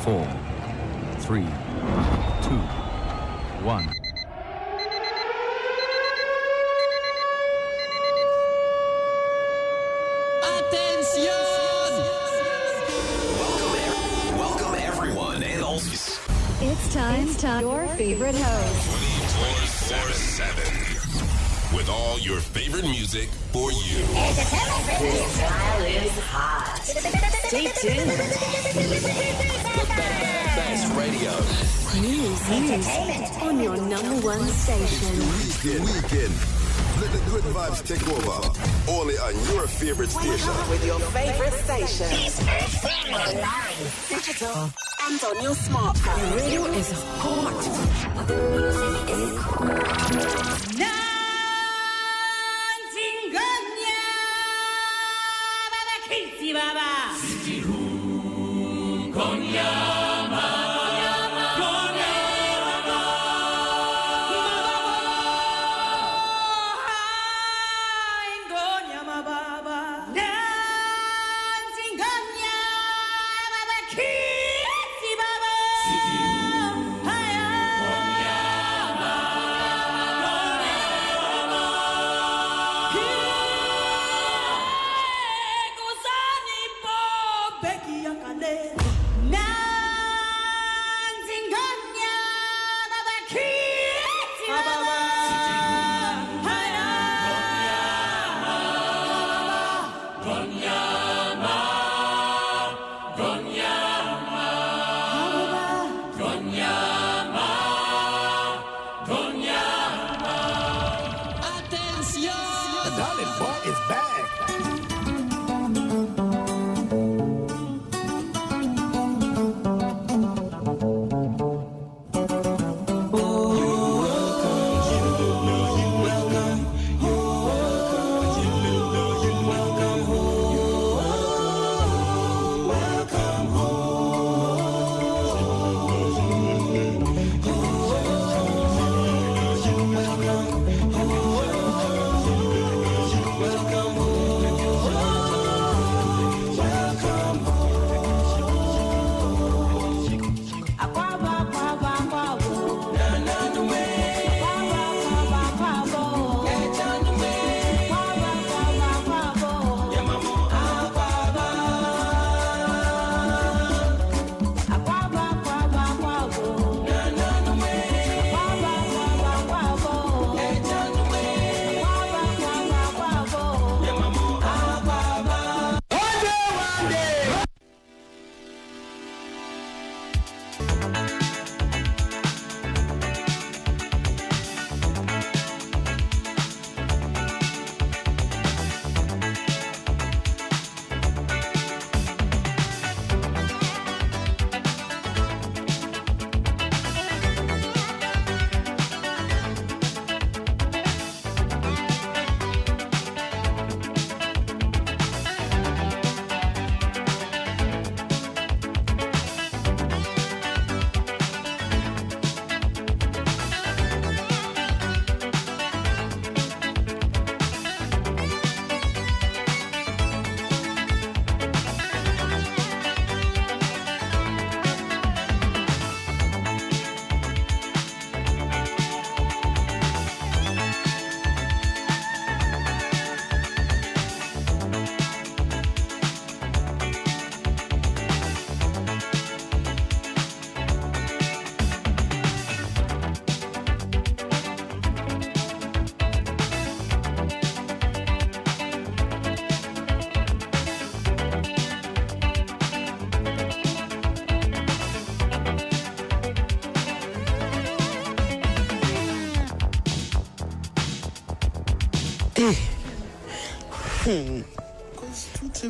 4, 3, 2, 1. Welcome everyone and all. It's time. Your favorite host. 24/7. With all your favorite music for you. This style is hot. Stay tuned. The best radio. News on your number one station. Weekend. Let the good vibes take over. Only on your favorite station. With your favorite station. Digital and on your smartphone. Radio is hot. The music is hot.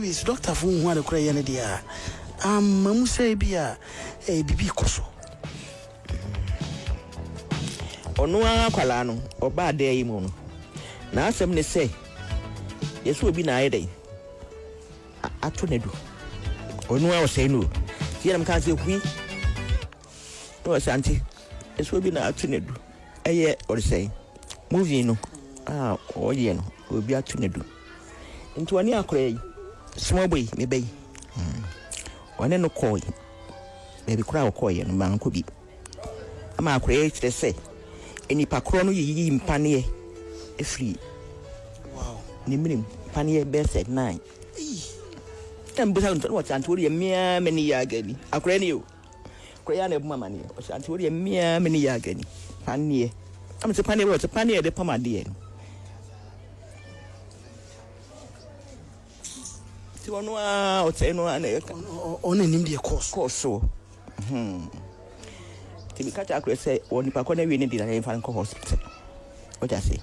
Is Doctor Fu want to cry any dia? Mamu say bia bibi koso. Ono akwala no oba de yi mu no. Na asem ne say yesu obi na ayede. Ato nedu. Ono a o say no. Tie nam kan say hui. No santi. Yesu obi na ato nedu. Eye o say. Movie no. Oye no. Obi ato nedu. Nti wani akora yi. Small boy, me bay. One no coy. maybe cry or coy and man could be. Ama create the say any pacrono ye impanie a free. Wow. Nimin panie best at 9. And but I don't watch Antoria mere many yagani. I cran you. Crayon of mamma, or Santoria mere many yagani. Panie. I'm a panie was a panie de Pomadien. To one or 10 on an India course. So. To be cut out, say, or the Pacone we need an infant hospital. What I say?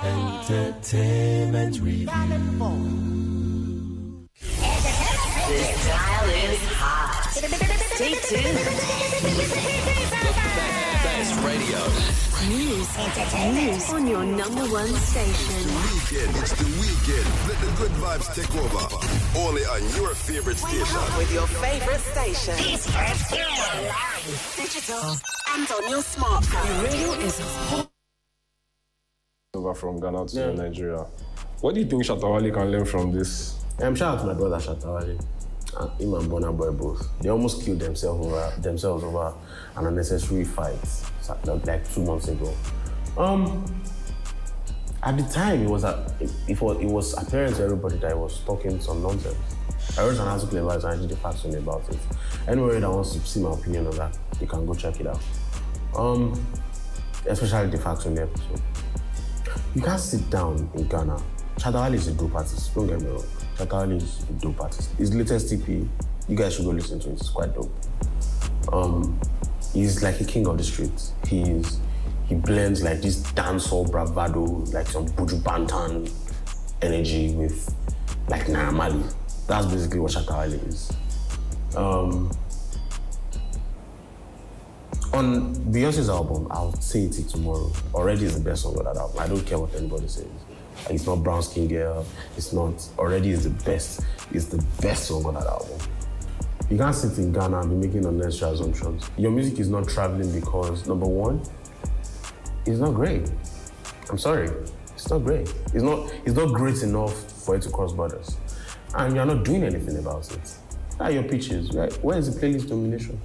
Entertainment review. This dial is hot. Stay tuned. Best radio. News on your number one station. It's the weekend. Let the good vibes take over. Only on your favorite station. With your favorite station. Digital and on your smartphone. Radio is hot. Over from Ghana to Nigeria. What do you think Shatawale can learn from this? Shout out to my brother Shatawale. Him and Burna Boy both. They almost killed themselves over an unnecessary fight like 2 months ago. At the time, it was apparent to everybody that he was talking some nonsense. I wrote an article about it and I did a fact on about it. Anybody that wants to see my opinion on that, you can go check it out. Especially the facts on the episode. You can't sit down in Ghana. Shatawale is a dope artist, don't get me wrong. Shatawale is a dope artist. His latest TP, you guys should go listen to it, it's quite dope. He's like a king of the streets. He blends like this dancehall bravado, like some Buju Banton energy with like Naira Marley. That's basically what Shatawale is. On Beyonce's album, I'll say it tomorrow, Already is the best song on that album. I don't care what anybody says. It's not Brown Skin Girl, it's not, Already is the best song on that album. You can't sit in Ghana and be making unnecessary assumptions. Your music is not traveling because, number one, it's not great. I'm sorry, it's not great. It's not great enough for it to cross borders. And you're not doing anything about it. What are your pitches? Where is the playlist nomination?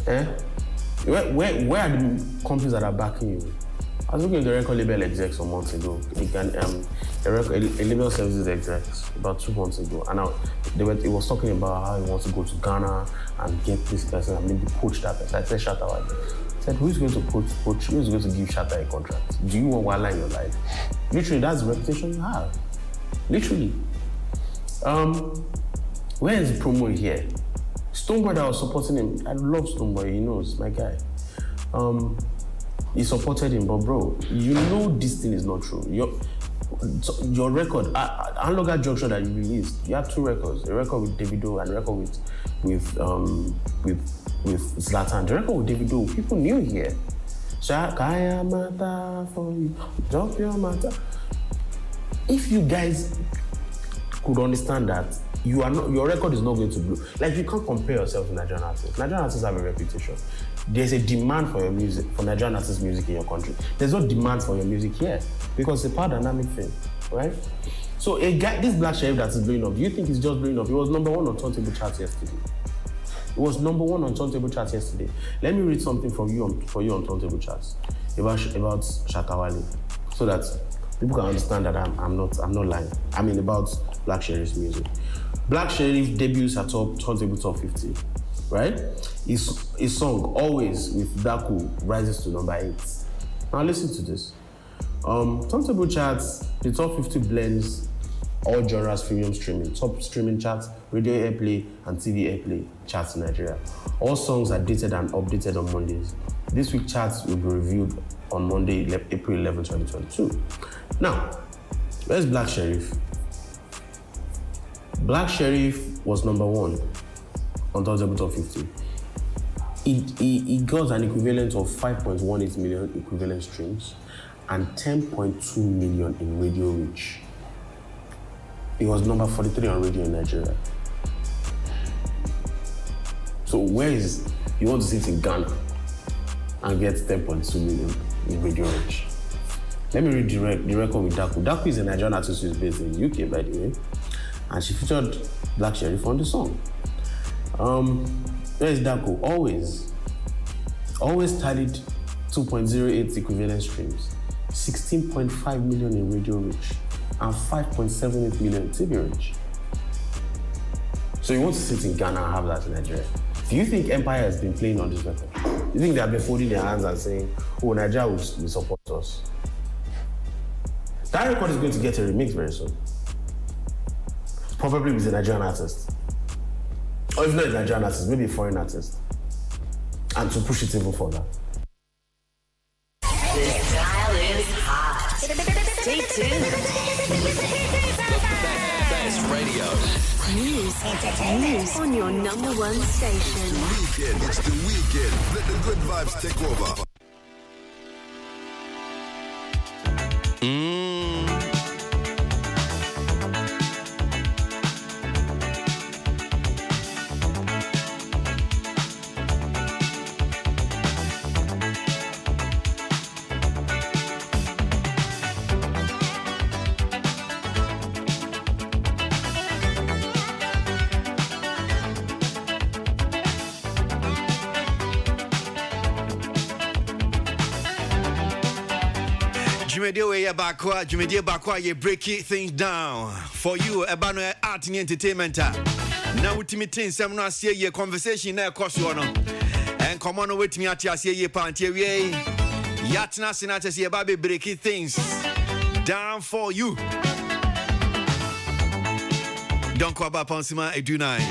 Where are the companies that are backing you? I was looking at the record label execs some months ago. A label services execs about 2 months ago, and it was talking about how he wants to go to Ghana and get this person and maybe poach that person. I said, Shatawale. I said, who's going to poach? Who's going to give Shatta a contract? Do you want Wala in your life? Literally, that's the reputation you have. Literally. Where is the promo here? Stonebwoy that was supporting him, I love Stonebwoy, he knows, my guy. He supported him, but bro, you know this thing is not true. Your record, Anloga Junction that you released, you have 2 records, a record with Davido and a record with Zlatan. The record with Davido, people knew here. Shakaya mata for you, drop your mata. If you guys could understand that, your record is not going to blow. Like, you can't compare yourself to Nigerian artists. Nigerian artists have a reputation. There's a demand for your music, for Nigerian artists' music in your country. There's no demand for your music here because it's a power dynamic thing, right? So this Black Sheriff that is blowing up, do you think it's just blowing up? It was number 1 on turntable charts yesterday. Let me read something for you on turntable charts about Shatawale, so that people can understand that I'm not lying. I mean about Black Sheriff's music. Black Sheriff debuts at turntable top 50, right? His song Always with Daku rises to number 8. Now listen to this. Turntable charts, the top 50 blends all genres premium streaming, top streaming charts, radio airplay and TV airplay charts in Nigeria. All songs are dated and updated on Mondays. This week's charts will be reviewed on Monday, April 11, 2022. Now, where's Black Sheriff? Black Sheriff was number 1 on turntable top 50. He got an equivalent of 5.18 million equivalent streams and 10.2 million in radio reach. It was number 43 on radio in Nigeria. So you want to sit in Ghana and get 10.2 million in radio reach? Let me read the record with Daku. Daku is a Nigerian artist who is based in the UK, by the way. And she featured Black Sheriff on the song. Where is Daku? Always tallied 2.08 equivalent streams, 16.5 million in radio reach, and 5.78 million in TV reach. So you want to sit in Ghana and have that in Nigeria? Do you think Empire has been playing on this record? Do you think they have been folding their hands and saying, oh, Nigeria will support us? That record is going to get a remix very soon. Probably with a Nigerian artist. Or if not a Nigerian artist, maybe a foreign artist. And to push it even further. This dial is hot. Stay tuned. Best radio. News on your number one station. It's the weekend. Let the good vibes take over. Jumedie Bakwa, you break things down for you. Ebano art and entertainment. Now with me, some not see your conversation there, cost you and come on with me at your say your panty. Yatna Sinatra see baby breaking things down for you. Don't call back on Sima Edunai.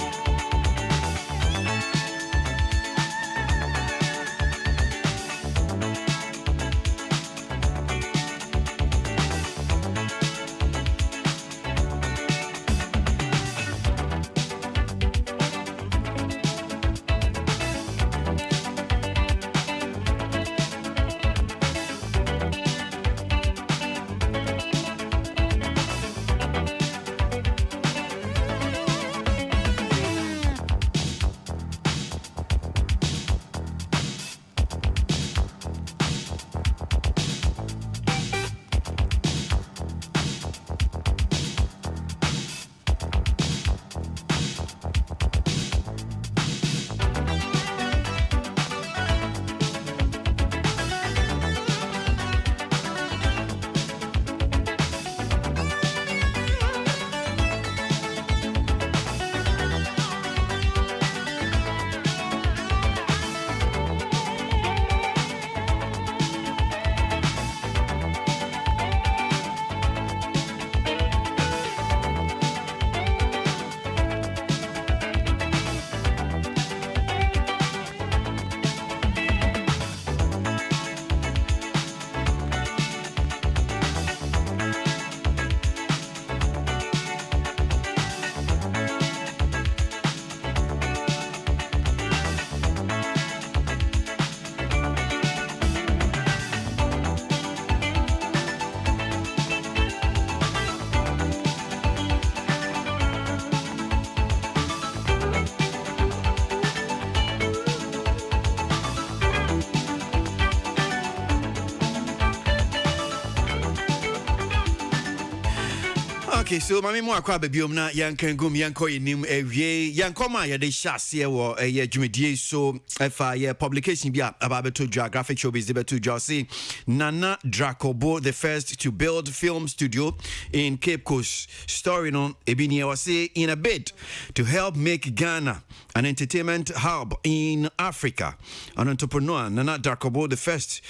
Okay, so mami mo akwa baby na yankan gum yanko yinim ewie yankoma ya de hyase wo ye dwumedie so efa ye publication bi ababeto geographic showbiz debeto jose Nana Dracobo the first to build film studio in Cape Coast story no ebini was in a bid to help make Ghana an entertainment hub in Africa. An entrepreneur Nana Dracobo the first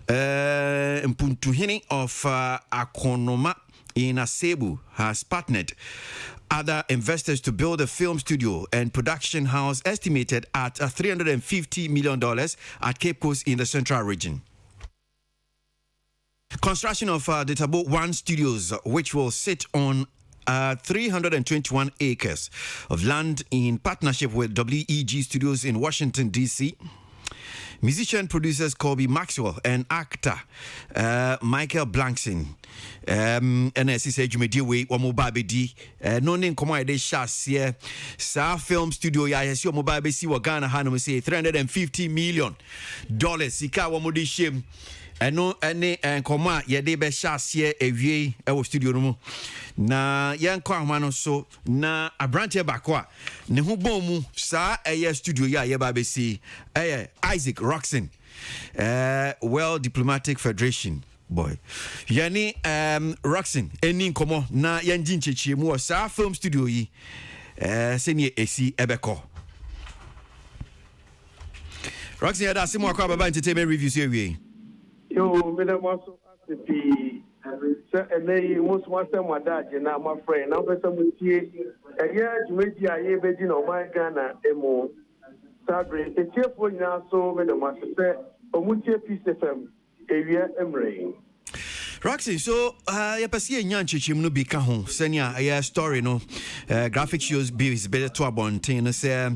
mpuntuhini of Akonoma in Asebu has partnered other investors to build a film studio and production house estimated at $350 million at Cape Coast in the central region. Construction of the Tabo One Studios, which will sit on 321 acres of land in partnership with WEG Studios in Washington, D.C., musician producers Kobe Maxwell and actor Michael Blankson and as he said you may deal with one mobile BD no name come out de share sa film studio ya yes your mobile be see what Ghana Hanum say $350 million sika one modi shame ɛno ɛne nkɔmmɔ a yɛde bɛhyɛ aseɛ awie ɛwɔ studio no mu na yɛnkɔ ahoma no so na aberanteɛ baako a ne ho bɔn mu saa ɛyɛ studio yi a yɛba bɛsi ɛyɛ Isaac Roxon World Diplomatic Federation boy yɛne Roxon ɛni nkɔmmɔ na yɛngye nkyɛkyerɛmu wɔ saa film studio yi sɛneɛ ɛsi ɛbɛkɔ Roxon yɛda ase mu akɔ ababa entertainment reviews awie Yo, Madam also the most Aboagye na my friend. Now, person will see a year to make the aye bedding on my Ghana emo. Sabre, a cheerful now, so Madam Master, Omutia Peace FM, area Emre. Roxy, so you perceive young chichim no be kahon, senya a story no graphic shows be is better to a bontain say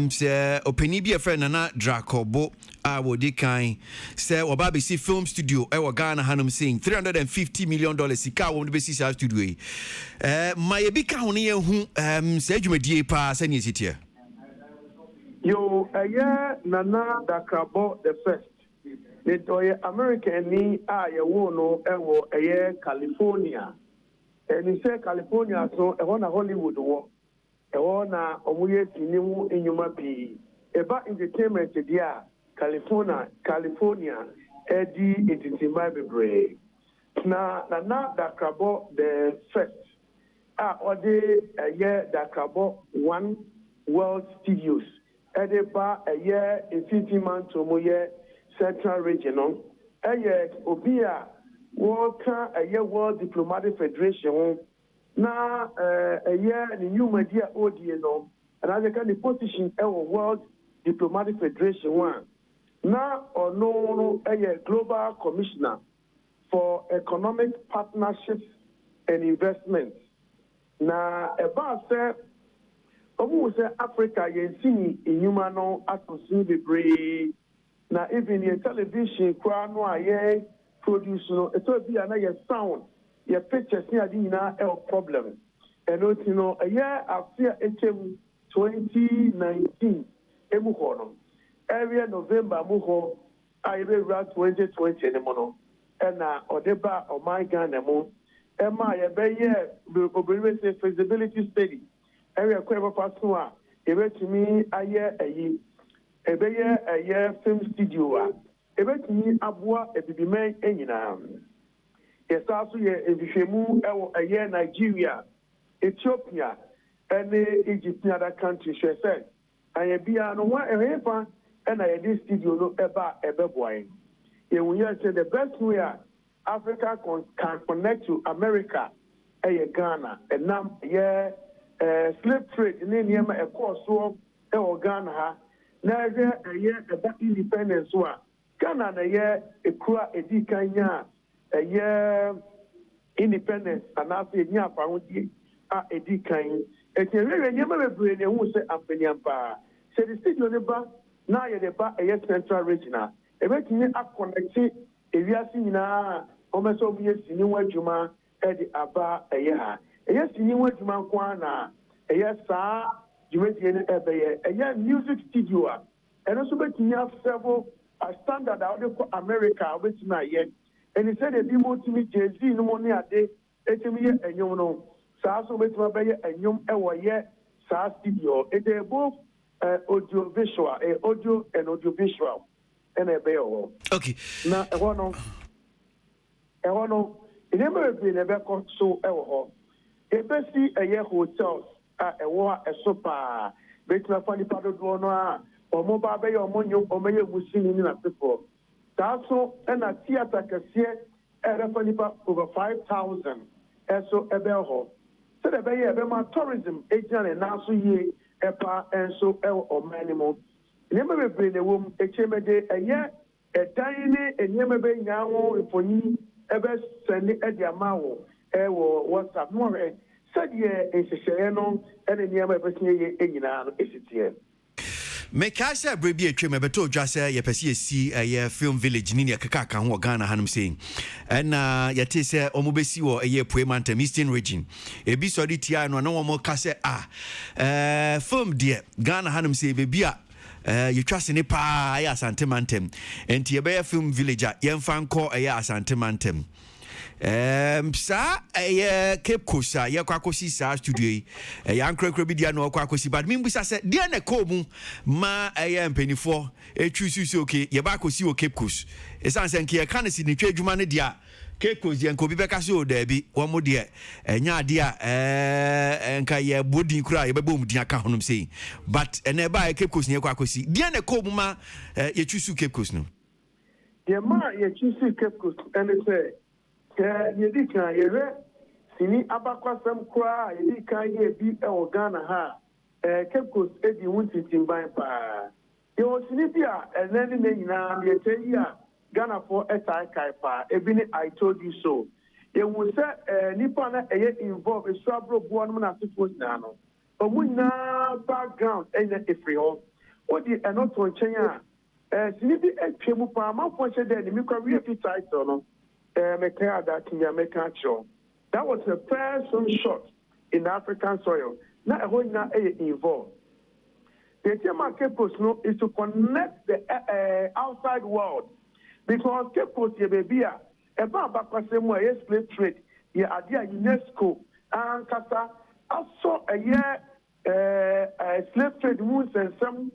say opini be a friend na Dracobo a wodi kan say oba see film studio e wo Ghana hanum saying $350 million sika wo be see studio yi my be kahon ye hu say dwumadie pa senya sitia yo nana Dakrabo the first the American ni ye wo no ewo California and he say California so e na Hollywood wo na omuye tinimu enyuma bi eba entertainment dia California edi entertainment bebre na Dakrabo the first ode Dakrabo One World Studios edeba Infinity Man to moye Central Region obi a woka World Diplomatic Federation na the new media audio and as the position World Diplomatic Federation one na no Global Commissioner for Economic Partnerships and Investments na about say Africa yensi inyuma no atosin bebre na even your television kwa no aye produce no eto bi na your sound your pictures ni adi na problem and you know a year after 2019 emu ho no area November mu ho ayebe 2020 ne mo no na odeba o my Ghana mo ema ye be ye feasibility study area kwa paso a ebetumi aye ayi ebeye film studio a ebetumi aboa ebibimen enyina yes also ye ebihwemu ewo Nigeria Ethiopia and Egypt and other countries she said I be no one ehefa and I this studio no eba ebeboy ye we say the best way Africa can connect to America Ghana and now slave trade in niema e course so Ghana ha na eba independence wa Ghana na ekura edi kanya independence and after nya faudi edi kan ekenwe nyema bebre ne hu se ampanyampa se the studio ne ba na ye de ba Central Regional ebetini connect ewiase nyina omeso biye sini wadwuma edi aba ha sini wadwuma kwa na saa dwumadie ne ebeye music studio a eno so betini several standard out of America obetini aye and he said the Timothy Jay-Z no money ade etimi ye enyom no saa so betimi be ye enyom ewo ye saa studio it dey both audio visual audio and audio visual and e be yo okay na ewo no remember be ne be ko so ewo ho e be si hotels ewo eso pa betimi fa ni pado do no a omo ba be yo omonyo omoye musini ni na people also and a theater kasiye refanipa over 5,000 so ebeho so the be ma tourism agent and naso ye epa and so o manimo nyema bebre ne wom echemede dine enyema be nyawo efoni ebe send e amawo wo WhatsApp mo said ye ehihye no ene nyema be tinye enyina no esitie make I say brebi atwem ebeto dwa say ye pese si film village ni ne kaka ho Ghana hanum saying and yete say omobesi wo Puemantam Eastern region ebi so de tia no na wo ka say film de Ghana hanum say bebi a you trust in pa ya Asante Mantem enti ye be film villager yemfa nko ya Asante Mantem sa Cape Coast ya kwakosi sa studio ya nkrekre bi dia no kwakosi but mimbusa se dia na komu ma mpenifo choose so okay ye ba kosi o Cape Coast esan se nke kan si ni twa adwuma ne dia Cape Coast ye nkobi beka so da bi wo mo de enya ade a nka ye bodin kura ye beba omudin aka honum sei but ene ba Cape Coast ne kwakosi dia na komu ma ye choose Cape Coast no ye ma ye choose Cape Coast and say yedi kan yere sini abakwasam kwa yedi kan ye bi e Ghana ha Cape Coast edi wuntintin ban pa ye o sini bia enani ne nyina ye teyi a Ghana for etai kai pa ebi ni I told you so ye wu se nipa na eye involve esuabro bo no na sifo na no omunya background enya efri ho odi enoto nchen a sini bi etwemu pa amafo hye de ni mi kwa we fi title no that was the first shot in African soil. Now, a whole now involved. The tema Cape Coast no is to connect the outside world because Cape Coast ye baby about bakwasemu ye slave trade ye adia UNESCO and kasa also a year slave trade moves and some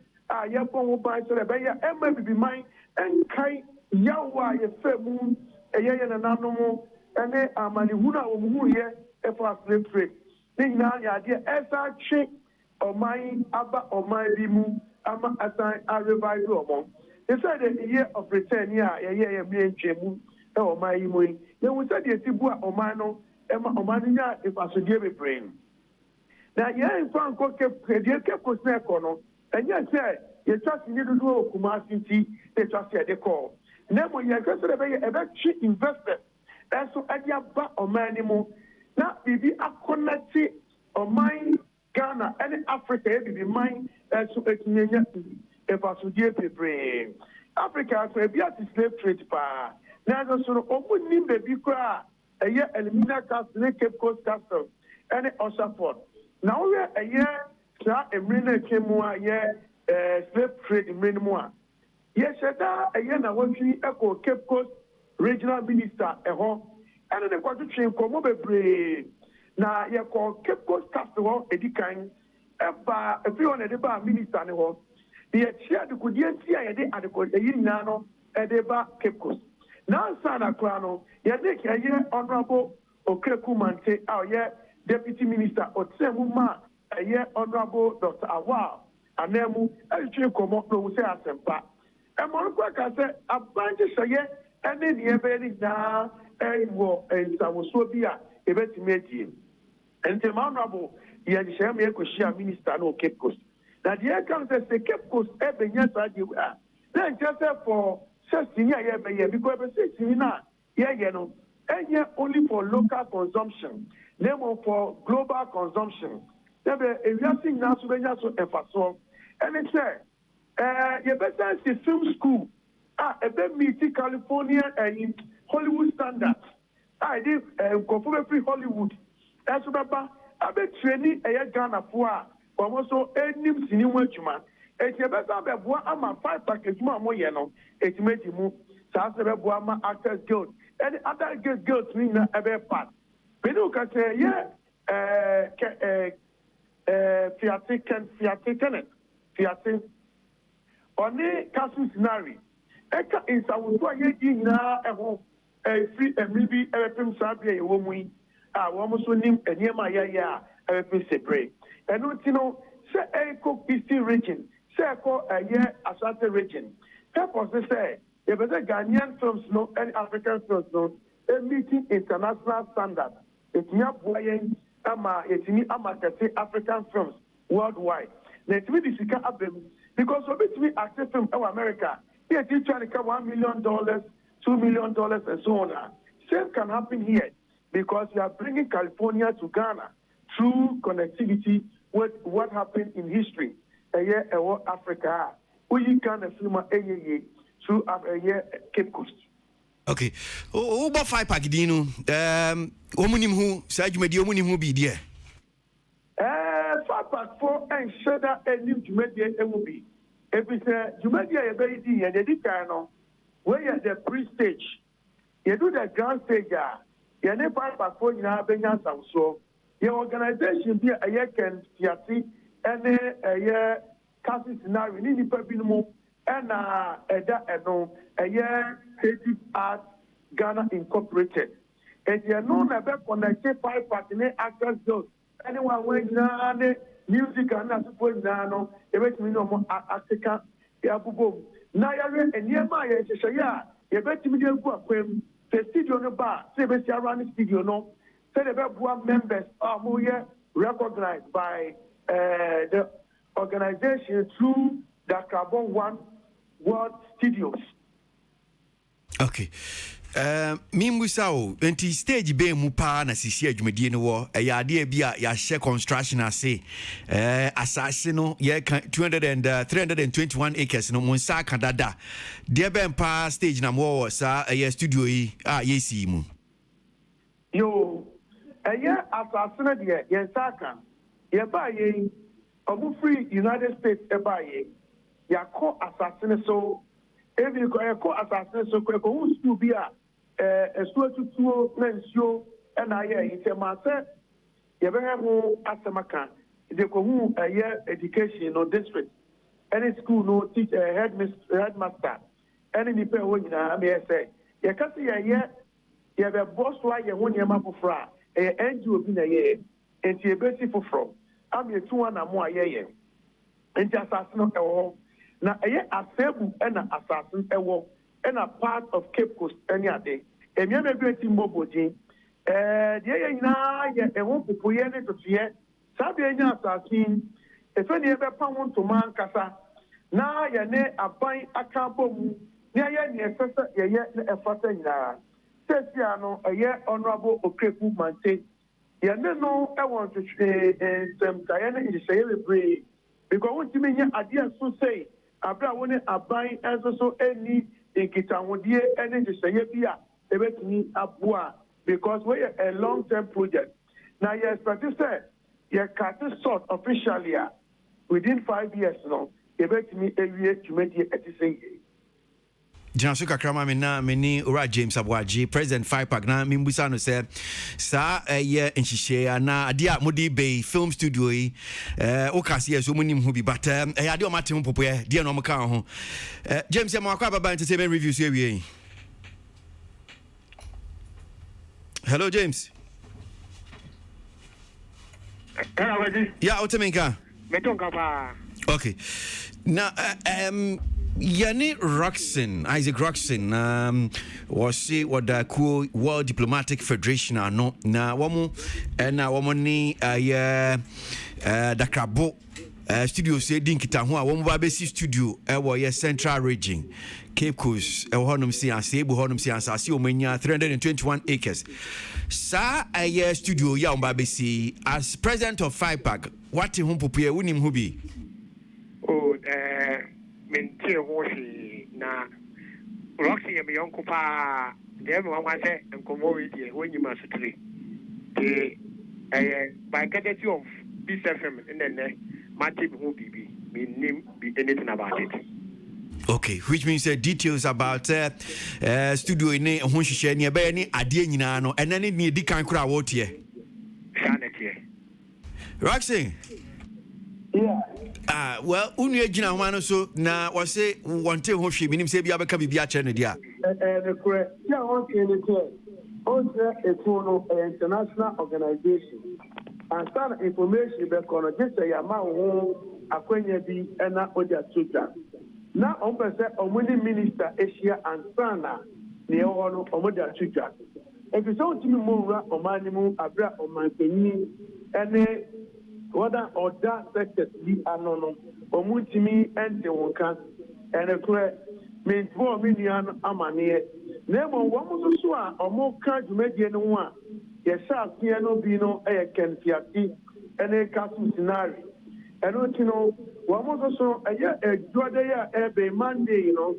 ye bon by so the be be mine and kai yawa ye femu eye na nanomo ene amani huna omuhu ye for slave trade ni na ya de esa chi oman aba oman bi mu ama asan a revive omo inside the year of return ya ye me ntwemu e oman yi mu ye we said the tibu a oman no e ma oman nya if asodie be brain na ye infan ko ke ko snake no enya say ye trust ni do Kumasi ti they trust the call Nemo ye kwese de be chi investors eso adia ba omani mo na bibi akonati oman Ghana and Africa bibi mine eso etinenya e fasodie pebre Africa so bia slave trade pa na so no omuni bebi kra eye elimina castle Cape Coast castle and Oshaford na we eye sa emrina kemu a ye slave trade emrina yes, again, I want to echo Cape Coast Regional Minister, and the quarter chain come over brain. Now, you call Cape Coast Castle, a decline, a few on the bar minister, and the chair the good year, at the Nano, at the bar Cape Coast. Now, Sana Crano, you make a year honorable Okekumante, our year Deputy Minister, or Semuma, a year honorable Dr. Awa, and Nemu, and you come up to say Asempa. And Monaco said, a bunch of say, and then the very now, and war, and Sawosobia, a better meeting. And the honorable, he had share me a minister no Cape Coast. Now, the air comes as the Cape Coast, every year, you are. Then just for 16 years, because 16 years, you know, and yet only for local consumption, never for global consumption. Never a young now, so emphasize. And it said, you better see film school. A bit meeting California and Hollywood standards. I did conform free Hollywood. That's what I bet training a Ghana for also any cinema man. It's a better I'm 5 package more yellow. It's made you move. Sasa Actors Guild. And other guilds mean a better part. But look at Fiat. Only Casus Nari. Eka is a woman na a free and maybe a film sabia a woman. I almost name a near my a film separate. And not say a cook Eastern region, say a year Asante region. Purpose to say, if a Ghanaian films no and African films no, a meeting international standards. It's not buying it's me African films worldwide. Let me discuss because of me active film in America, they are trying to get $1 million, $2 million, and so on. Same can happen here because we are bringing California to Ghana through connectivity with what happened in history. Africa, we can film through Cape Coast. Okay. Over 5 Pagidino. Woman who said you made your money who be there. 5 4 and shudder and live to make the MOB. If it's a Jumedia Ebedi and Edicano, where you're the pre-stage, you do the grand stage, you never back for you have been so your organization be a year can see and a year casting scenario, need the people and a year creative art Ghana Incorporated. And you're known about connected 5 partner actors, those anyone when music and not supposed to bet me no more African Yabubo. Now you're a near my you bet me go up the studio no bar, say around the studio no. Say about one members are more recognized by the organization through the Carbon One World Studios. Okay. Mimwisao, enti stage be mu pa na sisi adwumadi no wo ade bia ya share construction ase asase no ye 321 acres no mun sa kadada de be mpa stage na mo sa studio yi yesi mu yo asase na de ye saka ye ba ye obu free United States e ba ye ya ko asase ne so ebi ko asase ne so ko hu bia esuo na nsio na aye itema se ye be ho asemaka de ko hu education no district any school no teacher headmaster any ni pe ho nyina me say ye ka se ye be boss wa ye ho nyema fofora NGO bi na ye enti e be si foforo am ye tuwa na mo aye enti asase no ewo na asebu na assassin ewo and a part of Cape Coast any day. And you may be a team moboji. The na won't be poyene to fear. Sabian assassin. If any ever pound to man casa. Now ya ne a buying a campo. Near ye assessor ye a fatter. Says Yano a year honorable or Cape Mante. Ya no, I want to say some Diana in the celebrate. Because what you mean, idea so say. Abra wone aban enso so any nkitawodie ene de seye bia ebetini aboa because we a long term project. Now yes, but you said you cut it short officially within 5 years no ebetini ewie tumedi etise Jansu kakrama meni ora James Aboagye president 5 pack na mimbusa no say sa ye nhihye na ade a modi bay film studio yi o kase so munim hu bi but ade o matem popoe de no mka ho James ya makwa baba entertainment review so ewie. Hello James. Hello Wadi. Yeah, otemenka. Metonka pa. Okay. Now Yanni Roxon, Isaac Roxon, was see what the cool World Diplomatic Federation are no na woman and now woman ni the Krabo studio say dinkita ho a woman babesi studio e central region Cape Coast e honum si ase bu honum si asase o manya 321 acres sa studio ya babesi as president of 5 pack what him popue wonim hu bi mentie hoshi na Roxy me yonko pa de me wan say enkomo we die wonyi masutri de by courtesy of BSFM in the Matib who be name be anything about it. Okay, which means details about studio in honhihye ne be ni ade nyina no enane ne di kan kura wotie Shanetie Roxy. Yeah. Well, unu gina ho so na wo se wonte ho hwe minim se bia beka bibia kire ne dia. The correct. Yeah, okay, the correct. Also, it's an international organization. And some information back on just a yama akwenya bi na oja tuta. Na on pese omuni minister Asia and sana ne ho no omoja tuta. If you so timi mo ra omanimu abra omanpeni ene whether or that sector be anono omutimi ente wonka ene kure means for million amane nemo womo so a omo ka dwumadie no ho a ye sha asia no bi no e kenfiati ene kasu scenario eno tino womo so eye edwode ya ebe Monday no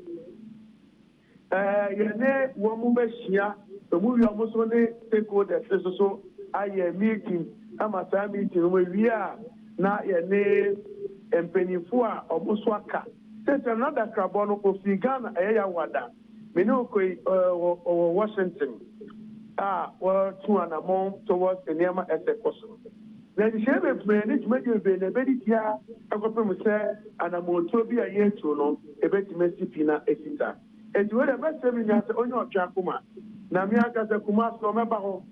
ye ne womo be hia omu wi omo so ne stakeholders so aye meeting amasami ti no wi a na ye ne empenifo a omuso aka There's another carbon of Ghana, Wada. Minoko Washington. Well, 2 and a month towards the Nema as a person. Then the share of management may be a very dear, a couple say, and a Montobia year to know, a bit Messipina, etc. And you had a best seminar on your Chakuma. Namiaka Kumas from Abaho.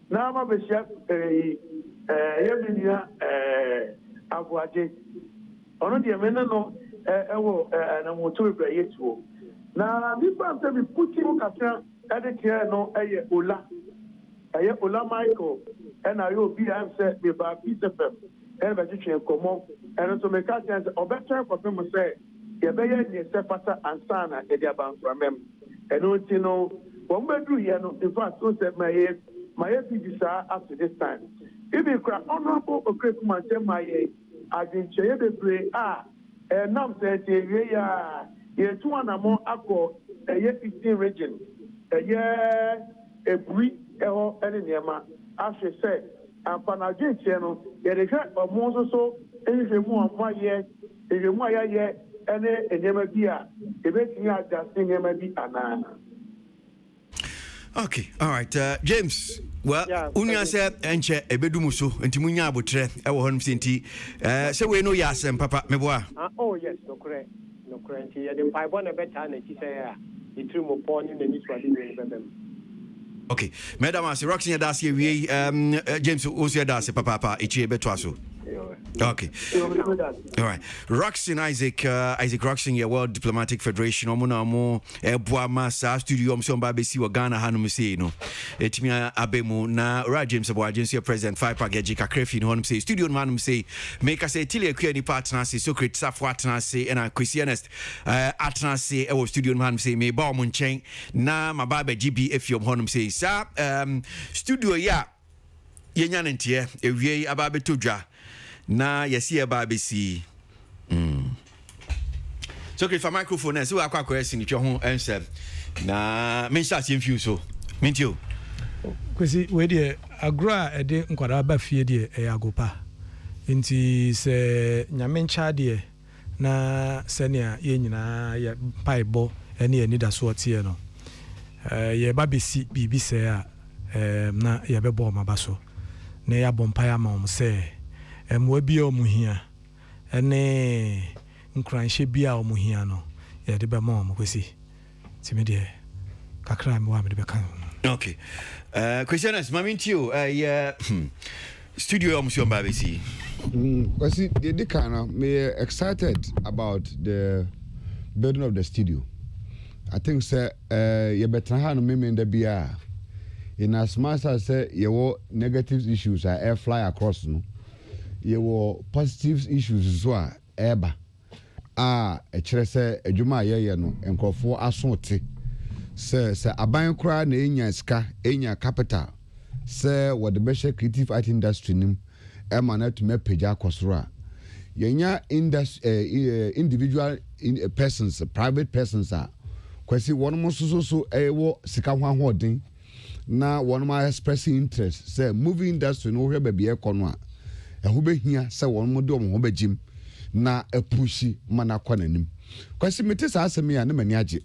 Now I'm a chef, Aboagye. On the amendment, and a Montobia year to. Now, this one said we put him at the care no Ola. Ola Michael, and I will be answered with a piece of them, and vegetarian common, and to make a chance or better for them to say, you may have Sepata and Sana at the bank from them. And don't you know, when we do here, in fact, so said my desire after this time. If you cry honorable or great man, tell my I didn't share the play, and now said, yeah, 2 and a more accord, a year 15 region, a year, a brief. Any Nema, as she said, and Panagin channel, yet a cat of Moses, and if you want my year, if you want year, and a Nemedia, if it's not just in Nemedi Anana. Okay, all right, James. Well, Unia said, Enche, a bedumuso, and Timunia Butre, our home city. So we know Yasem, Papa Meboa. Oh, yes, no correct. No correct. I didn't buy one a better, and she said, it's true, more porn in the Niswadi. Okay, Madam, I say Roxy Adasi, James Osia Dasi, Papa, Ichi Betwaso. Okay. All right. Roxy Isaac Roxy, your World Diplomatic Federation, Omonamo, Boama, Studio, Babesi, or Ghana Hanumsino. Etimia Abemu, na Ra James Aboagye, President, 5 Package, Kakrefi, Honum say, Studio Manum say, make us say, Tilia Query partners, Socrates, Safwatna say, and I Christianist, Atna say, our Studio Manum say, may Baumun Chain, na Mababe GBF, your Honum say, Sir, Studio Ya, Yanyantia, Ewie Ababe Tuja. Na yesi eba besi so okay for microphone so akwa question twa ho answer na men start infuse so mentio kwesi we de agra e de nkwara ba fie de e agopa nti se nyame ncha de na senia ye nyina ye paibo ene ye nida so tie no ye ba besi bibi se a na ye bebo ma baso na ya bompa ya ma se Mwebia omuhia ene nkranhye bia omuhia no ya de be ma omukwesi timide kakra me wa me de be kan. Okay. Christianas mamintio studio omusio mbabesi. Kwasi the kind me excited about the building of the studio. I think say you better ha no me the bia in as much as say you negative issues air fly across no. Your positive issues so eba e kire se adwuma ye no enkofo asonte se aban kra na enya ska enya capital se what the best creative art industry nim e ma na to me page akosoro a yenya individual persons private persons a kwesi won mo so wo sika ho ahodin na won ma expressing interest se movie industry no hwe ba bia ekono a who be here, say one more dom, who Jim, na a pushy man aquananim. Quasi metis ask me and maniaji.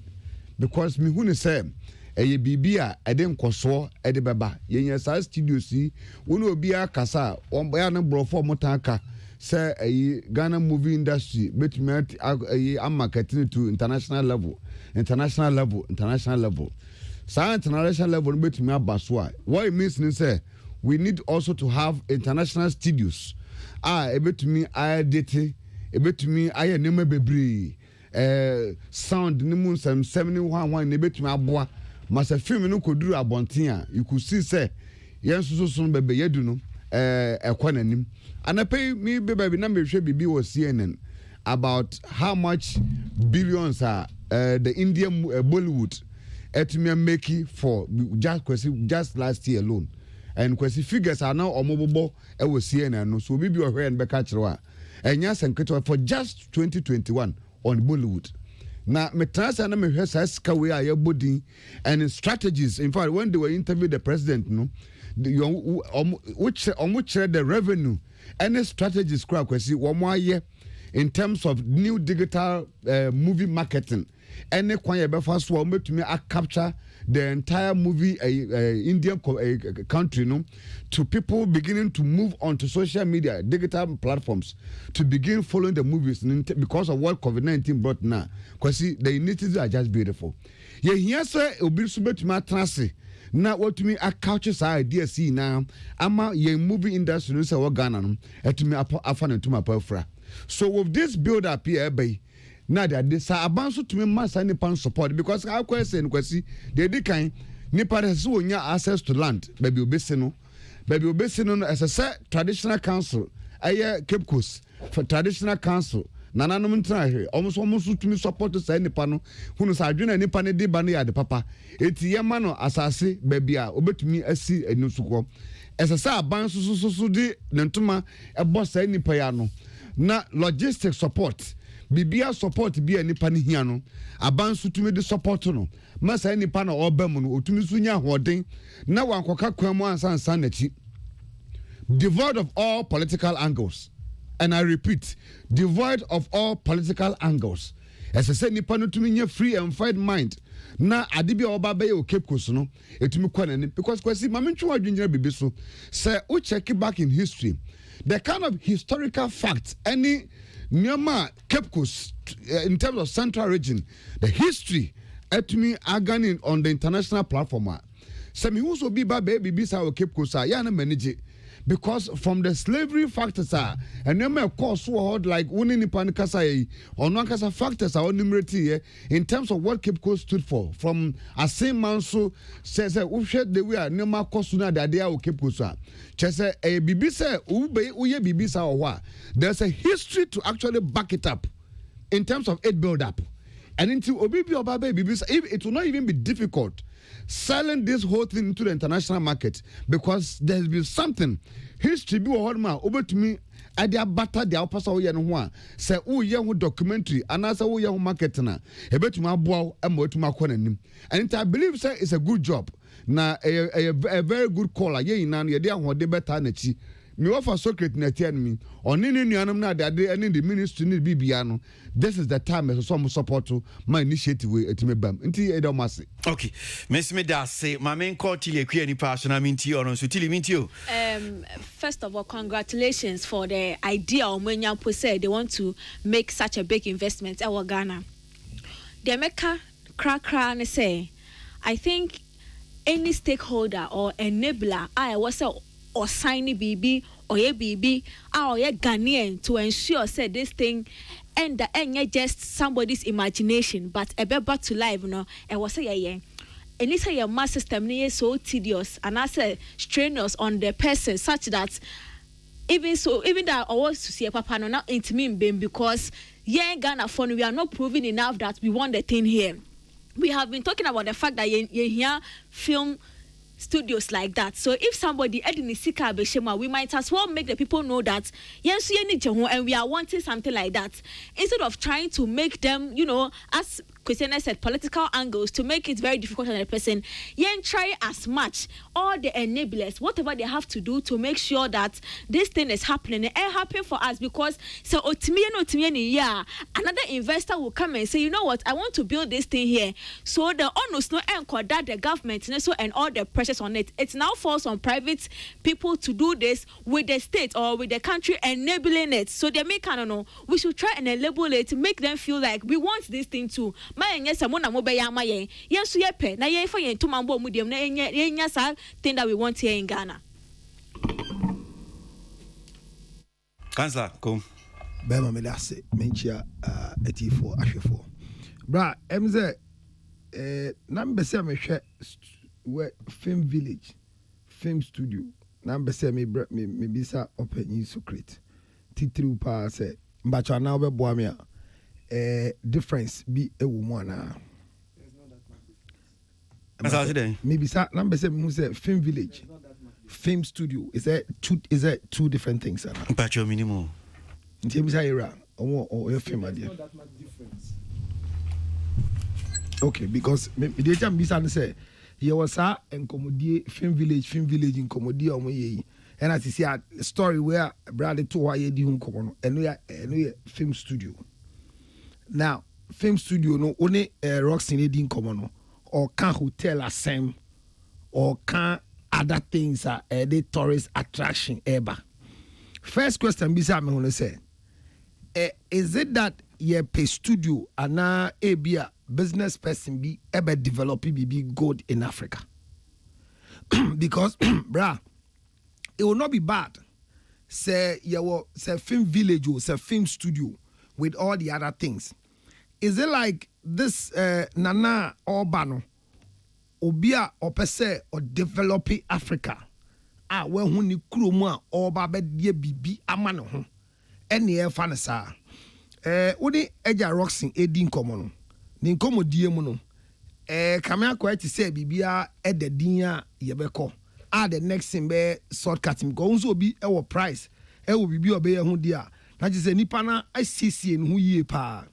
Because me who say, a bibia, a dem coso, a de baba, yen size studio see, one be a casa, one by an bro for Motanka, say a Ghana movie industry, but met a marketing to international level. Science international level, but me a baswa. What it means, say, we need also to have international studios. Ebe to me I date, ebe to me I name bebre. Sound ni mun 71 ebe to me aboa. Masa film no koduru abonten you could see say yen so bebe yedu no ekwaнаnim. Anape me bebe na me hwe bibi wo CNN about how much billions are the Indian Bollywood etime make for just last year alone. And kwesi figures are now omobobo e wo CNN no so bibi ohwe en beka kirewa enya senketo for just 2021 on Bollywood. Na metrasa na mehwe saska we aye bodin and strategies. In fact, when they were interviewed the president no which the revenue any strategies kwa kwesi wo mo aye in terms of new digital movie marketing. Any kwanya befa so to me capture the entire movie Indian country, no, to people beginning to move onto social media, digital platforms, to begin following the movies because of what COVID-19 brought now. Because see, the initiatives are just beautiful. Yeah, here sir, obi subet ma transi. Now what to me a couches idea see now. Ama ye movie industry no say what Ghana no. To me afan to my perfra. So with this build up here, by now that this abanso to me must nipan support because I question kwasi they di kan nipa has wonya access to land baby obese no as I said traditional council Cape Coast for traditional council nananom ntra here almost to me support to say nipa no hunu sa adwena nipa ne di ba no ya de papa eti yema no asase baby a obetumi asi enusuko as I say abanso so di ntoma ebo say nipa ya no na logistic support bibia support bia nipa ne hia no abanso tumi de support no masa nipa na obam no otumi sunya hoden na wankoka kwan mu ansan na chi devoid of all political angles, and I repeat, devoid of all political angles. As I said, nipa no tumi nya free and fine mind na adibia oba be o Cape Coast no etumi kwanani because kwasi mamentwe adwunyira bibi so say o check back in history the kind of historical facts any Nyama Cape Coast in terms of central region, the history at me again on the international platform. Some who so be baby bisa Cape Coast yana manage because from the slavery factors and then of course so hard like winning in panikasa or non kasa factors are enumerate in terms of what Cape Coast stood for from a same man so says the way Nyama Kosuna that they are Cape Coast. Just a bibisa uye bibisa or what there's a history to actually back it up in terms of it build up and into obibi obabe bibisa it will not even be difficult selling this whole thing into the international market because there's been something history be what man over to me at the abata the opasa wo ye no ho a say wo ye ho documentary anasa wo ye ho market na e betuma boa am wetuma konanim and I believe say it's a good job na a very good caller ye ina no ye de ahode beta na chi me offer secret na tia me oni ni nuanum na de any the ministry ni bibia no this is the time so some support to my initiative we etime bam nti e do mase okay miss me da say my main call till e ni passion I mean ti on so till minti o first of all congratulations for the idea omenya po say they want to make such a big investment at Ghana the meka kra ne say I think any stakeholder or enabler I was or signy BB or ye BB or ye Ghanaian to ensure say this thing and the end just somebody's imagination but a back to life and was say and it's a mass system so tedious and I say strenuous on the person such that even that I want to see a papa no not intimate being because Ghana phone we are not proving enough that we want the thing here. We have been talking about the fact that you hear film studios like that. So if somebody we might as well make the people know that yes, and we are wanting something like that instead of trying to make them, as Christiana said, political angles to make it very difficult on the person. Try as much all the enablers, whatever they have to do to make sure that this thing is happening. It happen for us because so another investor will come and say, you know what, I want to build this thing here. So the onus no anchor that the government and all the pressures on it. It now falls on private people to do this with the state or with the country enabling it. So they make we should try and enable it to make them feel like we want this thing too. My yes, someone na mobile ma yen. Yes, we pay. Na yen for yen to mambo medium na yen thing that we want here in Ghana. Councillor, come. Bema me lase menchia eti4 ahwefo. Bra, emze number say me hwe where film village film studio number say me bisa open secret titru pa say mbacha na obe boa me difference be a woman maybe sa number say me say film village film studio is that two different things mbacha minimum nti bisa era or your film idea okay because me dey tell me bisa say here was and commodity film village in commodity And as you see a story where Bradley to why you do and we film studio. Now, film studio no only rocks in Edin common or can hotel a same or can other things are the tourist attraction ever. First question bisa me want to say is it that ye pay studio and now a business person be ever developing be good in Africa? Because brah, it will not be bad. Say say film village or say film studio with all the other things. Is it like this Nana Urbano Obia or per se or developing Africa? Where who ni kroma or babe die bibi amano ho. Any air fanasa. Odi eja roxing edin komono. Ni nkomo die mu no. Kamea quite to say bibia at the dinya yebeko. The next thing be shortcut go also be our price. Will be obey who dear. That is a nipana ICC and who ye pa.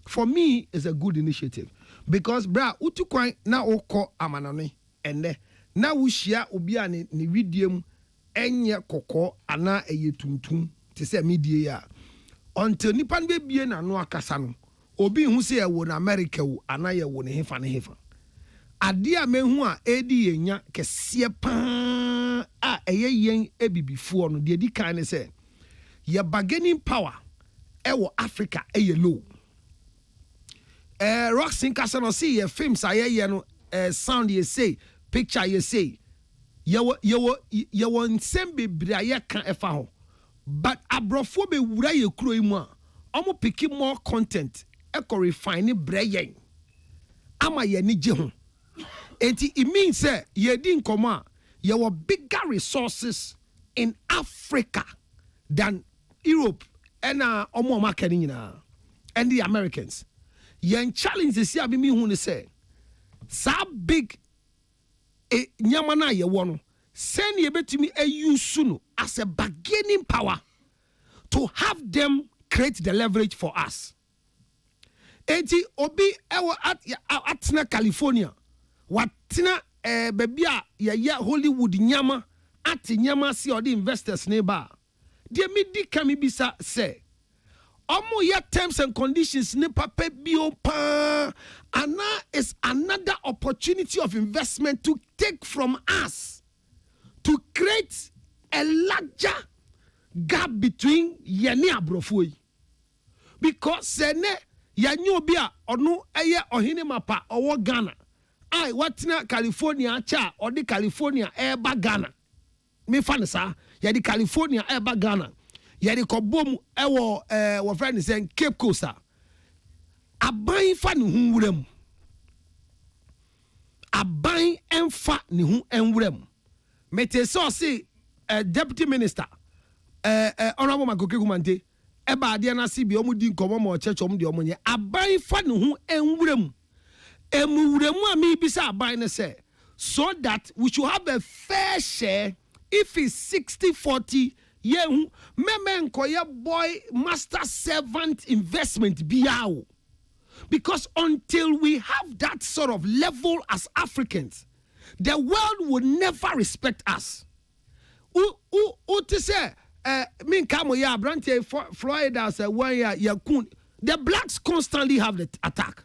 For me, it's a good initiative because bra utukwan na oko amanone ene na wo hia obi ani ne widiam enye kokko ana eye tuntum te se medie ya until nipa be bie na no akasa no obi hu se e wo na America wo ana ye wo ne hefa ade a mehu a edi yenya kese pa a eye yen ebibifo no de di kan ne se ye bargaining power e wo Africa eye low. Roxing Casano see your films I no sound you say picture you say you want same be braya can efa ho but abrofo be wura ye kuro mu a omo pick more content e ko refine brayen ama ye ni je ho enti it means say ye di nkomo a ye were bigger resources in Africa than Europe and omo market nyina and the Americans. Yen challenge is here be me who say sa big nyama na ye wono send ye betimi use no as a bargaining power to have them create the leverage for us. Enti obi ewo atna California watina baby a ye Hollywood nyama at nyama si or the investors neighbor de me di kami bisa say omo ya terms and conditions ne papa bio pa ana is another opportunity of investment to take from us to create a larger gap between yeni abrofoi because sene yanyo bia onu eye ohine mapa owo Ghana ai watina California cha or the California eba Ghana me fanisa ya di California eba Ghana yedi kobom ewo wo friend say Cape Coast aban fa ne hu wuram aban emfa ne hu enwuram mete so say deputy minister honorable Makoke Gumante eba ade na si bi omudi nkomo ma church omde omonye aban fa ne hu enwuram emuwuram a me bisa aban ne say so that we should have a fair share if it's 60-40 yehu meme nkoye boy master servant investment biao because until we have that sort of level as Africans the world will never respect us to say min kamo ya brante Florida say one year yakun the blacks constantly have the attack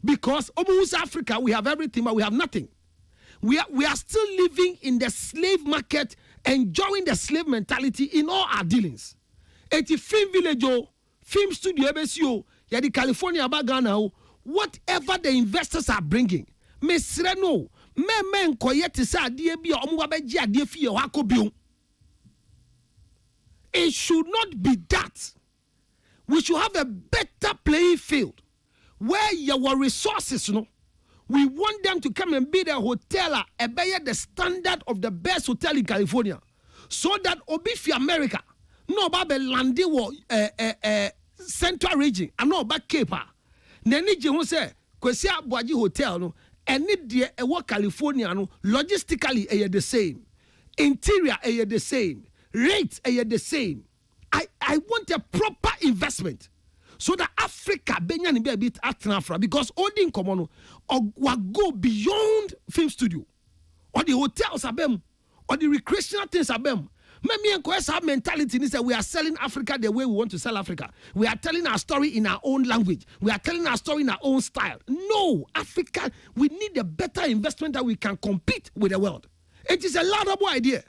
because almost Africa we have everything but we have nothing. We are still living in the slave market, enjoying the slave mentality in all our dealings. Eti film village, film studio, EBSU, ya di California bagana, whatever the investors are bringing, mesreno, me nkoyete sa adie bi omo abeji adie fi yo akobiun. It should not be that. We should have a better playing field where your resources, we want them to come and be the hotel, the standard of the best hotel in California, so that Obifi America, no babe landi wo central region, and no back Cape. Neni je say Kwasi Aboagye hotel no, and the California no, logistically the same, interior the same, rates the same. I want a proper investment. So that Africa benyan be a bit atnafra because Odin Komono or go beyond film studio or the hotels abem or the recreational things abem. Me Me and Kwasi mentality is that we are selling Africa the way we want to sell Africa. We are telling our story in our own language. We are telling our story in our own style. No, Africa, we need a better investment that we can compete with the world. It is a laudable idea.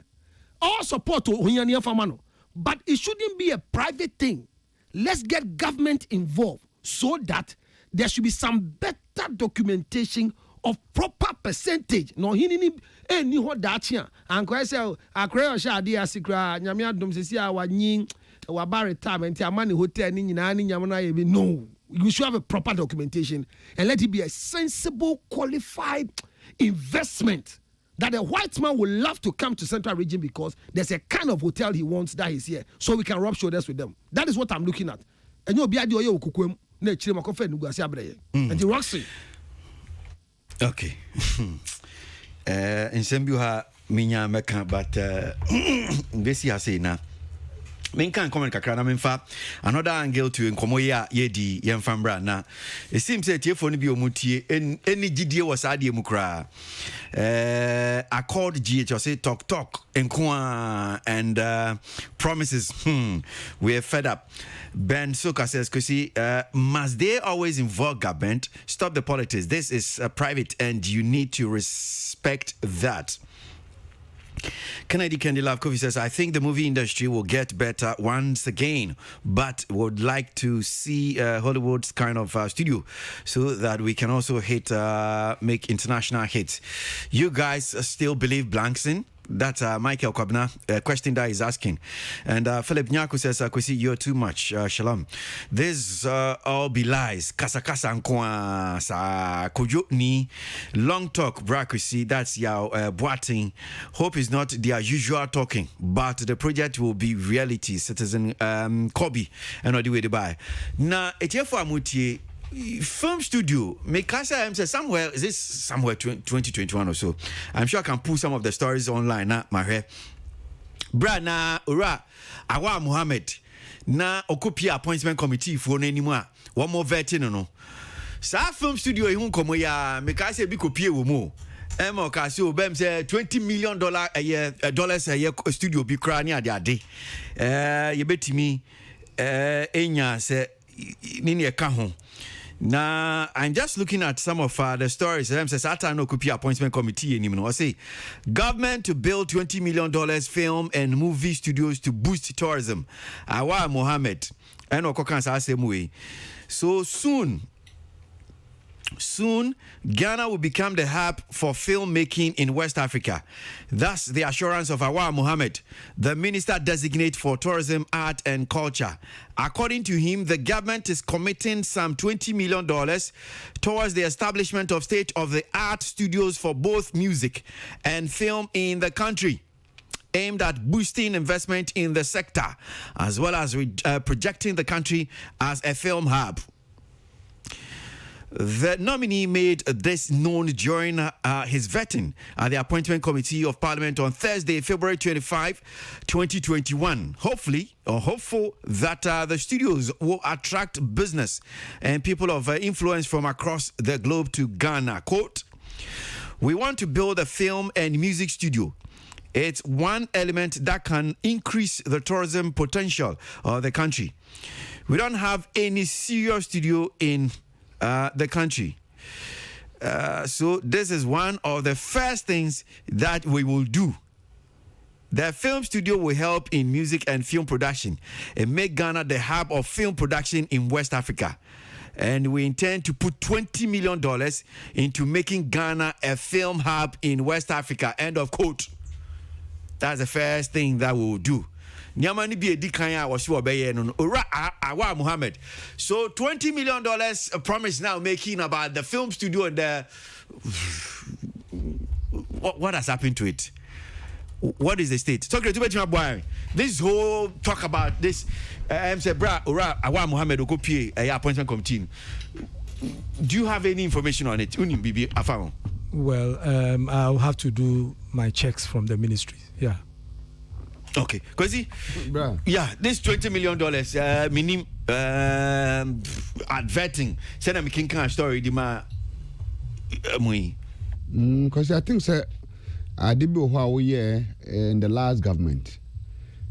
All support to Hunyania Famano, but it shouldn't be a private thing. Let's get government involved so that there should be some better documentation of proper percentage. No, he ni ho dachia. And Kwasi akre sha ade asikra nyame adom sesi a wanyin wa ba retirement amani hotel ni nyina ni nyamo na ye bi. No, you should have a proper documentation and let it be a sensible, qualified investment that a white man would love to come to Central Region because there's a kind of hotel he wants that is here, so we can rub shoulders with them. That is what I'm looking at. And you be adi oye okukwem na chire makofe nugu asi abreye. And the Roxy. Okay. In Sembuha minya meka but besi ase na men kan comment kakra na menfa another angle to nkomo ya yedi yemfambra na it seems that tiefo no bi omutie any gidie was ade mu kra accord GH say talk and promises we're fed up. Ben Soka says Kwasi, must they always involve government? Stop the politics. This is private and you need to respect that. Kennedy Candy Love Kofi says, I think the movie industry will get better once again, but would like to see Hollywood's kind of studio so that we can also make international hits. You guys still believe Blankson? That's Michael Kwabna question that is asking. And Philip Nyako says, Kwasi, you're too much. Shalom. This all be lies. Kasa nkwa sa kojo ni. Long talk, bra Kwasi. That's Yao Boating. Hope is not their usual talking, but the project will be reality. Citizen Kobe and all the way to buy. Na etiefo amutie film studio Mikasa I'm somewhere 2021 or so. I'm sure I can pull some of the stories online na my bra na ora Awa Muhammad na okopia appointment committee for no anymore one more vetting no sa film studio ehun komo ya Mikasa bi kopie wo mu Emo kasi obem say $20 million a year dollars a year studio bi kra ni ade ye betimi enya se nini e ka ho. Now, I'm just looking at some of the stories. Says no appointment committee anymore. I say government to build $20 million film and movie studios to boost tourism. Awa Mohammed and Okokansa Asemwe. So soon, Ghana will become the hub for filmmaking in West Africa. Thus, the assurance of Awa Mohammed, the Minister Designate for Tourism, Art and Culture. According to him, the government is committing some $20 million towards the establishment of state-of-the-art studios for both music and film in the country, aimed at boosting investment in the sector, as well as projecting the country as a film hub. The nominee made this known during his vetting at the Appointment Committee of Parliament on Thursday, February 25, 2021. Hopeful that the studios will attract business and people of influence from across the globe to Ghana. Quote, "We want to build a film and music studio. It's one element that can increase the tourism potential of the country. We don't have any serious studio in the country. So this is one of the first things that we will do. The film studio will help in music and film production and make Ghana the hub of film production in West Africa. And we intend to put $20 million into making Ghana a film hub in West Africa." End of quote. That's the first thing that we will do. Nyamani bi edikanya was obeye no Awa Muhammad. So $20 million promise now making about the film studio and the what has happened to it? What is the state? Talk to my boy. This whole talk about this say bra Awa Muhammad okopie appointment committee. Do you have any information on it? Unim bibi afao. Well, I'll have to do my checks from the ministry. Yeah. Okay, Kwasi, yeah, this $20 million minim adverting. Send me king story di ma mui. Because I think sir, I did be how we in the last government.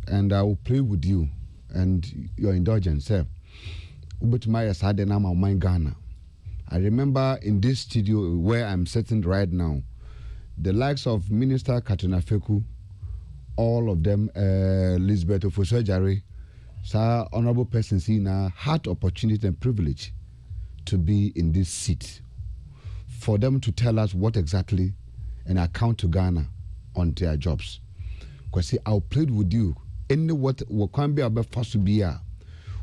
and I will play with you and your indulgence, sir. Ubetumaya Sade Nama Mind Ghana. I remember in this studio where I'm sitting right now, the likes of Minister Katrina Feku, all of them, Lisbeth Ofosojare, Sir Honorable Person Sina, had opportunity and privilege to be in this seat for them to tell us what exactly and account to Ghana on their jobs. Because I'll play with you. Any what can be about first to be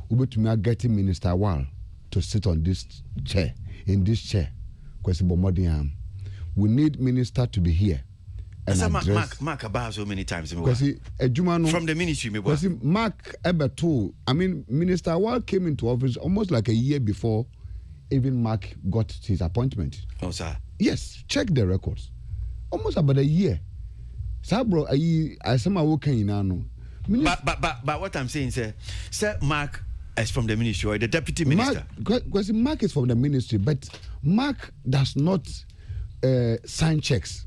Ubetumia getting Minister Wal to sit on this chair, in this chair. Because we need minister to be here. And Mark about so many times. Because from the ministry, because Mark Eberto, I mean, Minister Wal came into office almost like a year before even Mark got his appointment. Oh, sir. Yes, check the records. Almost about a year. Sir, bro, I somehow working in But what I'm saying, sir, Mark is from the ministry or the deputy minister. Because Mark is from the ministry, but Mark does not sign checks.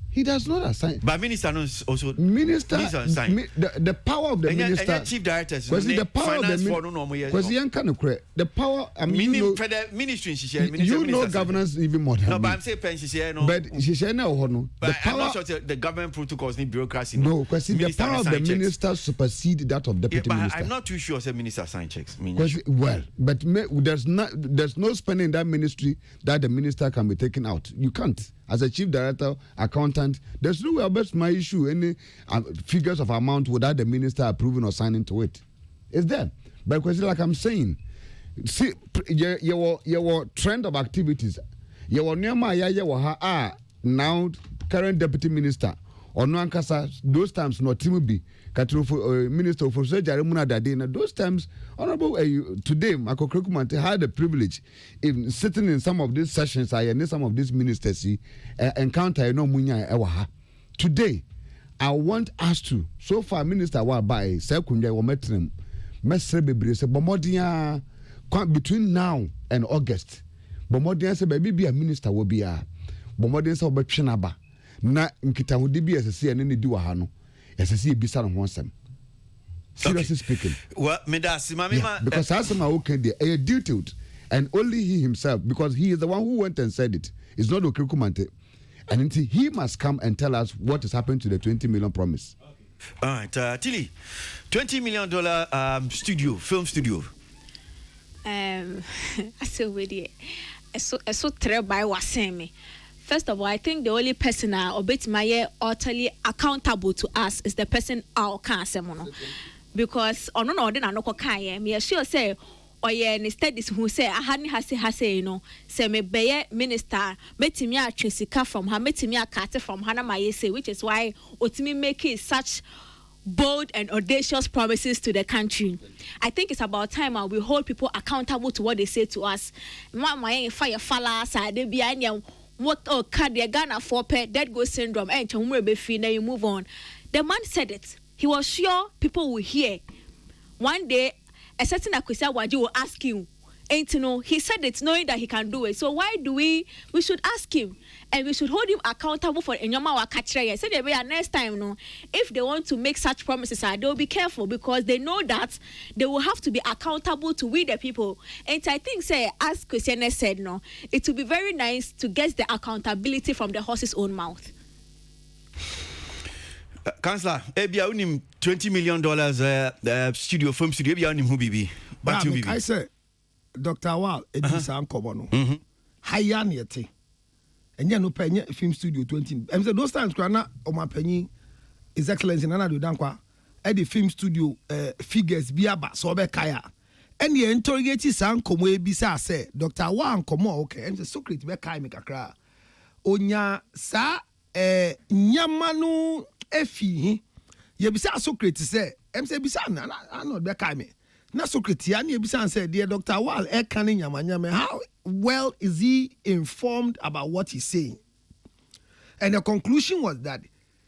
He does not assign. But minister also. Minister the power of the minister. And chief directors. Because the power of the minister. Because he can't create the power. I mean, you know, the ministry. You know governance even more than no, me. but I'm saying no. But she said no. But I'm not sure the government protocols need bureaucry. No, because the power of the minister supersede that of deputy minister. I'm not too sure. Say minister sign checks. Well, but there's no spending in that ministry that the minister can be taken out. You can't. As a chief director, accountant, there's no way about my issue any figures of amount without the minister approving or signing to it. It's there. But because like I'm saying, see your trend of activities, your now current deputy minister or no ankasa those times no Timubi Minister for Surgery Munadade. Those times, Honorable today, Mako Krekumanti had the privilege in sitting in some of these sessions. I and some of these ministers encounter no munya ewaha. Today, I want us to so far Minister wa by Sekunja wa metrim mesre bebre se bomodia between now and August. Bomodia se baby be a minister will be a bomodia se obetwenaba na nkitahudi bi asese ene ne di wa ha no. SSC bisa no honsem. Seriously speaking. Well, because Asama okay there a detailed and only he himself, because he is the one who went and said it. It's not Okrikumante. And he must come and tell us what is happening to the 20 million promise. All right, Tilly, $20 million film studio. I said with it. So terrible by wasemi. First of all, I think the only person utterly accountable to us is the person our cancer because on no order no kaya me sure say ni studies who say ahani hase no say me be minister metimi atwesika from her metimi akate from her na my say, which is why otimi making such bold and audacious promises to the country. I think it's about time we hold people accountable to what they say to us. Fire falla side be what cardiac Ghana for pet dead go syndrome and you move on. The man said it. He was sure people will hear. One day, a certain Akwasi Aboagye will ask him, ain't you know, he said it knowing that he can do it. So why do we should ask him and we should hold him accountable for Enyoma wa kachire. Say the next time no, if they want to make such promises, they'll be careful because they know that they will have to be accountable to we the people. And I think say as Kwasi said no, it would be very nice to get the accountability from the horse's own mouth. Councillor, ebia unim $20 million studio film studio ebia unim who bibi. But you bibi. I say Dr. Wal edisa ankobo no. Haya niete. Enya no penye film studio 20. Em say those times na o ma penyi His Excellency Nana do dankwa e the film studio figures bi aba so be kaya. And the interrogate san komo ebisa say Dr. Wal ankomo okay. Em say secret be kai me kakra. Onya sa nyamanu efi yebisa Socrates say em say bisa na not be kai me na Socrates ya na yebisa say dear Dr. Wal e kan nyamanyame how well is he informed about what he's saying? And the conclusion was that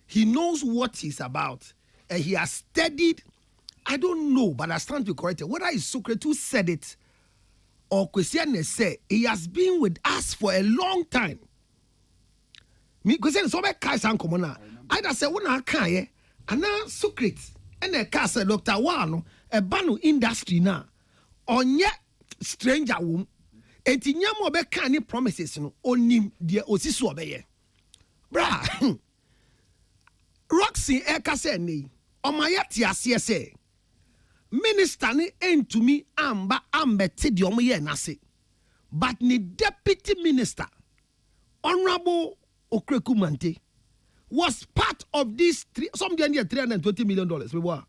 he knows what he's about and he has studied. I don't know, but I stand to be corrected whether it's Socrates who said it or Kwasi said he has been with us for a long time. Me Kwasi so be kai san komona. Either say una kan ye ana Socrates and a case Dr. Wano, a banu industry na onye stranger womb. Enti nyamo be kani promises no onim de osiso obeye. Bra. Roxy eka se ni omaya ti ase se. Minister ni entumi amba ambete de omoye nase. But ni deputy minister Honorable Okreku Mante was part of this something near $320 million.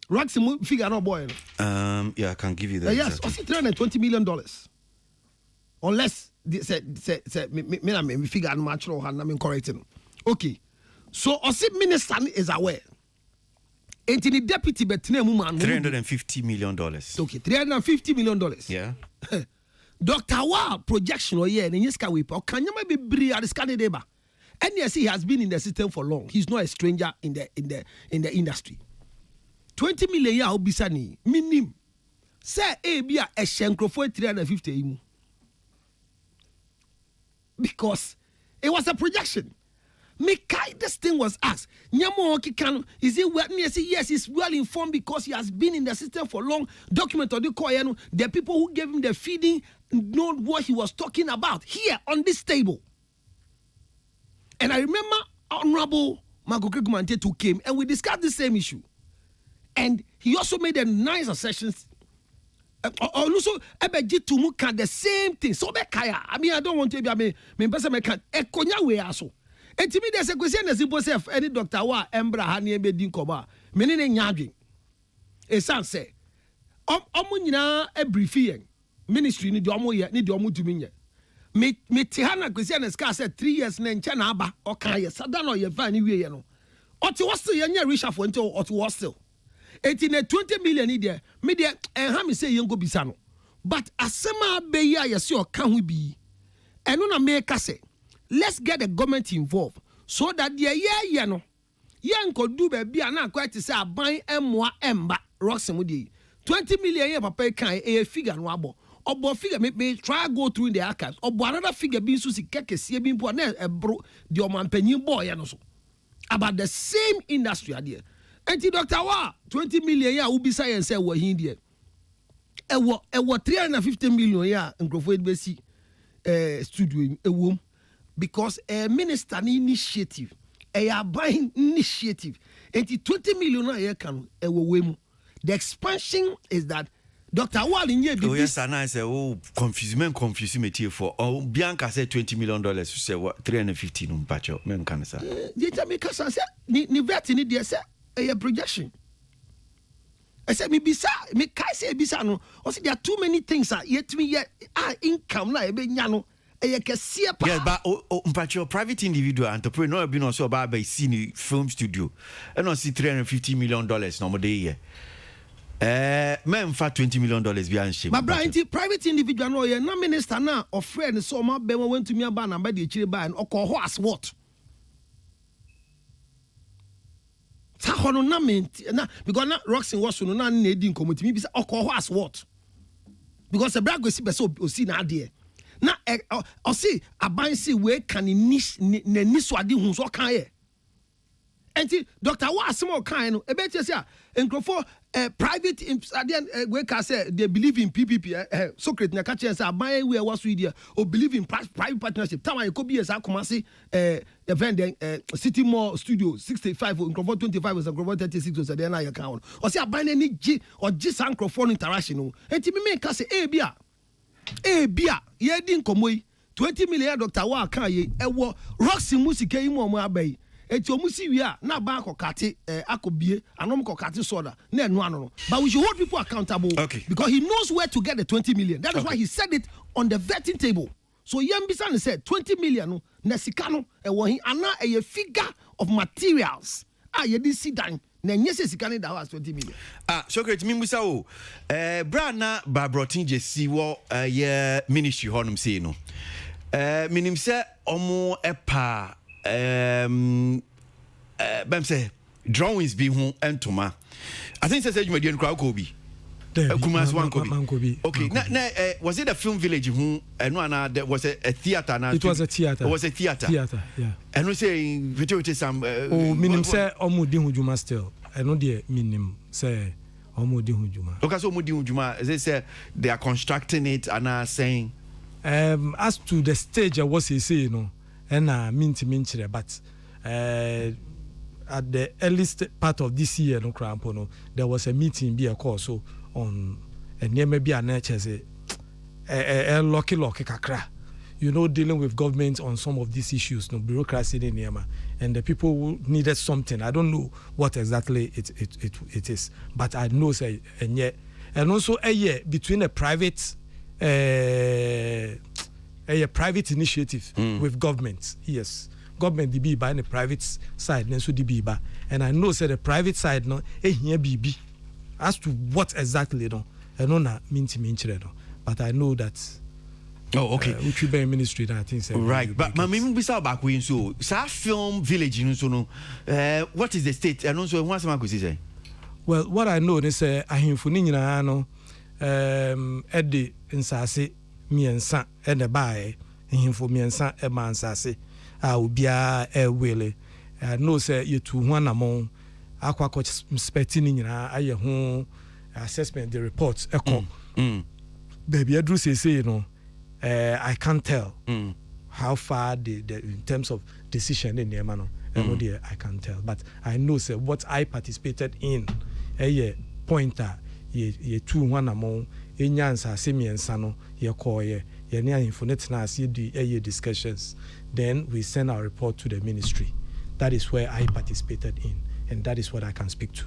Roxy figure no boy. Yeah, I can give you that. Yes, $320 million. Unless say me figure no match no hand, I'm correcting. Okay. So Osi minister is aware. And the deputy betine mu man $350 million. Okay, $350 million. Yeah. Dr. Wa projection or yeah, and yeska we or can you maybe bri at the deba. And yes, he has been in the system for long. He's not a stranger in the industry. 20 million ya obisani minim. Say a be a shenkro for 350 because it was a projection. This thing was asked. Is he well? Yes, he's well informed because he has been in the system for long. Document or the people who gave him the feeding know what he was talking about here on this table. And I remember Honorable Magoke Gumante who came and we discussed the same issue. And he also made a nice assertions. Also, Ebeji the same thing. So I mean, I don't want to be a person can ekonya we aso. And to me, there's a question as simple as any doctor wa embra hani ebe din koba. Mene ne nyadwen. E san say. Omo nyina e briefing ministry ni de omo ye ni de omo tumi nye. Me te hana question as ka say 3 years na nche na aba o kan ye sada no ye van ni wie ye no. Oti was ye nya reshuffle until oti was still. 20 million ni there. Me there ha me say yengo bisa no. But asema be ya ye se o kan ho bi. Eno na me ka say let's get the government involved so that the year no yanko do be na quite say aban emwa emba rocks mudi 20 million yen papa kan e figure no abo obo figure me try go through in the archives obo another figure bin so kekese bin po na ebro the omanpanyin boy no so about the same industry there enti Dr. Wa 20 million yen ubi science say wo hin there e wo 350 million yen nkrofo edbesi studio ewom because a minister initiative, a buying initiative, and 20 million a year can the expansion is that Dr. Wall in here. Oh yes, and I say confuse me here for Bianca said $20 million. Say what 350 patcho. Men can say. The make us say ni vet ni there say a projection. I said me bisa me kai say bisa no. Also there are too many things yet me yet income na ebe nyano. Yes, but your private individual entrepreneur been also about by seeing film studio. And I see $350 million no day. Man for $20 million behind shame. But Brian, private individual no ye no minister na or friend so my be went to me about and by the chiri ban or call horse what? Sahono na na because na Roxy was no na need committee me be say or call horse what? Because the brag go see be so see na there. Na o see abansi we can ni swade hu so kan ye enti Dr. Wa asemo kan no e be tie say enkrofo private we can say they believe in PPP Socrates na ka chen say aban we was we there o believe in private partnership tama e ko bi esa komase event city mall studio 65 enkrofo 25 was enkrofo 36 was there na ye kan o see aban ni gi o gi san enkrofo interaction no enti me ka say bia ye din komoy 20 million Dr. Wa kan ye ewo Roxy musike yi mo abai eti omusi wi a na ba akokate akobie anom kokate soda na enu ano no but we should hold people accountable because he knows where to get the 20 million that is why he said it on the vetting table so Yembisa said 20 million no na sika no ewo hin ana a figure of materials ye di sidan na nyese sika ne da was 20 million Socrates mi musa o bra na babrotin jesi wo ye ministry honum sei no minim se omo epa bam say drawings bi hu entoma I think say you crowd ko bi Kumas one kobi okay na was it a film village hu eno ana there was a theater na it was a theater yeah and we say some minim say omo di hu juma still know the minimum say omudi hujuma. Okay, so omudi hujuma, they say they are constructing it and are saying as to the stage I was say you know and minti but at the earliest part of this year no crampo no there was a meeting be a call so on and near maybe a nature say lucky kakra. You know, dealing with government on some of these issues, no bureaucracy in Niama, and the people who needed something. I don't know what exactly it is, but I know say and also a year between a private initiative with government. Yes, government the be by the private side, then so the be by, and I know say the private side no here be as to what exactly no, I know na minti no, but I know that. Oh, okay. Which will be ministry that I think. Right, but my mimi bisa back when so film village in so no. What is the state? And also what's my question? Well, what I know is ahimfo ni nyina no edi nsase miensa e ne bae ahimfo miensa e ma nsase a obia e wele. I know say you to one among akwa specting ni nyina aye ho assessment the reports e come. Baby adru say you know I can't tell how far the in terms of decision in the man. I can't tell, but I know say what I participated in a pointer ye 2-1 among enyansa semiensano ye call ye near infonet na see the discussions. Then we send our report to the ministry. That is where I participated in, and that is what I can speak to.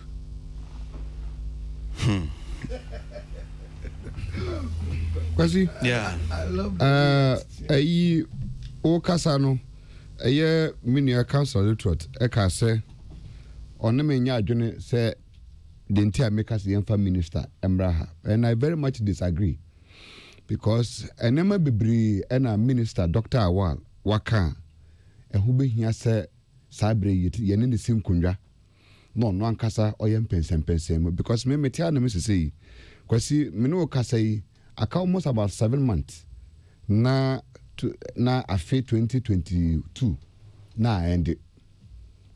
Kwasi, yeah, I love that. Okasano, mini council retort, say, on the main yard, say, the entire makers the infant minister, Embraha. And I very much disagree. Because I never be and a minister, Dr. Awal, Waka, and who be here say, Sabre, yen in the same kunja. No, one casa or yen pensem, because me tell them, Mrs. Say, Kwasi, Mino Kasai. I count almost about 7 months. Na I feel 2022. Na end.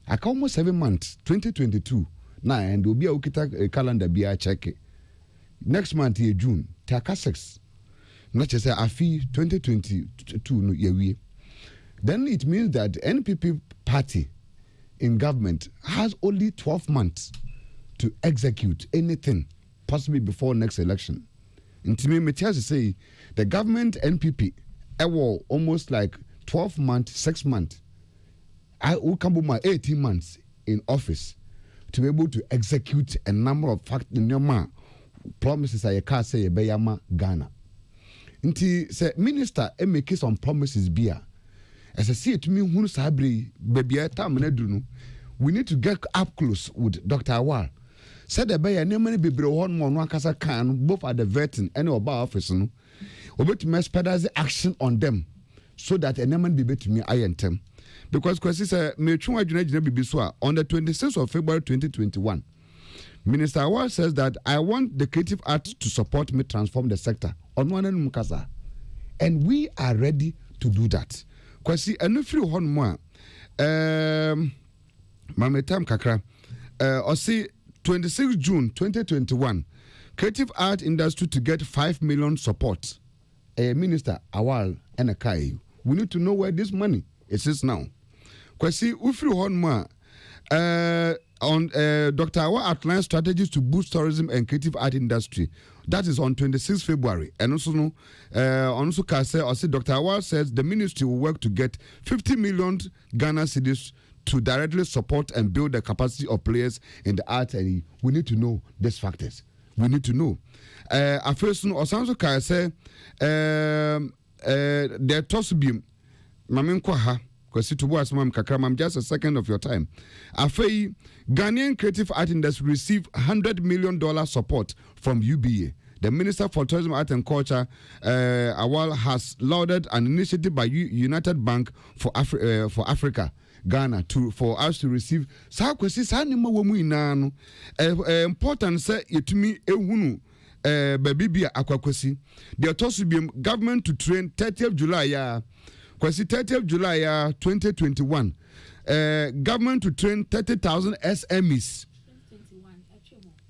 I count almost 7 months. 2022. Na end. Obi a ukita calendar be a check. Next month here June. Taka 6. Not just say I feel 2022 no year. Then it means that NPP party in government has only 12 months to execute anything, possibly before next election. To me, say the government NPP, almost like 12 months, 6 months. I will come with my 18 months in office to be able to execute a number of promises I can't say Bayama Ghana. Nti say minister make some promises beer. As I see it to me, who sabri baby time we need to get up close with Dr. Awal. Said the bay and many be one more kasa can both at the vetting and about office no. Obet to expedite action on them so that a name be to me I them. Because Kwasi said me chunwa juna be biswa on the 26th of February 2021. Minister Awal says that I want the creative arts to support me transform the sector on one end mukasa. And we are ready to do that. Kwasi and free one more Mametam kakra or see 26 June 2021, creative art industry to get 5 million support. Minister Awal and a Kai. We need to know where this money is now. Kwasi ufri honma on Dr. Awal outlined strategies to boost tourism and creative art industry. That is on 26 February. And also Dr. Awal says the ministry will work to get 50 million Ghana cedis to directly support and build the capacity of players in the arts, and we need to know these factors. We need to know. I first know Osanso Kai say there toss be Mamin Kwaha, because to was Mam Kakram, just a second of your time. Afei, Ghanaian creative art industry received $100 million support from UBA. The Minister for Tourism, Art and Culture, Awal, has lauded an initiative by United Bank for Africa. Ghana for us to receive important say yetumi ehunu babibia akwakwasi the autosubim government to train 30th July kwasi 30th July 2021 government to train 30,000 SMEs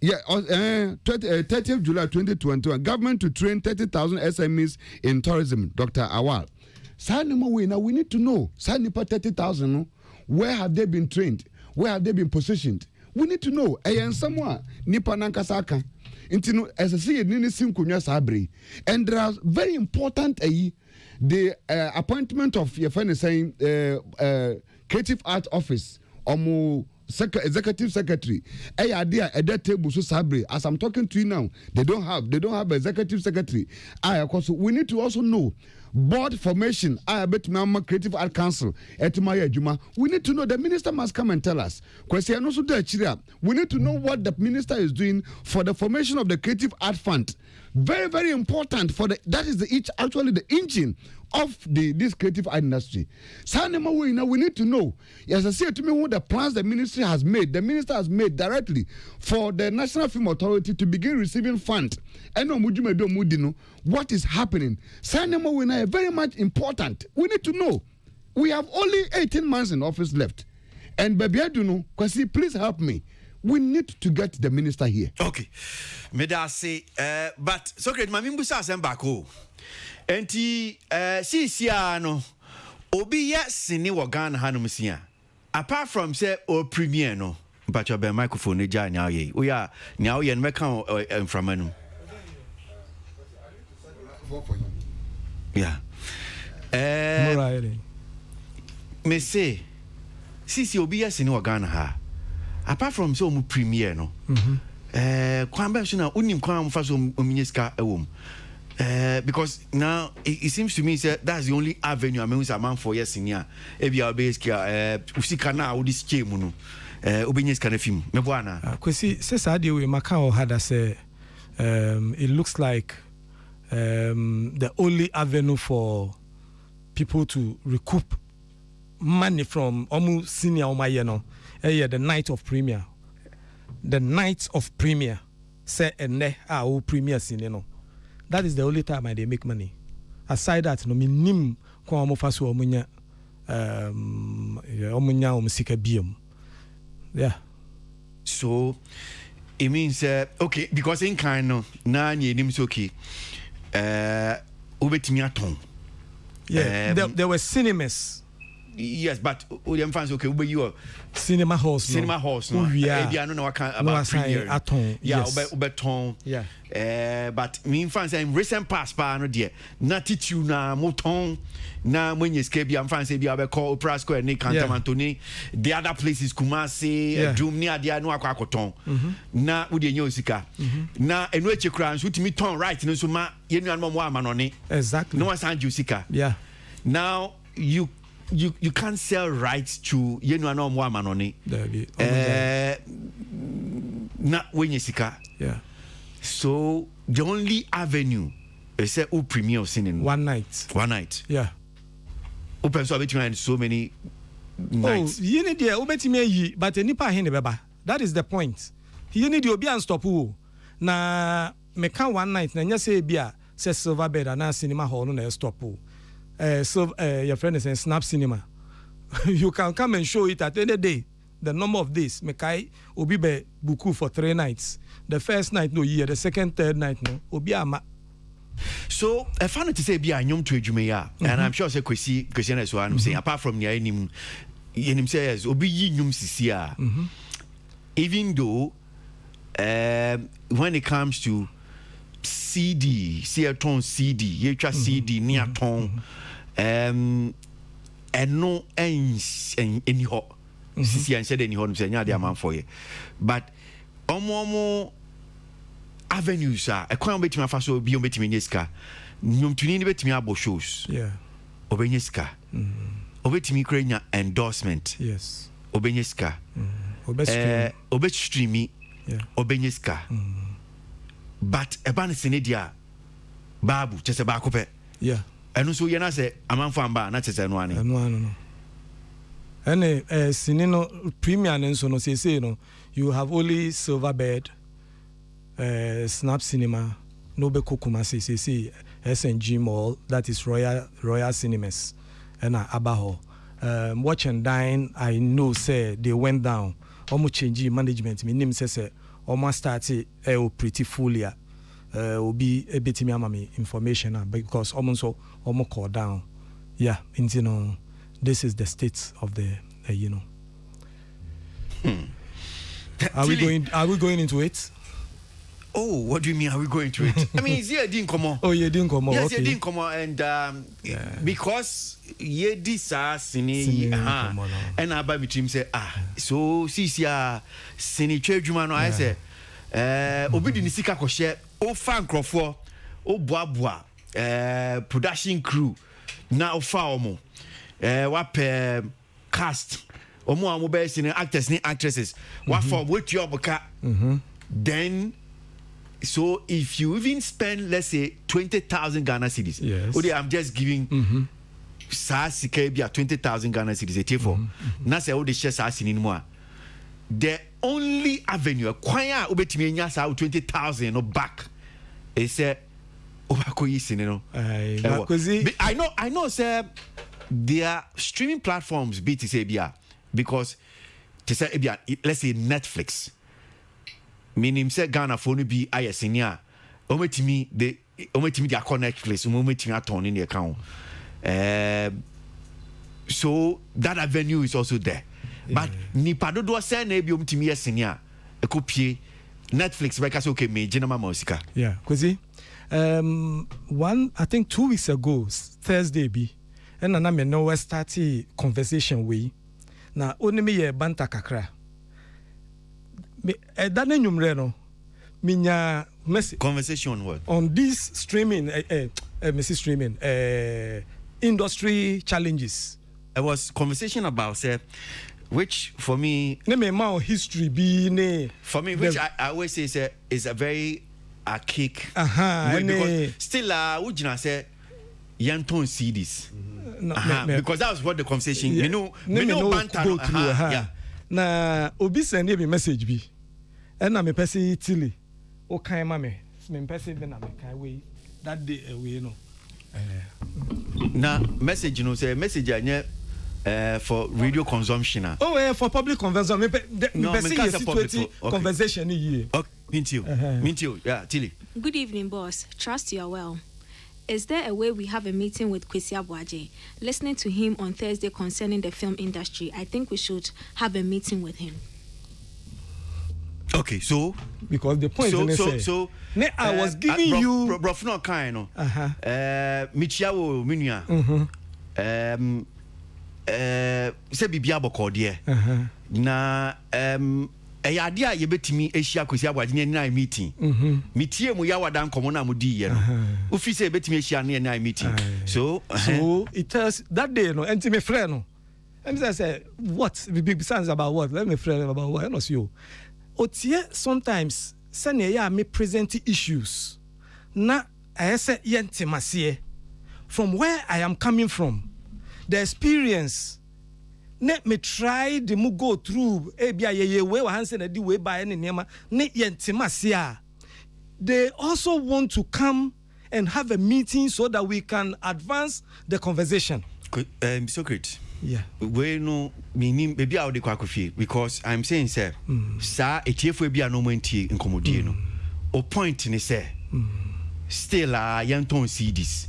Yeah, 30th July 2021, government to train 30,000 SMEs in tourism, Dr. Awal. Now we need to know, 30,000, where have they been trained? Where have they been positioned? We need to know. And someone, Nipa Nankasaka, as I see, and there are very important, the appointment of your friend is saying, Creative Art Office, executive secretary. Idea at that table so sabre. As I'm talking to you now, they don't have executive secretary. We need to also know board formation. I bet Mama Creative Art Council at Maya Juma. We need to know the minister must come and tell us. We need to know what the minister is doing for the formation of the Creative Art Fund. Very, very important for that is actually the engine of this creative art industry. We need to know. As I said to me, what the plans the ministry has made, the minister has made directly for the National Film Authority to begin receiving funds. And what is happening. Very much important. We need to know. We have only 18 months in office left. And baby, I don't know, Kwasi, please help me. We need to get the minister here. Okay. Medase, but so great, Mammy Busa Sembako. Enti, Sisiano, Obi yes, in Niwagan Hanumisia. Apart from say, or premier no, but your microphone, now ye. We are now ye and Mekan and from Manu. Yeah. Me say, Sisi Obi yes, in Niwagan ha. Apart from so premier no kwamba so na unim kwam fa so ominyeska ewom because now it seems to me say that's the only avenue I mean a man for years in here e bia obeskia usika na odi scheme no obenyeska na film me boana Kwasi say sadia we maka o hada say it looks like the only avenue for people to recoup money from almost senior omaye no the night of premiere. The night of premiere. Say our premiere scene, no. That is the only time they make money. Aside that, no minim kwa mofasu omunya omusika biom. Yeah. So it means okay, because in kind no na nyenim okay. Ubetimi aton. Yeah, there were cinemas. Yes, but William fans okay, you cinema halls. Cinema halls, no. Yeah, I don't know what kind about premiere. Yeah, Ubeton. Yeah. But me fans in recent past, pa no dear. Na titu na moton na when you escape, I'm fans say be call Opera Square, Nick Cantamantoni. The other places Kumasi, Doom near the no akwakoton. Na udi nyosika. Na enweche crowns with me ton right no so ma yenu anmo mo amanoni. Exactly. No one san jusika. Yeah. Now you can't sell rights to no more manoni. Not when you sika. Yeah. So the only avenue is a premiere cinema. One night. Yeah. Open so between so many nights. Oh, you need the obetime but nipa hin beba. That is the point. You need the obi and stop who. Na me can one night na nya say bia say silver bed na cinema hall no na stop who. So your friend is saying Snap Cinema. You can come and show it at any day. The number of days, Mekai Obi be buku for 3 nights. The first night no year, the second, third night no Obi ama. So I found it to say be a nyom to Jumeya, and I'm sure say Kwasi is what I'm saying. Apart from yenim says Obi nyum sisia. Even though when it comes to CD, ton CD, yetra CD near ton, and no any hot. Sisi and said any hot say the amount for you, but omo avenues are a crown between my first will be on between yeska. Num to need between abo shows. Yeah, Obenyeska. Obetimi krenya endorsement. Yes, Obenyeska. Obetstreamy. Yeah, Obenyeska. But a ban Senedia Babu, just a bacope. Yeah. And also, you know, say, a man from Bar, not just a one. No. And Sinino premium and so no say no. You have only Silver Bed, Snap Cinema, Nobe Kokumasi, say SNG Mall, that is Royal Cinemas, and Abaho. Watch and Dine, I know, say they went down. Almost change management, my name says, almost started pretty fully. Will be a bit me information because almost call down. Yeah, and you know, this is the state of the you know. Are we going into it? Oh, what do you mean? Are we going to it? I mean, it's here didn't come on. Oh, yeah, didn't come on. Yes, okay. Didn't come on, and because this sini and I buy between say so see sini chejuma no I say obi di nisika ko share o fan crofo o boa production crew na o fa omo wap cast omo amo be sini actors ni actresses what for what you oboka then. So if you even spend, let's say, 20,000 Ghana cedis, yes. I'm just giving Sasika 20,000 Ghana cedis. For now, say all the shares are seen in more. The only avenue, acquire 20,000 no back. They say, I know, sir. There are streaming platforms, BTC, because let's say Netflix. Meaning say Ghana for no be aye senior ometimi the connect place ometimi turn in the account so that avenue is also there but nipa dodo say na bi ometimi senior e kopie Netflix because say okay me jinama musika yeah Kwasi I think 2 weeks ago Thursday be and na me no we start conversation we na onimi ye banta kakra that no minya conversation on what on this streaming streaming industry challenges. It was conversation about which for me history be for me which I always say is a very archaic because still would you say Yanton see this because that was what the conversation you know banter go through yeah na obi send me message bi and me person tili o kan ma me person be na me kan we that day we no na message you know say message anya for radio consumption for public consumption me person conversation here meet you yeah tili. Good evening boss, trust you are well. Is there a way we have a meeting with Kwasi Aboagye? Listening to him on Thursday concerning the film industry, I think we should have a meeting with him. Okay, so because the point is I was giving you Prof no kind no. Michiawo minua. Se bibia bokode na eyade a yebetimi ehia Kwasi Aboagye na meeting metie mu yawada nkomo na mudi ye no ufi se yebetimi ehia na meeting so it tells that day no enti me friend no and say what the big sounds about what let me friend about what not you otie sometimes sene ya me present issues na ayese yentimase from where I am coming from the experience. Let me try the mu go through ebia ye we hanse na di we by any nema ne yentimasia. They also want to come and have a meeting so that we can advance the conversation. Secret. Yeah. We no meaning baby out the kwakofie because I'm saying sir sa etiefo bia no mantie nkomodie no. O point ni say still yanton see this.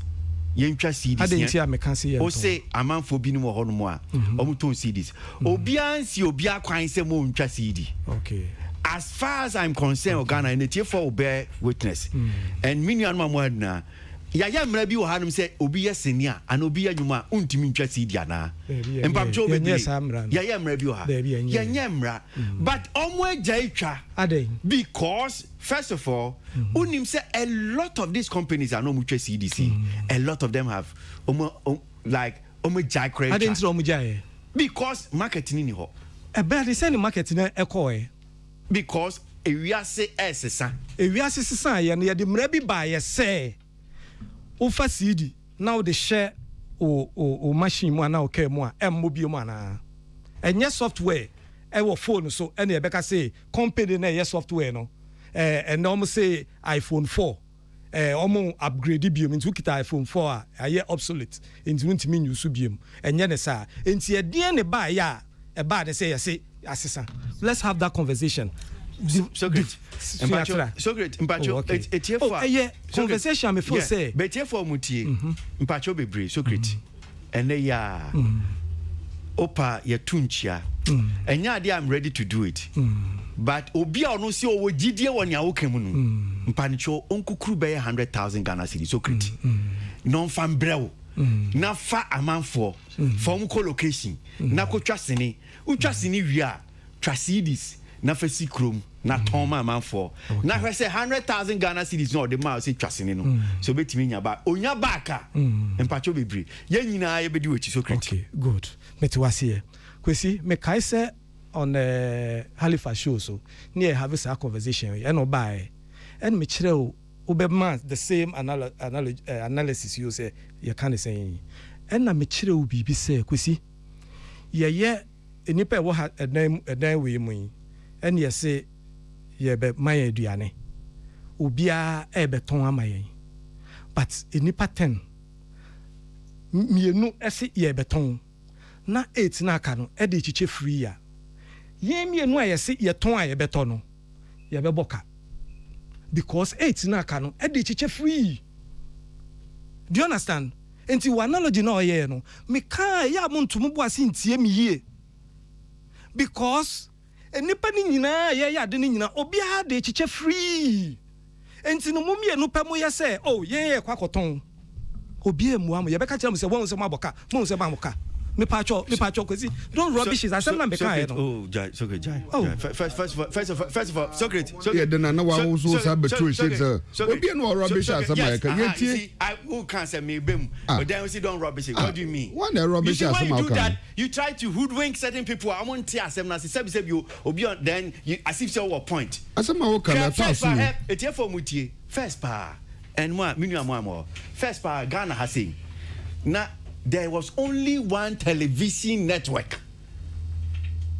Yentwa CDs. Adentia me kan say o say amanfo bi ni wo hono mo a omuton CDs. Obiansi obia kwan say mo ntwa CD. Okay. As far as I'm concerned, Ghana and the TF4 bear witness. And many animal na ya mra bi wo hanum say obi yesenia and obi anyuma untimi ntwa CD ana. Empam jo be ya mra bi wo ha. Ya nyemra. But omo agya itwa. Because first of all, unim say a lot of these companies are no mutual CDC. A lot of them have like jai credit. I didn't know jai because marketing ni ho. But they send marketing e because ewiase esesa. Ewiase sesa ye na de mra bi ba ye say ufa CD now they share o machine mu na o ka mu a emmo bi mu ana. Enye software e wo phone so e na e beka say company na ye software no and almost say iPhone 4 almost upgrade biom into kita iPhone 4 aye obsolete into ntimi use biom enye ne sa enti e de ne ba ya e ba de say asesa. Let's have that conversation. So great. So great. Mpacho, it's here for. Yeah, conversation me feel say. But here for mutie. Mpacho bebre. So great. And they ya. Opa ye tunchia. And ya dia I'm ready to do it. But obi a no si o gidie won ya wokam no. Mpanicho onkukuru be 100,000 Ghana cedis. So great. Non fam brew. Na fa amanfo. Form co-location. Na ko twasene. Utwasene wia. Tracidis. Na fesi krom. Na toma amanfo. Na hwe say 100,000 Ghana cedis no the ma say twasene no. So betimi nya ba. Onya baka. Empacho bebre. Ye nyina ye bedi wechi so great. Okay, good. Metiwase here. Kwesi, me kai say on the Halifax show so near have a conversation and no buy and me chire obema the same analysis you say you can say and na me chire bibi say Kwesi ye enipa wo ha edan we mu and ye say ye be man aduane obia e beton amayen but enipa 10 mienu ese ye beton na 8 na aka no e de chiche free ya ye mienu ayese ye ton aye beto no ye be boka because 8 na aka no e de chiche free. Do you understand? Enti wa analogy na oye no me kan ya montum bo ase ntie me yie because enipa ni nyina ye ya de ni nyina obi ha de chiche free. Enti no mumie no pa mo ye say oh ye kwakoton obi emu am ye be ka kire mo say won se mo aboka mo se ma aboka me pacho Kwesi don't rubbish is asem na me kan oh jai so good jai first of all so great yeah then na wa so sa betray say obi no rubbish asem na kan ye tie I who can say me bem but then we say don't rubbish it. What do you mean what the rubbish asem na kan you try to hoodwink certain people I want tie asem na say you obi then you as if say what point asem na kan na pass it here for mutie first pa and moi minu amo first pa Ghana has say na there was only one television network.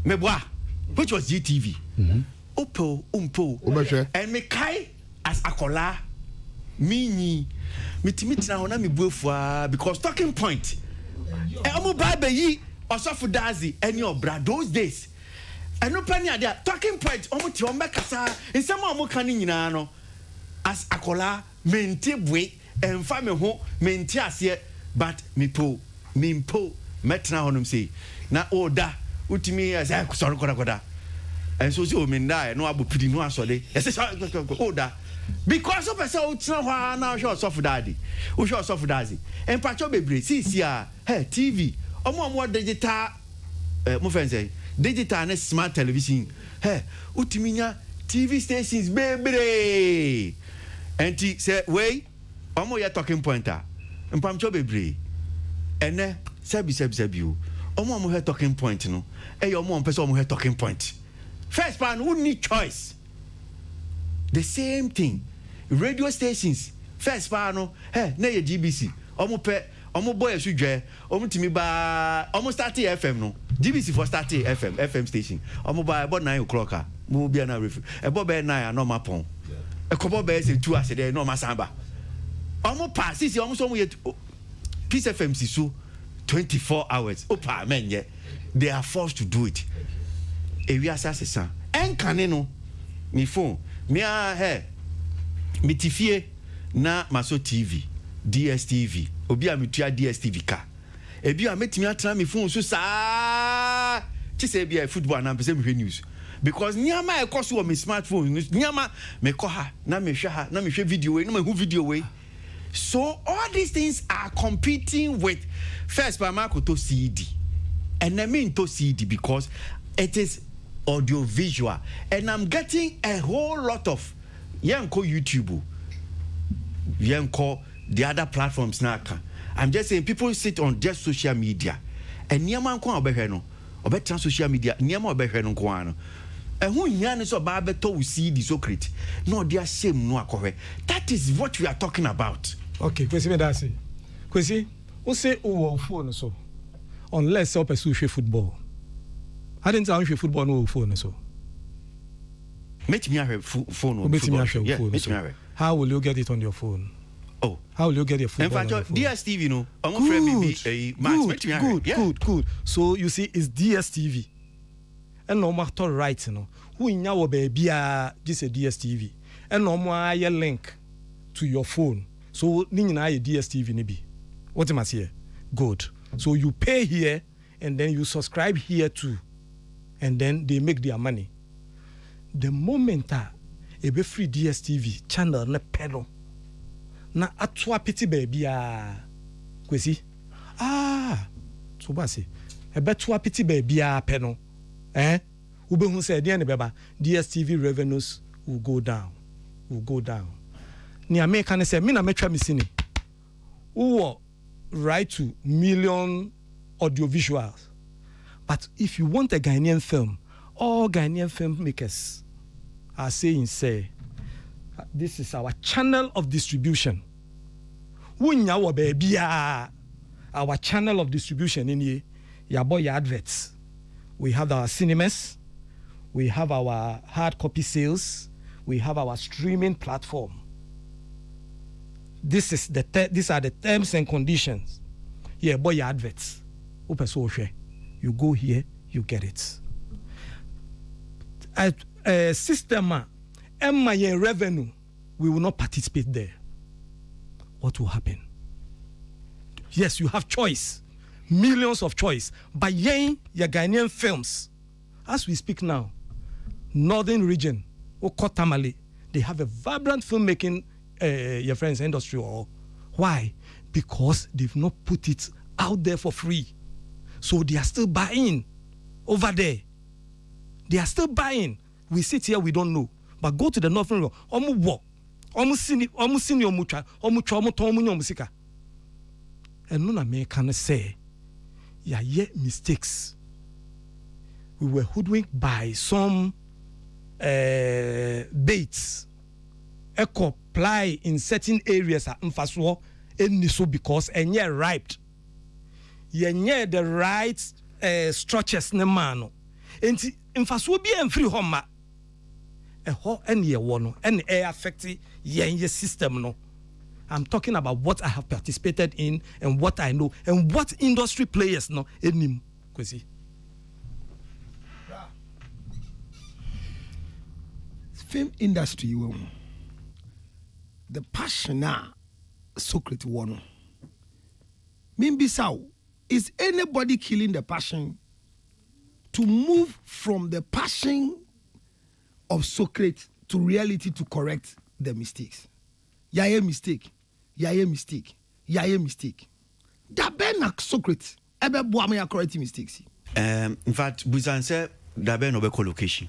Meboa, which was GTV. Opo, and me kai as akola, mini, mitimiti na hona mi buefwa because talking point. Amo babe yi osofu dazi any obra those days. And no penny there talking point. Omo ti ombe kasa. In some omo kani nyina no as akola mente bwe emfa me ho mente ase. But mimpo metna honum say na oda utimi say sorry koda and so o me ndai no abopidi no asole say oda because of person utna hwa na show soft daddy o show soft daddy en pacho bebre si a hey TV omo digital mo fen say digital and smart television hey utimi nya TV stations bebre enti say wey omo ya talking pointer en pacho bebre ene sebi o omo he talking point no e yo omo person omo he talking point first pan who need choice the same thing radio stations first pan no na ye GBC omo boy asudwe omo timi ba omo start FM no GBC for start FM station omo ba about 9 o'clock mo bia na refi e bo be 9 no mapon e ko bo be say 2 as dey no masamba omo pass si omo so mo ye Peace FM so 24 hours. Opa men ye. They are forced to do it. E wi asasa. En kaneno. Mi phone. Me a mi tifie na maso TV, DSTV. Obi a mi tua DSTV ka. E bi a metimi atra mi phone so sa. Ti se bi a football na pese mi news. Because nyama e koso mi smartphone. Nyama me ko ha na me hwe ha na me hwe video we, na me hu video we. So all these things are competing with first by Marco to CD. And I mean to CD because it is audio visual. And I'm getting a whole lot of yanko YouTube. Yanko the other platforms now. I'm just saying people sit on just social media. And nyama ko obehwe no. Obetra social media nyama obehwe no ko ano. And who yan so babe to CD so create. No dia shame no akohwe. That is what we are talking about. Okay, Kwesi me dasi. Kwesi, who say oh phone so unless you pursue football. I didn't tell you football no phone so. Make me have phone. How will you get it on your phone? Oh, how will you get your phone? In fact, DSTV, you know, I'm afraid maybe a match. Good. So you see, it's DSTV. and no matter right no who in your baby just a DSTV and no more link to your phone so nina a DSTV nibi what am I say good so you pay here and then you subscribe here too and then they make their money the moment a be free DSTV channel na pedo na atwa pity baby Kwasi so ba say e beto pity baby pedo ube hu say dey na beba DSTV revenues will go down ni America say me na metwa me sini who right to million audiovisuals but if you want a Ghanaian film all Ghanaian filmmakers are saying say this is our channel of distribution wunya wo baby our channel of distribution in here ya boy adverts we have our cinemas we have our hard copy sales we have our streaming platform these are the terms and conditions yeah boy adverts you go here you get it at system revenue we will not participate there what will happen yes you have choice millions of choice but your Ghanaian films as we speak now northern region Okotamale they have a vibrant filmmaking your friends industry or why because they've not put it out there for free so they are still buying over there they are still buying we sit here we don't know but go to the northern region and no American say mistakes we were hoodwinked by some baits apply in certain areas at Mfaswo and so because and yeah ripe the right structures ne mano and Mfaswo be and free home a ho and ye one and air affect ye system no I'm talking about what I have participated in and what I know and what industry players know enim Kwasi film industry the passion secret one Mimbisau is anybody killing the passion to move from the passion of Socrates to reality to correct the mistakes. Yaye mistake. That be na Socrates. Ebe boa me correct mistakes. In fact, Buzan said that be no be collocation.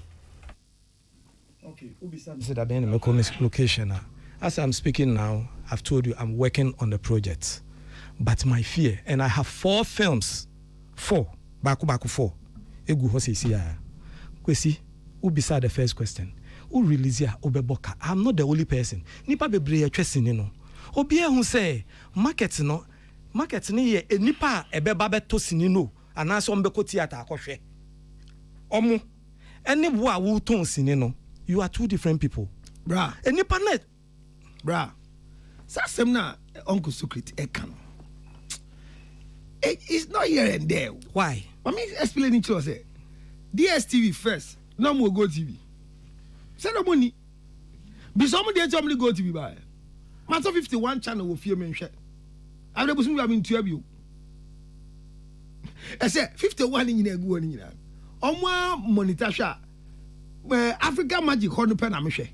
Okay, Ubisan said that be no be location. As I'm speaking now, I've told you I'm working on the project. But my fear, and I have 4 films. 4. Baku 4. Egu ho sisi ya. Kwasi, Ubisa the first question. Who release ya obeboka? I'm not the only person. Nipa bebre ya twesini no. Obi hu say market ni ye nipa ebeba beto sini no. Anaso mbeko theater akohwe. Omo ene bo a wo ton sini no. You are 2 different people. Bra. Nipa net. Bra. Sasem na Uncle Secret ekan. It's not here and there. Why? I mean, explaining to us. DSTV first. No more Go TV. Send the money. Be somebody else only Go TV buy. Matter 51 channel will fear me share. I'm the person who have been to you. I said 51 in a go in there. On monitor share. Africa Magic Horn pen am share.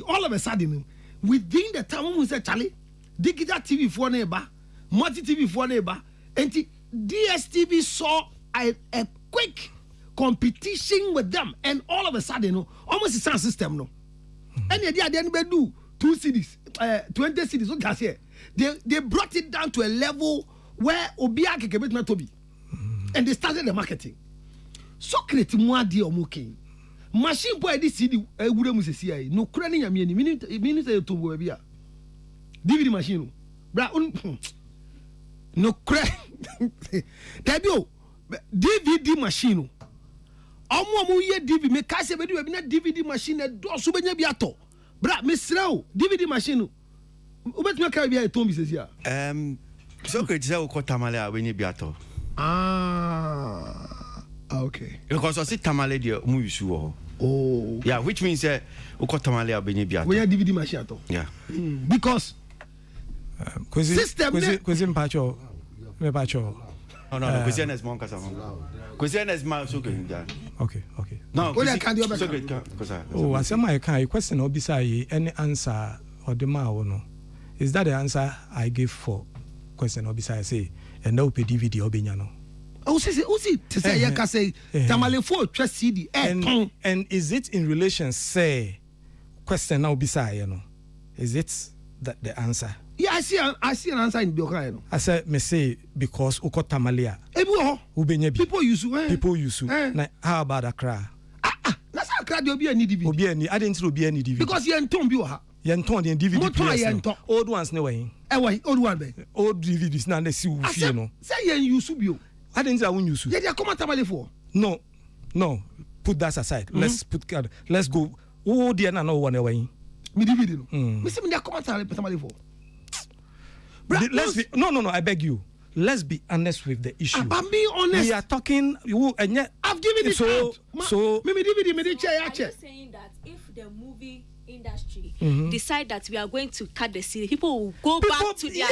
All of a sudden, within the time we said Charlie, digital TV for neighbor. Multi TV for neighbor, and DSTV saw a quick competition with them, and all of a sudden, almost the sound system, no. And they didn't do 2 cities, 20 cities. What can I say? They brought it down to a level where Obiake can not to be, and they started the marketing. So create more deal moking. Machine boy this CD, would have say no cranny. I mean, minute to be a DVD machine, bra. No crack. Debio DVD machine. Omo ye DVD me ka se be do na DVD machine do so benya bi ato. Bra me srew DVD machine. Ubetuma ka bi ato mi sesia. So Socrates say Okotamale a wenye bi ato. Okay. Because I see tamale there movie show. Oh. Yeah, which means uko tamale abeni biato. We DVD machine ato. Yeah. Because system kwezi mpacho. Me pacho. No, kwezi is mon kasa. Kwezi is ma so can Okay. No, what can you so oh, asema I question obisa any answer or the ma no. Is that the answer I give for question obisa I say and no pay DVD obenya no. Oh, see, to say you can say tamale for trust CD and is it in relation say question now beside you know? Is it that the answer? Yeah, I see an answer in the I said me say because uko tamalia. People use Now how about Accra? That's how Accra obi any DVD. I didn't obi any DVD. Because you enton bi ha. Yenton the DVD players. Old ones no way. Old one be. Old DVDs na see we feel no. Say yen use bio. I didn't say I won't use. Yeah, they come at tamale for. No. Put that aside. Let's go. Oh, dear, no one away. Me DVD no. Me say me dey come at tamale for. Let's be no. I beg you. Let's be honest with the issue. I'm being honest. We are talking. And yet I've given it so. Me DVD me dey chair. I'm just saying that if the movie industry decide that we are going to cut the series, people will go back to their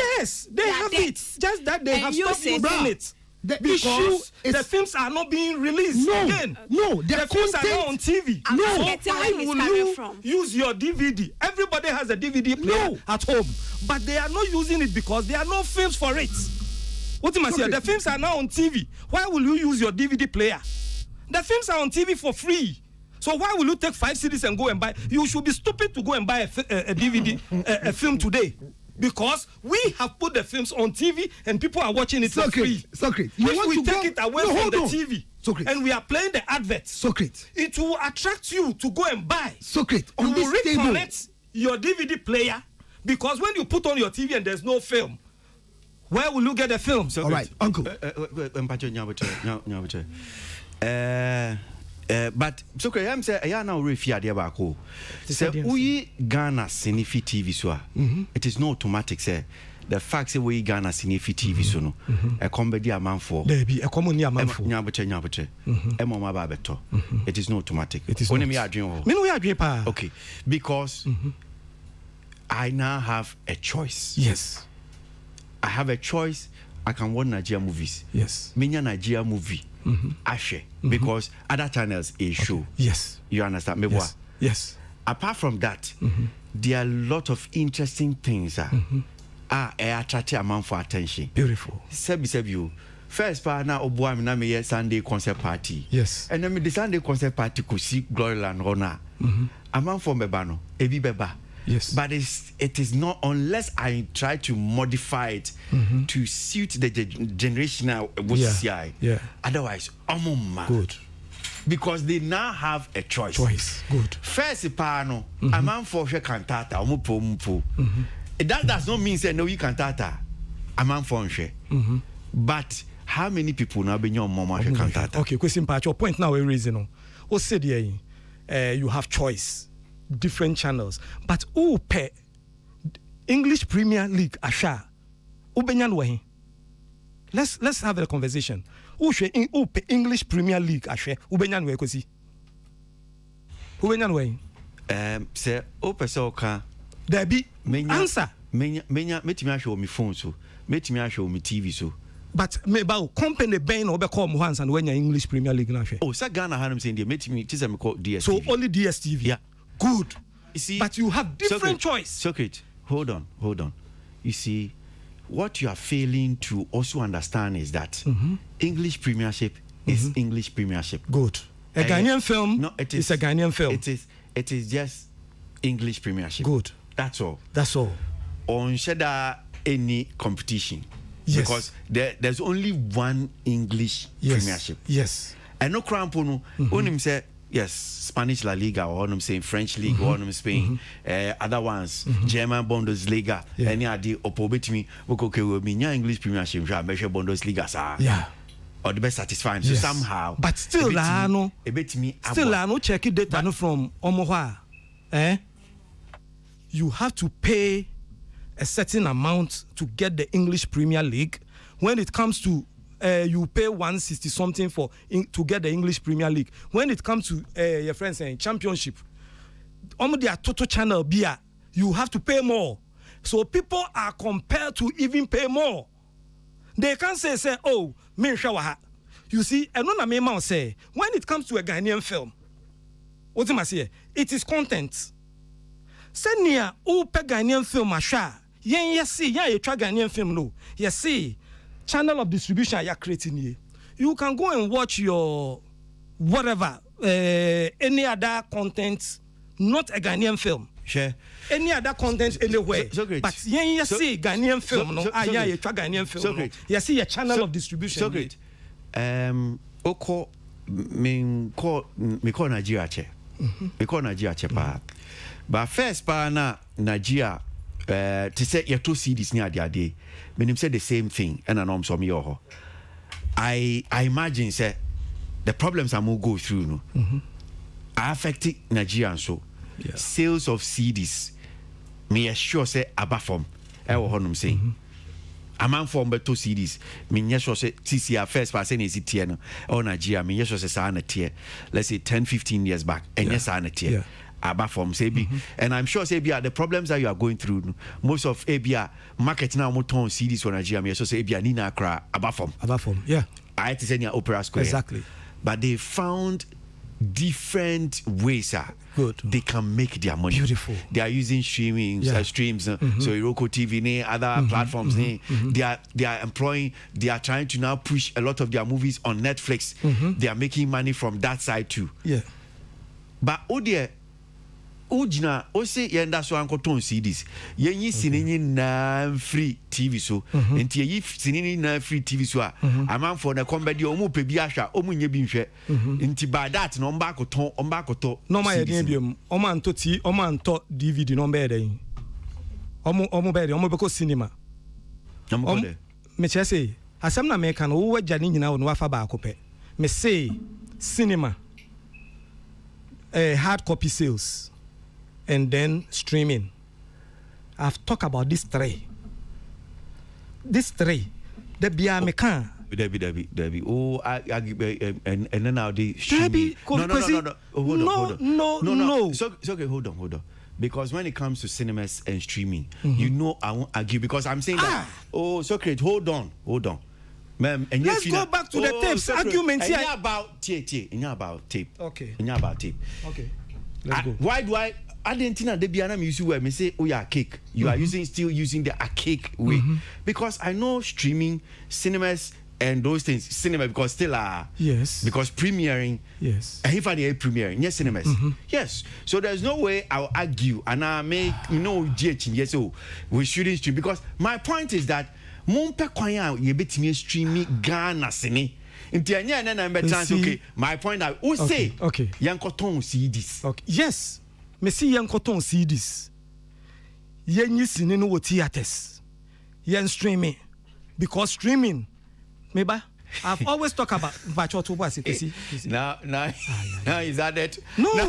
they have it. Just that they have stopped using it. Because the films are not being released again. No, the films are not on TV. So why will you use your DVD? Everybody has a DVD player at home, but they are not using it because there are no films for it. What am I saying? The films are now on TV. Why will you use your DVD player? The films are on TV for free. So why will you take 5 CDs and go and buy? You should be stupid to go and buy a DVD, a film today. Because we have put the films on TV and people are watching it for free. Socrates, if we take it away from the TV and we are playing the adverts, Socrates, it will attract you to go and buy. Socrates, on you this will table, reconnect your DVD player because when you put on your TV and there's no film, where will you get the film? All right, Uncle. But so I'm say I now refi ade ba ko say we Ghana Sinifi TV so it is no automatic say the fact say we Ghana Sinifi TV so no e comedy amanfo there be e common amanfo nyaboche e mama ba beto it is no automatic when me adwen me no adwen pa okay because I now have a choice. Yes, I have a choice. I can watch Nigeria movies. Yes, Minya Nigeria movie. Ashe, because other channels is show. Yes, you understand me? Yes. Apart from that, there are a lot of interesting things attract a man for attention. Beautiful. Sebi you. First part now Aboagye na me Sunday concert party. Yes. And then me the Sunday concert party could see Gloryland Rona. A man for mebano, ebi beba. Yes. But it is not unless I try to modify it to suit the generational CI. Yeah. Otherwise, good. Because they now have a choice. Good. First pano, a man for she cantata, umupo. That does not mean say no you cantata. A man for she. But how many people now be your mama she cantata? Okay, question part your point now a reason. O said you have choice. Different channels, but who pay English Premier League asha ubenyan way. Let's have a conversation. Who pay English Premier League asha ubenyan way kosi ubenyan way say opesoka there be answer menya metimi show me phone so metimi show me TV so but me ba company ben no be come once and when your English Premier League na oh say Ghana hanum saying there metimi tisa me call DSTV so only DSTV yeah. Good. You see, but you have different choice. Socrates, hold on. You see, what you are failing to also understand is that English Premiership is English Premiership. Good. A Ghanaian film. No, it is a Ghanaian film. It is just English Premiership. Good. That's all. On sheda any competition. Yes. Because there's only one English Premiership. Yes. And no crampono. Only say. Yes, Spanish La Liga, or I'm saying French League, or I'm Spain, other ones, German Bundesliga, any idea, or me, okay, with me, English Premiership, measure Bundesliga, yeah, or the best satisfying. So somehow, but still, no, check it data from Omohua, you have to pay a certain amount to get the English Premier League. When it comes to you pay 160 something to get the English Premier League. When it comes to your friends saying championship, their total channel beer, you have to pay more. So people are compelled to even pay more. They can't say, oh, me shower. You see, and one of my say, when it comes to a Ghanaian film, what am I say? It is content. Send near Ghanaian film, Asha. You see, you try Ghanaian film, no. You see, channel of distribution you're creating here. You can go and watch your whatever, any other content, not a Ghanaian film. Sure. Any other content anywhere. So great. But you see Ghanaian film, no. You try Ghanaian film. So great. You see a channel of distribution. So great. Oko me call Nigeria che. Me call Nigeria che pa. But first pa na Nigeria to say you two CDs near the day. Me say the same thing and I so me ho. I imagine say the problems I will go through no. Are affecting Nigerians so. Yeah. Sales of CDs me assure say above form. I will honum say. A man form but 2 CDs. Me sure say TCR first person is it here no. Or Nigeria me sure say sana tier. Let's say 10-15 years back. And yes sana tier. Yeah. Above form say be. And I'm sure say be the problems that you are going through. Most of ABA market now more ton CDs for Nigeria. Me sure say ABA Nina Accra above form. Above form. Yeah. I had to say near Opera Square. Exactly. But they found different ways they can make their money. Beautiful. They are using streams, so Iroko TV, other platforms. They are employing. They are trying to now push a lot of their movies on Netflix. They are making money from that side too. Yeah. But Ojina, Ose yenda so anko ton CDs. Yenyi sinini na free TV so. Enti yi sinini na free TV so a. Aman for na comedy omu pe bi ahwa, omu nye bi nhwe. Enti by that no mba koton. No ma ye den biom. Omo anto DVD no mba den. Omo be de, omo be ko cinema. Omo de. Me che say, asem na me kan wo wagya ni nyina wo no afa ba akopɛ. Me say cinema. Hard copy sales. And then streaming. I've talked about these three. The Bia Mekan. Debbie. Oh, and then now the streaming. No. Hold on. No. So okay, hold on. Because when it comes to cinemas and streaming, you know I won't argue because I'm saying that. Oh, Socrates, hold on. Ma'am, and let's go back to the tapes argument here. About tape. Okay. Okay. Let's go. Why do I didn't think that Biana music where me say, oh yeah, cake. You are still using the archaic way. Because I know streaming, cinemas, and those things, cinema because still are because premiering. Yes. And if I need premiering, yes, cinemas. Yes. So there's no way I'll argue and I make yes, so we shouldn't stream because my point is that Mumpe kwanya ye betimi streaming Ghana sini. Okay. My point I will say Yankoton CDs. Okay. Yes. Me see Yankoton CDs. Yen yisini no theaters. Yen streaming. Because streaming, maybe I've always talked about virtual to what now is that it? No.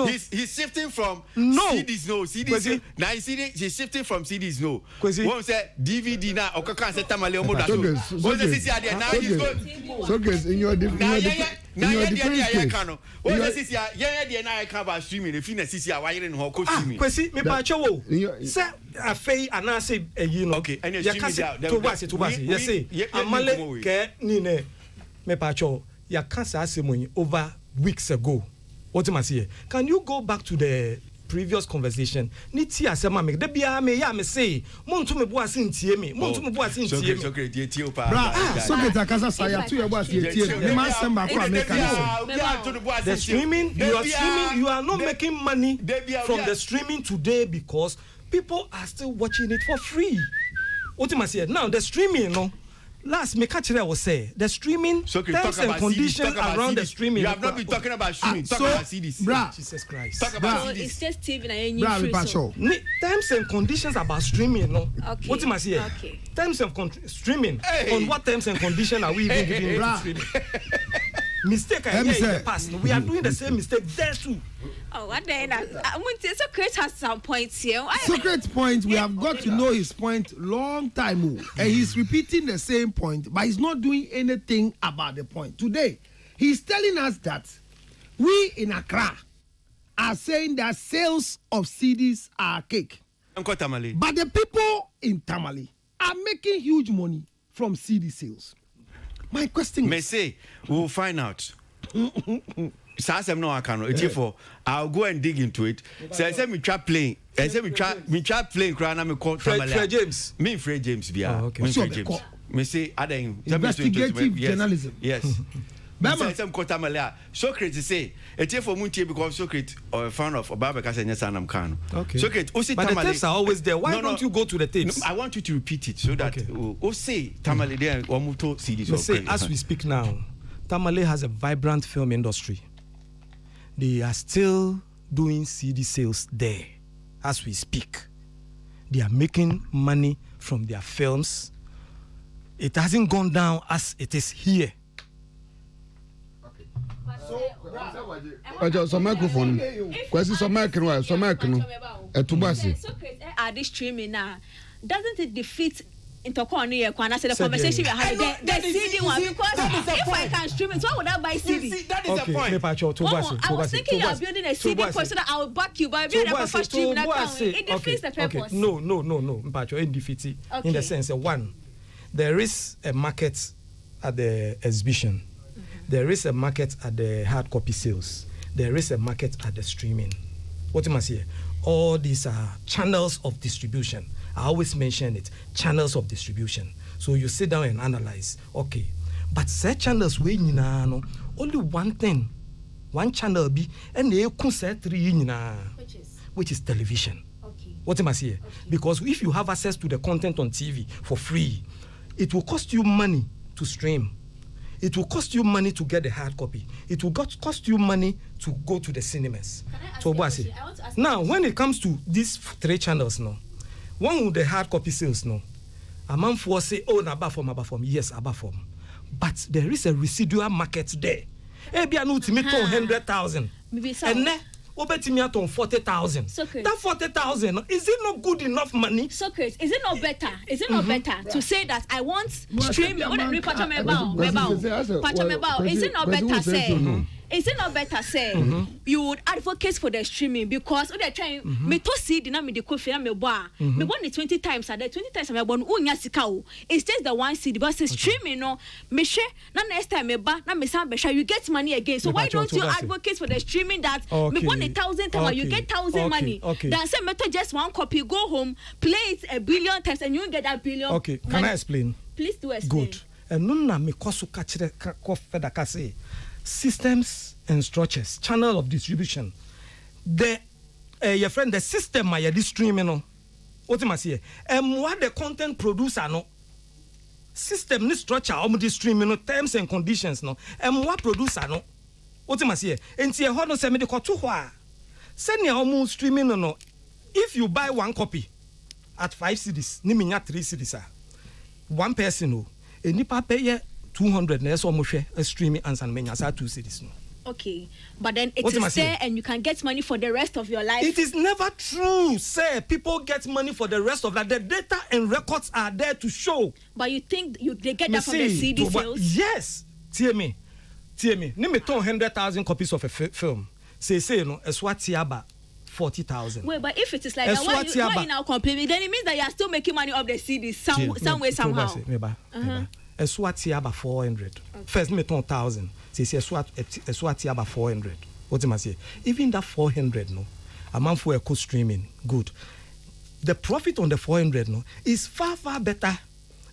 He's shifting from CDs. Now he's shifting from CDs. No. One said DVD now. Okay, can't say tamale omoda. Now he's going. So guys, in your defense case. Streaming. If you see why you didn't hold streaming. Kwasi, me pa chowo. Say afei anase you know. Okay, and you to basi. Yes, say. Amale ke ni ne me pa chowo. Ya cancer asemo over weeks ago. What am I saying? Can you go back to the previous conversation? Ni ti asema me. De bia me ya me say. Montu me bo ase ntie me. Okay, tie o pa. Bra, so get akasa saya to your bo ase tie. Me ma samba ko America. The streaming, you are not making money from the streaming today because people are still watching it for free. What am I saying? Now the streaming, no. Last me catch there was say the streaming terms and conditions around the streaming. You have not been talking about streaming. Talk about CDs. Bra, Jesus Christ. Talk about CDs. It's just TV na terms and conditions about streaming, no. Okay. What am I saying? Okay. Terms and streaming. On what terms and conditions are we even giving to streaming? mistake I made in the past. We are doing the same mistake there too. Oh, what then? Socrates has some points here. Socrates' point, we have got to know his point long time ago. And he's repeating the same point, but he's not doing anything about the point. Today, he's telling us that we in Accra are saying that sales of CDs are cake. But the people in Tamale are making huge money from CD sales. My question may say we'll find out. I'll go and dig into it. So I said me trap playing. I said me trap playing. Me call Fred James. Me Fred James. Yeah. Okay. Fred James. Me say investigative journalism. Yes. Socrates say it's for Muntie because Socrates or a fan of Obaba Sanam Khan. Okay. Socrates, but the tapes are always there. Why don't you go to the tapes? No, I want you to repeat it so that say Tamale there or Muto CDs. Say as we speak now, Tamale has a vibrant film industry. They are still doing CD sales there as we speak. They are making money from their films. It hasn't gone down as it is here. Some microphone. Kwasi, some microphone. Some microphone. Etubasi. Are they streaming now? Doesn't it defeat intercornea? When I said the conversation we had, the CD one, because if I can stream it, why would I buy CD? See, that is the point. I was thinking you are building a CD point so that I will back you, but if you have a streaming account, it defeats the purpose. No. But you're in defeat in the sense that one, there is a market at the exhibition. There is a market at the hard copy sales. There is a market at the streaming. What you must hear? All these are channels of distribution. I always mention it, channels of distribution. So you sit down and analyze. Okay, but such channels we only one thing, one channel be, and they could say three which is television. Okay. What you must hear? Okay. Because if you have access to the content on TV for free, it will cost you money to stream. It will cost you money to get the hard copy. It will cost you money to go to the cinemas. So now, when it comes to these three channels, no, one with the hard copy sales, no, a man for say, oh, Abaform, yes, Abaform, but there is a residual market there. Maybe I know to make 100,000, and then me out on 40,000. That 40,000, is it not good enough money? Socrates, is it not better? Is it not better to say that I want streaming? Is it not better say? Is it not better say you would advocate for the streaming because they're trying me to see the name the coffee me bar me born 20 times a day 20 times me born unya sika o. It's just the one CD but streaming no me share na next time me ba na me san be share you get money again. So why don't you advocate for the streaming that me born 1,000 times you get 1,000 money then say me to just one copy go home play it 1 billion times and you get that billion. Okay, can money. I explain? Please do explain. Good. And no na me kosu ka kire ko feda ka say systems and structures, channel of distribution. Your friend, the system my this streaming no. What you say? What the content producer no. System ni structure this streaming no terms and conditions no. What producer no. What you say? Enti e ho no se me de koto ho a. Send your streaming no. If you buy one copy at 5 cedis, ni minya 3 cedis a. One person no. Enipa pay 200 na so mo hwe streaming answer menya sa 2 cedis no. Okay, but then it is there and you can get money for the rest of your life. It is never true. Say people get money for the rest of that. The data and records are there to show. But you think they get that from the CD sales? Yes. Tell me. Name 100,000 copies of a film. Say no, Eswatiaba 40,000. Wait, but if it is like that, why you now complaining? Then it means that you are still making money off the CD some way somehow. Eswatiaba 400. First me 1,000. Say Eswatiaba 400. What am I say? Even that 400 no, a man for a co-streaming good. The profit on the 400 no is far better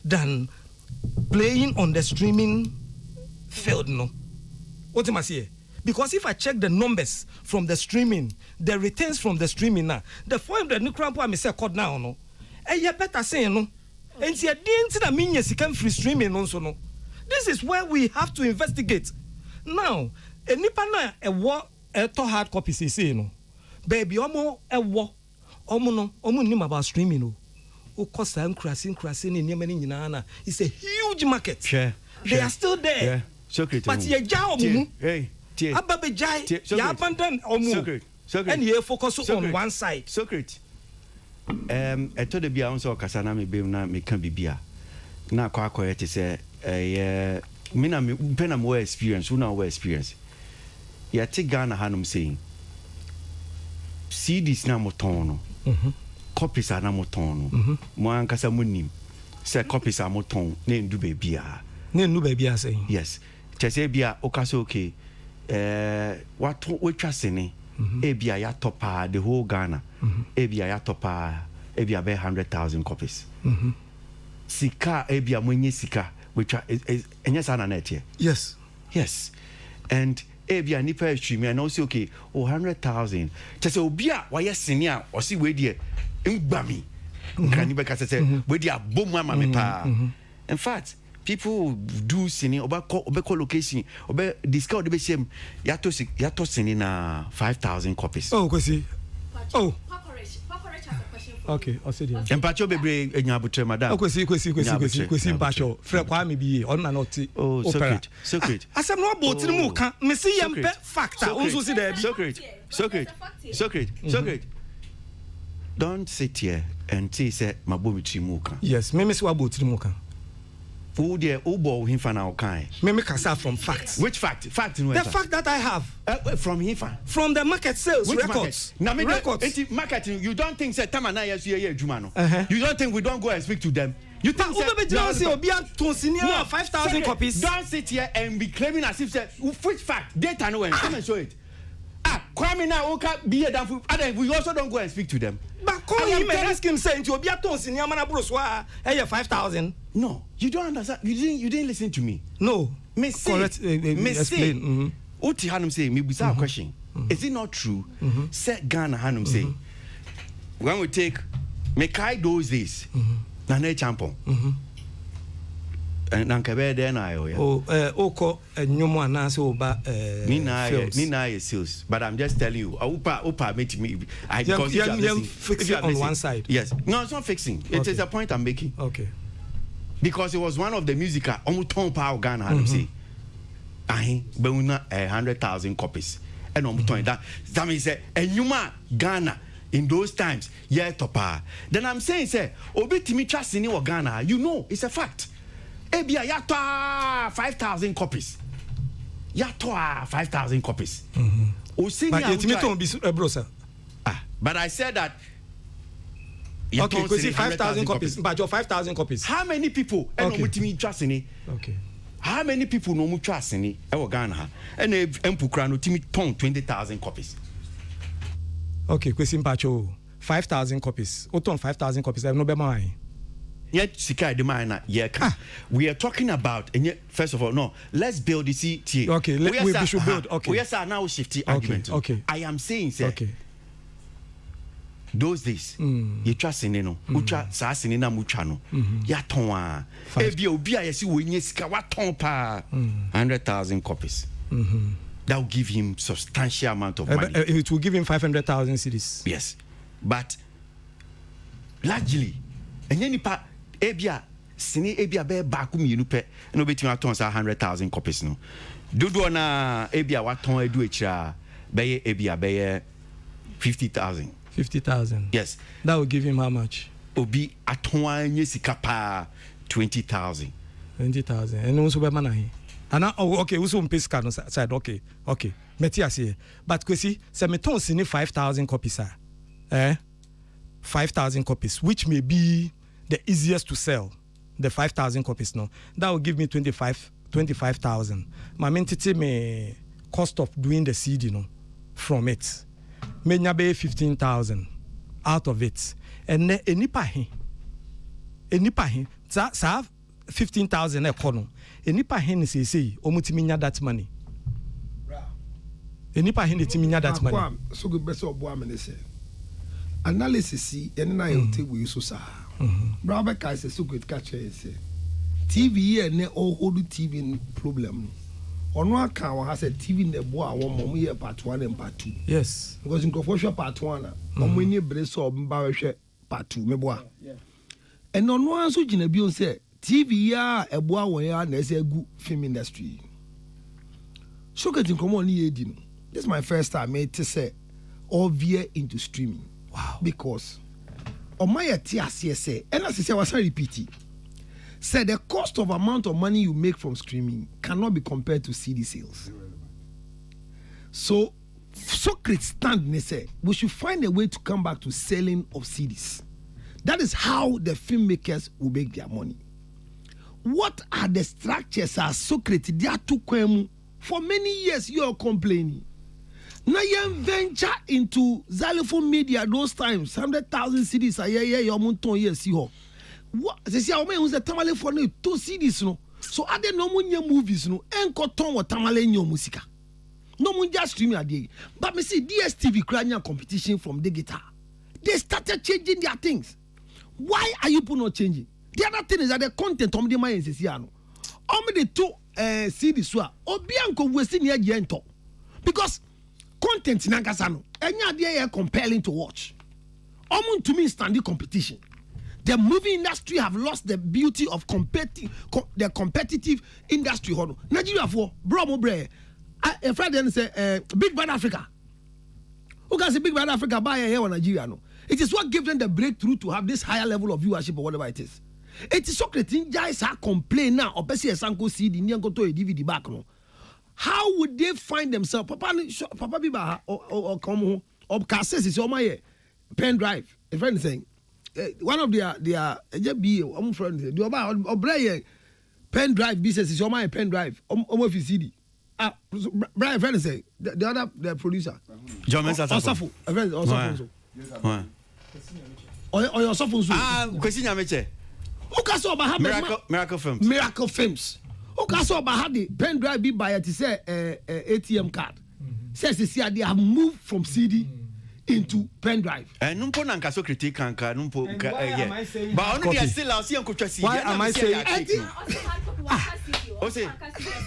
than playing on the streaming field no. What am I say? Because if I check the numbers from the streaming, the returns from the streaming now, the 400 no cramp I say code now no. And you better say no. And see, I didn't mean yes, you can free streaming also no. This is where we have to investigate. Now, a nipana a war a to hard copy say no. Baby, omo a war. Omo nim about streaming no. O cost and crashing in Yemen in Yana. It's a huge market. They are still there. But you jaw hey, Abba Jai, you abandon or move. And you focus on one side. Secret. I told the Beyond so Casana me be na me can be beer. Now, Quack say, Mina Penam more experience, who now more experience. Ya take Ghana Hanum saying, CDs na motono, copies are na motono, Moan Casamunim, say copies are moton, name do baby. Name do baby, saying, yes. Chesebia, Ocaso, okay, what we trust in Ebia ya topa, the whole Ghana, Ebia ya topa, Ebia be 100,000 copies. Sika ebia mwenye sika which is enyesa na net here. Yes. Yes. And ebia nipa stream and also okay 100,000. Chese obia wa yesenia o si we die ngbami. Nka ni be ka say we dia bomu ama me pa. In fact, people do sini oba ko location oba discount de be shem yato sini na 5,000 copies. Oh, Kwasi. Oh. Okay, I said yeah. Empacho bebre enyabutre madam. Oh, Kwasi Empacho. Frère Kwame bi on na not. Oh, secret. Asem no about ni mu kan. Me see yem pe factor. Onso see there. Secret. Don't sit here and say mabomi trimu kan. Yes, me see about trimu kan. Who there Ubo himfa na okan. Me kasa from facts. Which fact? Fact in the fact that I have from himfa. From the market sales. Which records. Records. Marketing. You don't think say Tama na yesu ye adwuma no. You don't think we don't go and speak to them. You think say obi no 5,000 copies. Don't sit here and be claiming as if say which fact data no come and show it. Kwame na oka be here than we also don't go and speak to them. But call him and ask him saying to obi aton senior man abro so 5,000. No, you don't understand. You didn't listen to me. No. Me say, explain. Oti Hanum say, me bizarre question. Is it not true? Say Ghana Hanum say, when we take me kai those days, na ne champon. And nankabe there na yo. Oko nyomo anase oba Nina sales. But I'm just telling you, Upa made me. I because you fix it on one side. Yes. No, it's not fixing. It is a point I'm making. Okay. Because it was one of the musical Omuton Power Ghana Hanum say. But we not 100,000 copies. And Omuton that means Enyuma Ghana in those times, yeah, topa. Then I'm saying, say, Obi Timi Chasini or Ghana, you know, it's a fact. Ebia yatwa 5,000 copies. Yatwa 5,000 copies. But I said that. Okay, because 5,000 copies. But your 5,000 copies. How many people? Okay. How many people no mu trust ni e Ghana? And empukra no timi ton 20,000 copies. Okay, question pacho 5,000 copies. Oton 5,000 copies. I no be mine. Yet Sika de mine we are talking about first of all, no, let's build the CTA. Okay, we should build. Okay. We are now shifty argument. Okay. I am saying sir. Okay. Those days, you trust in no, ucha sa in na mucha no. Ya ton ebi obi a yesi we nye sika wa ton pa 100,000 copies. That will give him substantial amount of money. It will give him 500,000 cedis. Yes. But largely, and then nipa ebia sini ebia be baku mienu pe no betimi aton sa 100,000 copies no. Dodo na ebia wa ton edu echira be ebia be 50,000. 50,000. Yes. That will give him how much? Obi atonwa sika pa 20,000. 20,000. And also be manahi. And okay, also pay no side. Okay. Meti say. But Kwasi, say me ton sini 5,000 copies 5,000 copies, which may be the easiest to sell. The 5,000 copies no. That will give me 25,000. My mentity me cost of doing the CD no from it. Menya be 15,000 out of it. And enipa he sa 15,000 ekono. Enipa he ni say omutimi nya that money. Enipa he ni timi nya that money. So good best of boy say. Analysis see and na you take we so sa. Brother kai say so good catch say. TV and all hold TV problem. On one account, I said TV in the boy, I want more year part 1 and part 2. Yes. Because in Confucius part 1, when you brace or Barrish part 2, me boy. And on one so Jinabion said, TV, a boy, when you are a good film industry. Socrates in common this is my first time to say all veer into streaming. Wow. Because on my TSC, and as I was repeating, said the cost of amount of money you make from streaming cannot be compared to CD sales. So Socrates stand and say we should find a way to come back to selling of CDs. That is how the filmmakers will make their money. What are the structures as Socrates? They are too kwemu. For many years you are complaining. Now you venture into xylophone media those times 100,000 CDs a year your monton years see ho. What they say omen who's the tamale for no 2 CDs no. So are there no more movies no enko ton wa tamale nyo musika. No more just streaming a day. But me see DSTV crania competition from the guitar. They started changing their things. Why are you not changing? The other thing is that the content of the mind is here. The 2 CDs were obianko wasting your gento. Because content in Ankasano, any idea compelling to watch. To me standing competition. The movie industry have lost the beauty of the competitive industry. Nigeria for Bromo Bre. A friend say Big Bad Africa. Who can say Big Bad Africa buy here on Nigeria? No. It is what gives them the breakthrough to have this higher level of viewership or whatever it is. It is Socrates guys are complain now or besi esanko CD ni go to a DVD back no. How would they find themselves? Papa Biba or come home or cassettes is on my pen drive. A friend saying one of their be friend say or Brian pen drive business is on my pen drive almost CD. Brian friend say the other the producer. John Mensa Osafo. A friend Osafo. Or your Osafo. Kwasi Nyameche. Who can so about Miracle Films. Miracle Films. Who can so about the pen drive be buy to say ATM card. Says they have moved from CD into pen drive. And numpo nanka so critique kanka numpo but only they are still out see uncle Kwasi. Why am I saying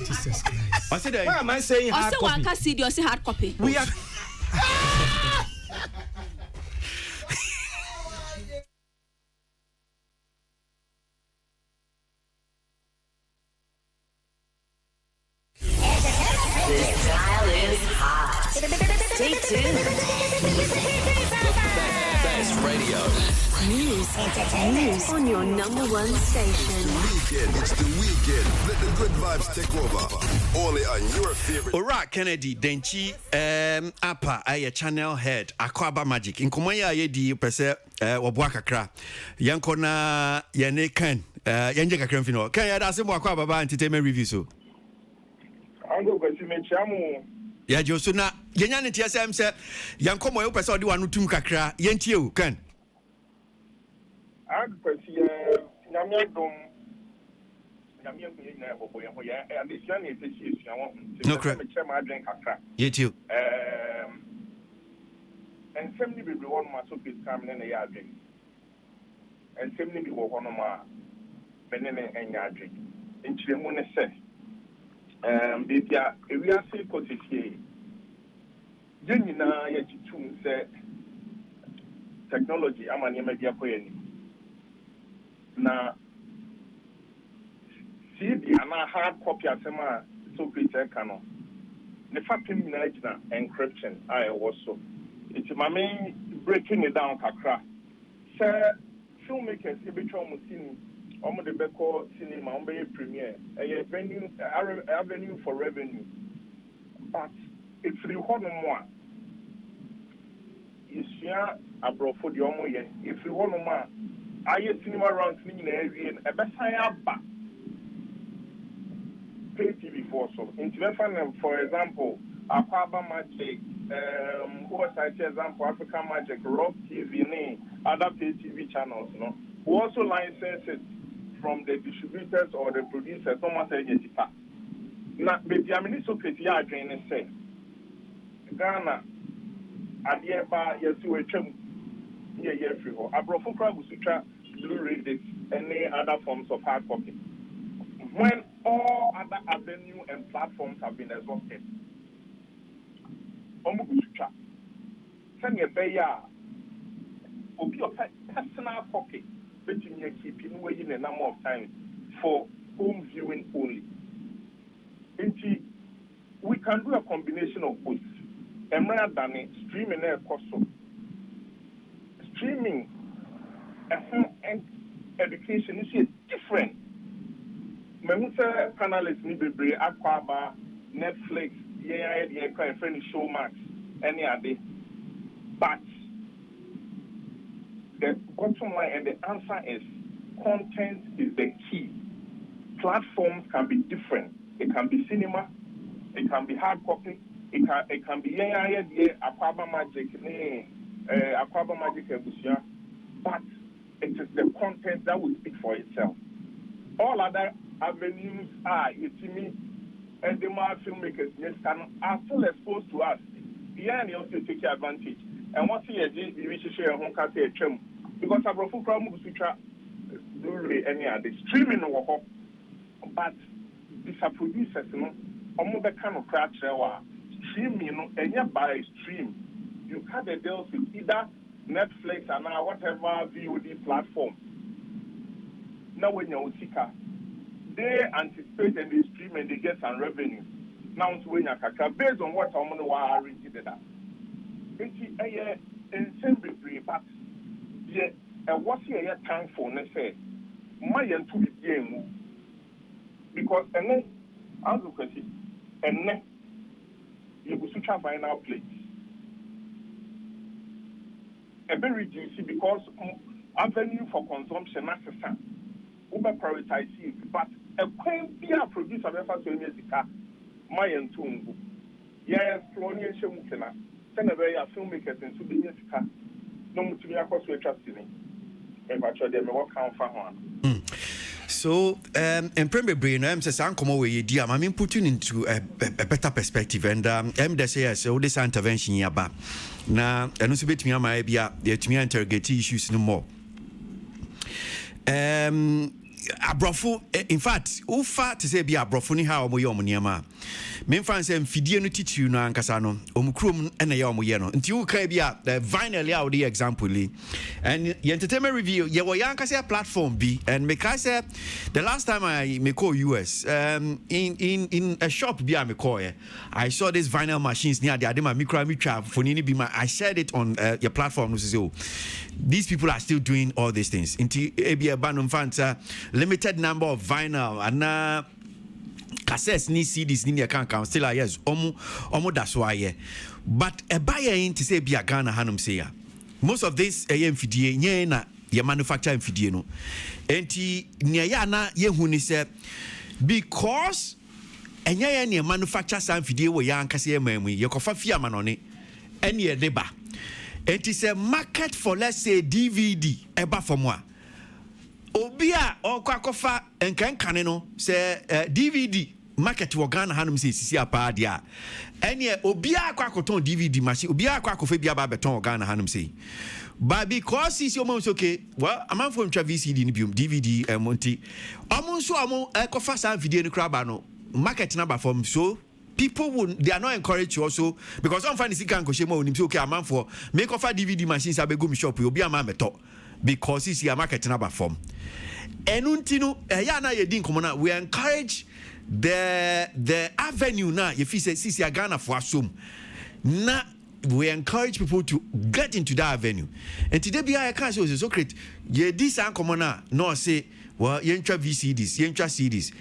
Jesus Christ. Why am I saying hard copy? Also CD or say hard copy. We are This dial is hot. Stay tuned. Best radio. News on your number one station. It's the weekend. Let the good vibes take over. Only on your favorite. Ora Kennedy Denchi apa aye channel head Akwaba Magic. In Kumaya ye di pese Aboagye yanko na yene kan yanje kakra mfino. Kan ya da se mo Akwaba ba entertainment review so. Ango Kwasi mechamu. Ya joso na yenya ne TSM se yanko mo yo pese odi wanu tum kakra yentie o kan. Ango Kwasi nyamia dom nyamia kunye na bobo yan ho ya adesua na etesi esua won. No crap. Mechama adwen kakra. Yetiu. Ensem ni bebre won ma so pit kam ne ya adwen. Ensem ni bi wo hono ma menene enya adwen. Nchiremu ne se bibia ewiase kotifie yenina ya jitum se technology amani media koyeni na CD ana hard copy asema so create kano the fact na agina encryption I was so it's my breaking it down kakra say filmmakers ebetwa mo sini omo de beko cinema on be premiere a avenue for revenue but if you hold more is ya abrofo de omo ye if you hold more aye cinema rounds ni na ewie e be san aba pay TV for so for example Akwaba Magic what's I say example African Magic Rock TV ni Adaptation channels no who also license it from the distributors or the producers, no matter agency. Now, baby, I mean, so pretty. I drain and say, Ghana, Adiaba, yes, you were chum, yeah, free. Abrofo crab was to try Blu-ray discs and any other forms of hard copy. When all other avenues and platforms have been exhausted, Omukucha, send a bayer, will be a personal copy. You keeping waiting a number of times for home viewing only. we can do a combination of both. And rather than streaming streaming and education is different. Mehusa panelists need to be Aquaba, Netflix, friend Showmax, any other. But the bottom line and the answer is content is the key. Platforms can be different. It can be cinema, it can be hard copy, it can be Aquaba Magic, Aquaba Magic Ebusia, but it is the content that will speak for itself. All other avenues are me and the more filmmakers are still exposed to us. Yeah, and also take advantage. And once you share home because I brought from do any other streaming or but these are producers, almost the kind of crash streaming and by stream. You cut the deals with either Netflix and whatever VOD platform. Now when you're seeker, they anticipate and they stream and they get some revenue. Now when you're based on what I'm going to arrange that. It's a but yeah, what's your time for? Let's say my and to be game because and then as you can see, and then you will switch our final place. A very reduced because avenue for consumption assistance. Uber prioritize it, but a quaint beer producer of efforts to music, my and Tungu. Yes, colonial Mukina, send a very filmmakers and to be music. No much to be across your trust in it. And what you're there, what count for one. So, and Premier Brain, I'm saying, I'm coming away, dear. I mean, putting into a better perspective, and I'm the say, all this intervention here, but now, and also bet me on my idea, to me interrogate issues no more. Abrofo, in fact, ufa to say be abrofo ni ha omo ye omo niama. Me fan say mfidie no titi no ankasa no omukrom na ye omo ye no. Nti u kan bia vinyl ya the example li. And the entertainment review ye wo yankasa platform bi and me kai say the last time I me call US in a shop bi me call I saw this vinyl machines near the adema micro mitra fonini bi I shared it on your platform no say these people are still doing all these things. Nti ebi banum fanta limited number of vinyl and cassettes ni CDs ni can still are yes omo that's why but a buyer in to say be a Ghana hanum say most of this mfidie nye na ye manufacture mfidie no enti nya ya na ye hu ni say because enya ye ne manufacture some mfidie wo ya ankase ye mamu ye kofa fia manone ene ye deba enti say market for let's say DVD eba for moi obia okwakofa enkankane no say DVD market wo Ghana hanum say sisi apa dia ene obia akwakoton DVD machine obia akwakofa bia ba beton Ghana hanum say but because sisi omo so okay well am for ntwa VCD ni biom DVD monti omo so omo ekofa san video ni kraba no market number from so people will they are not encouraged to also because some find the can go shema onim so okay am for make offer DVD machines abego mi shop obi am meto because it's your market number form enuntinu ya na yedin komona we encourage the avenue na if you say sisi Ghana for asum na we encourage people to get into that avenue and today be I can say so great ye this an komona no say well yentra VCDs yentra CDs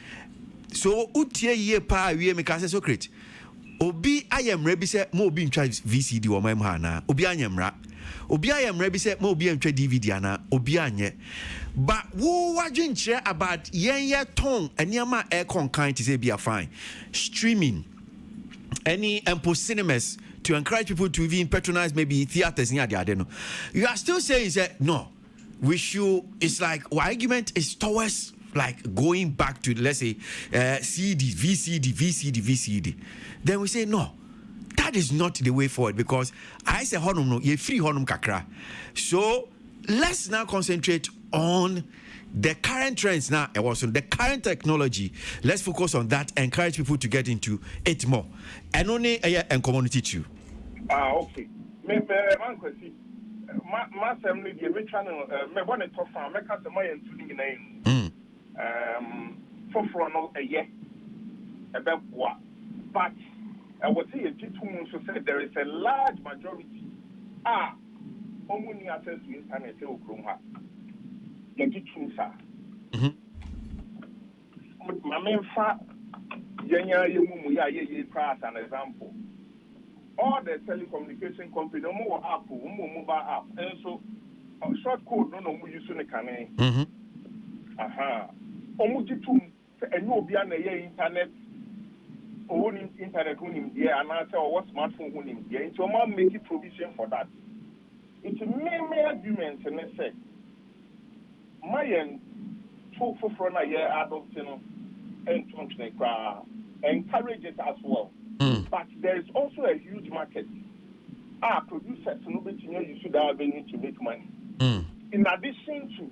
so utie ye pa we make say so great obi ayemra bi say mo obi ntwa VCD wo mam ha na obi anyemra obi ayemra bi say mo obi ntwa DVD ana obi anye but wo wadwenkyere about yen ton eniama e conkan to say be a fine streaming any ample cinemas to encourage people to even patronize maybe theaters near the adeno you are still saying that no we should it's like our argument is towards like going back to let's say CD VCD then we say no that is not the way forward because I say honum no ye free honum kakra so let's now concentrate on the current trends now and also the current technology let's focus on that encourage people to get into it more and only and community too okay me man Kwasi my family the channel me want to talk from me can say my into name for no a year but And what he did to said there is a large majority only access to internet the teaching sir. My main fact as an example. All the telecommunication companies, more app, more mobile app, and so short code no more use the canal. Omujitum and no be an internet owning internet owning there and answer or smartphone owning there. It's more make provision for that. It's many arguments and they say my end for a year adopting and encourage it as well. But there is also a huge market. Producers you should have need to make money. In addition to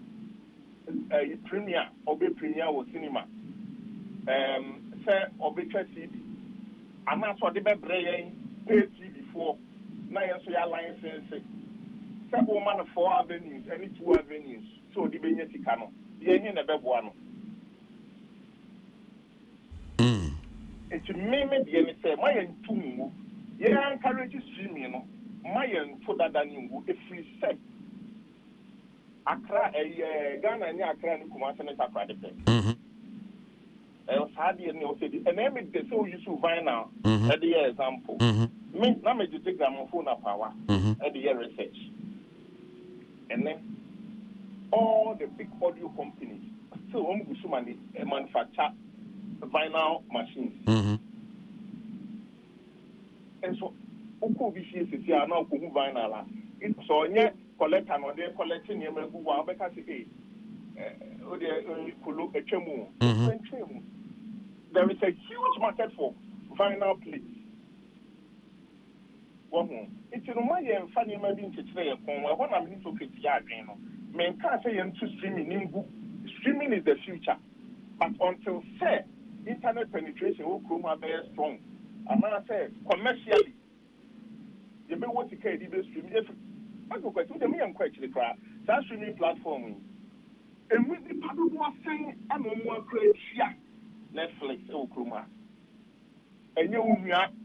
Premier or Premier or cinema, say or CD, and that's what they pay TV for. Now you your license. Say woman 4 avenues, any 2 avenues. So the Benyeti Kano, the engine a bebuano. It's mainly the NSA. My and two, yeah, encourage streaming. My and put that than you if we said Accra, Ghana, and Accra, and Kumasi, and Accra. I was hardly in your city, and I make the so you should find now at the example. Me, now make you take them on phone power at the research. And then all the big audio companies still manufacture vinyl machines. And so, BCS is here now, vinyl. So, yeah, collect and they're collecting your mobile because there is a huge market for vinyl plates. It's in my and funny maybe to say when I'm into Kitiagino. Men can't say into streaming is the future. But until say internet penetration will come very strong. And I say commercially, you may want to carry the streaming. I go to the million question that streaming platform. And with the people who are saying I'm more crazy Netflix or Kruma. And you